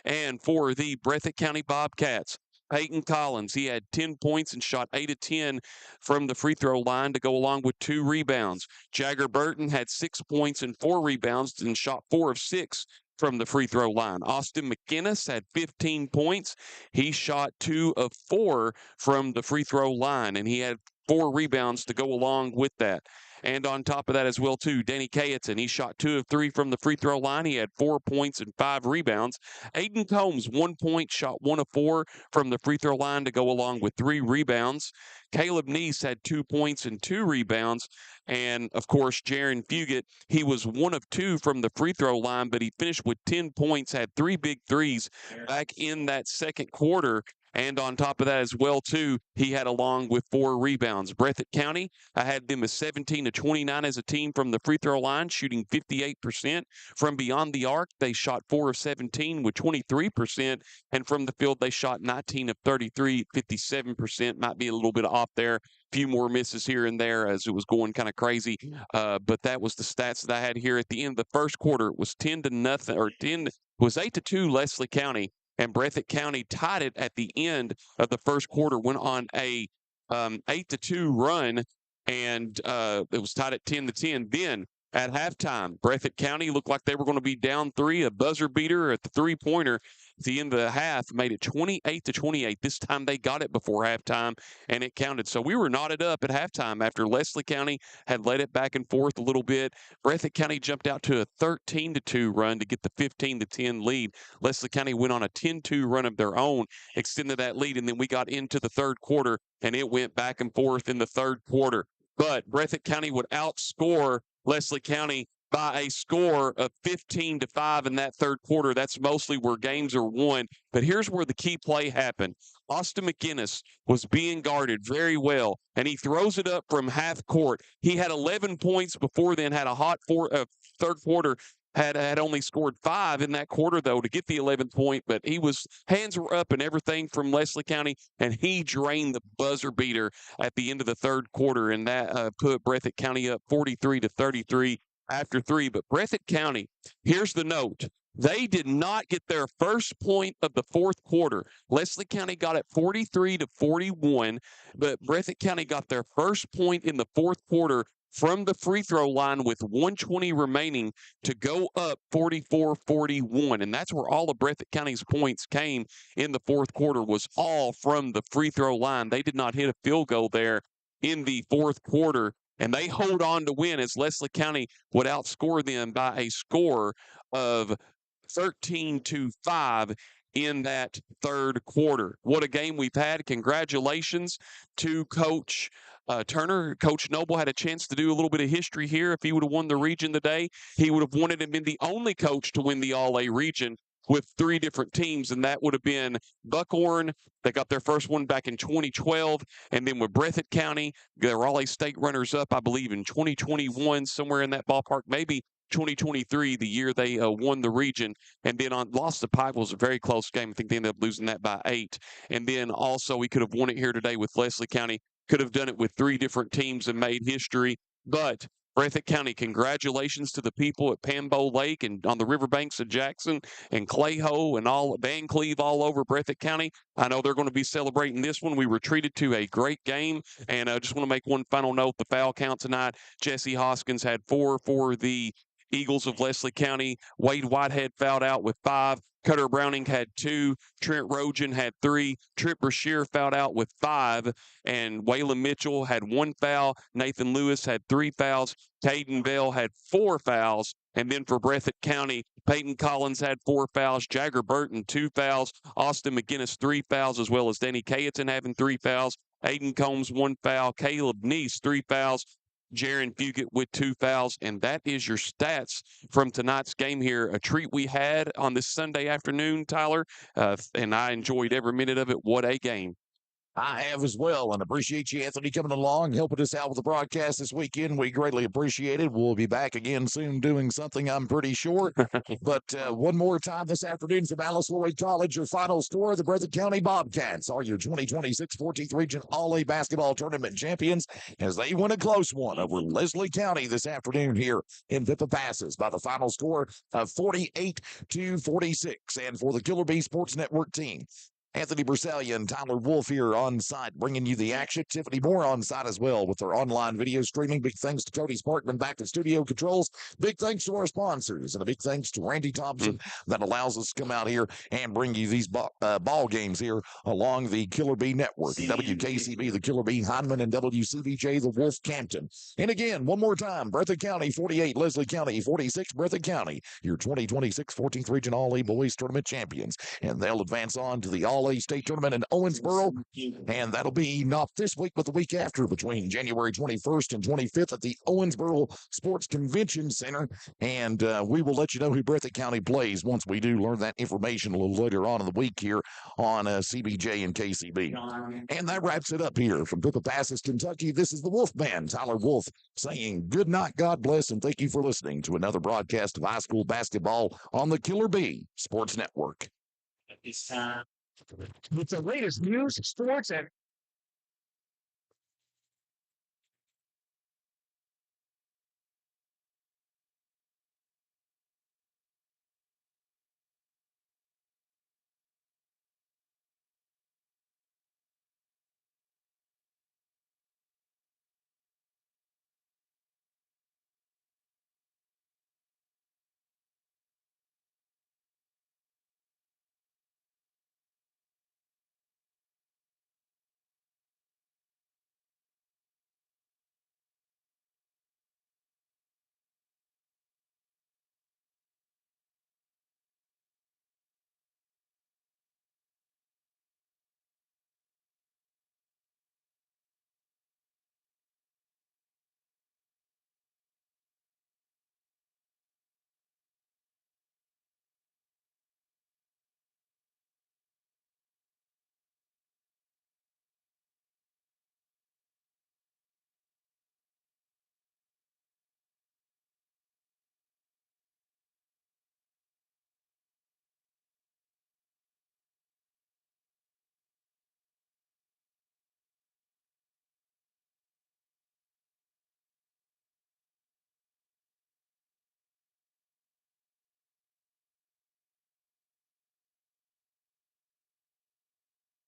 [SPEAKER 2] And for the Breathitt County Bobcats, Peyton Collins, he had 10 points and shot 8 of 10 from the free throw line to go along with 2 rebounds. Jagger Burton had 6 points and 4 rebounds and shot 4 of 6 from the free throw line. Austin McInnes had 15 points. He shot 2 of 4 from the free throw line, and he had 4 rebounds to go along with that. And on top of that as well, too, Danny Kayeton, he shot 2 of 3 from the free throw line. He had 4 points and 5 rebounds. Aiden Combs, 1 point, shot 1 of 4 from the free throw line to go along with 3 rebounds. Caleb Neese had 2 points and 2 rebounds. And, of course, Jaron Fugit, he was 1 of 2 from the free throw line, but he finished with 10 points, had 3 big threes back in that second quarter. And on top of that as well, too, he had along with 4 rebounds. Breathitt County, I had them as 17 to 29 as a team from the free throw line, shooting 58%. From beyond the arc, they shot 4 of 17 with 23%. And from the field, they shot 19 of 33, 57%. Might be a little bit off there. Few more misses here and there as it was going kind of crazy. But that was the stats that I had here at the end of the first quarter. It was 10 to nothing, or 10 was 8 to 2 Leslie County. And Breathitt County tied it at the end of the first quarter, went on a 8 to 2 run, and it was tied at 10 to 10. Then at halftime, Breathitt County looked like they were going to be down 3. A buzzer beater at the three-pointer at the end of the half made it 28 to 28. This time they got it before halftime, and it counted. So we were knotted up at halftime after Leslie County had led it back and forth a little bit. Breathitt County jumped out to a 13 to 2 run to get the 15 to 10 lead. Leslie County went on a 10-2 run of their own, extended that lead, and then we got into the third quarter, and it went back and forth in the third quarter. But Breathitt County would outscore Leslie County by a score of 15 to 5 in that third quarter. That's mostly where games are won. But here's where the key play happened. Austin McGinnis was being guarded very well, and he throws it up from half court. He had 11 points before then, had a hot third quarter, had only scored 5 in that quarter, though, to get the 11th point. But hands were up and everything from Leslie County, and he drained the buzzer beater at the end of the third quarter, and that put Breathitt County up 43 to 33 after 3. But Breathitt County, here's the note. They did not get their first point of the fourth quarter. Leslie County got it 43 to 41, but Breathitt County got their first point in the fourth quarter from the free throw line with 1:20 remaining to go up 44-41. And that's where all of Breathitt County's points came in the fourth quarter, was all from the free throw line. They did not hit a field goal there in the fourth quarter, and they hold on to win as Leslie County would outscore them by a score of 13 to 5 in that third quarter. What a game we've had. Congratulations to Coach Turner. Coach Noble had a chance to do a little bit of history here. If he would have won the region today, he would have won it and been the only coach to win the All-A region with 3 different teams, and that would have been Buckhorn. They got their first one back in 2012, and then with Breathitt County, they were All-A state runners-up, I believe, in 2021, somewhere in that ballpark, maybe 2023, the year they won the region, and then lost to Pike. Was a very close game. I think they ended up losing that by 8. And then also we could have won it here today with Leslie County. Could have done it with 3 different teams and made history. But Breathitt County, congratulations to the people at Pambo Lake and on the riverbanks of Jackson and Clayho and all Van Cleve all over Breathitt County. I know they're going to be celebrating this one. We were treated to a great game, and I just want to make one final note. The foul count tonight, Jesse Hoskins had 4 for the Eagles of Leslie County. Wade Whitehead fouled out with 5. Cutter Browning had 2. Trent Rogen had 3. Trip Brashear fouled out with 5. And Waylon Mitchell had 1 foul. Nathan Lewis had 3 fouls. Caden Bell had 4 fouls. And then for Breathitt County, Peyton Collins had 4 fouls. Jagger Burton, 2 fouls. Austin McGinnis, 3 fouls, as well as Danny Kayeton having 3 fouls. Aiden Combs, 1 foul. Caleb Neese, 3 fouls. Jaron Fugit with 2 fouls, and that is your stats from tonight's game here. A treat we had on this Sunday afternoon, Tyler, and I enjoyed every minute of it. What a game.
[SPEAKER 1] I have as well, and appreciate you, Anthony, coming along, helping us out with the broadcast this weekend. We greatly appreciate it. We'll be back again soon doing something, I'm pretty sure. But one more time this afternoon from Alice Lloyd College, your final score, the Breathitt County Bobcats are your 2026 14th Region All-A Basketball Tournament champions as they win a close one over Leslie County this afternoon here in Pippa Passes by the final score of 48-46. And for the Killer Bee Sports Network team, Anthony Bersalia and Tyler Wolf here on site, bringing you the action. Tiffany Moore on site as well with our online video streaming. Big thanks to Cody Sparkman back to studio controls. Big thanks to our sponsors, and a big thanks to Randy Thompson that allows us to come out here and bring you these ball games here along the Killer Bee Network. WKCB, the Killer Bee Hindman, and WCBJ, the Wolf Campton. And again, one more time, Breathitt County 48, Leslie County 46, Breathitt County, your 2026 14th Region All-A Boys Tournament champions. And they'll advance on to the All-A State Tournament in Owensboro. And that'll be not this week, but the week after, between January 21st and 25th at the Owensboro Sports Convention Center. And we will let you know who Breathitt County plays once we do learn that information a little later on in the week here on CBJ and KCB. And that wraps it up here from Bobcats, Kentucky. This is the Wolf Band, Tyler Wolf, saying good night, God bless, and thank you for listening to another broadcast of high school basketball on the Killer Bee Sports Network.
[SPEAKER 6] With the latest news, sports, and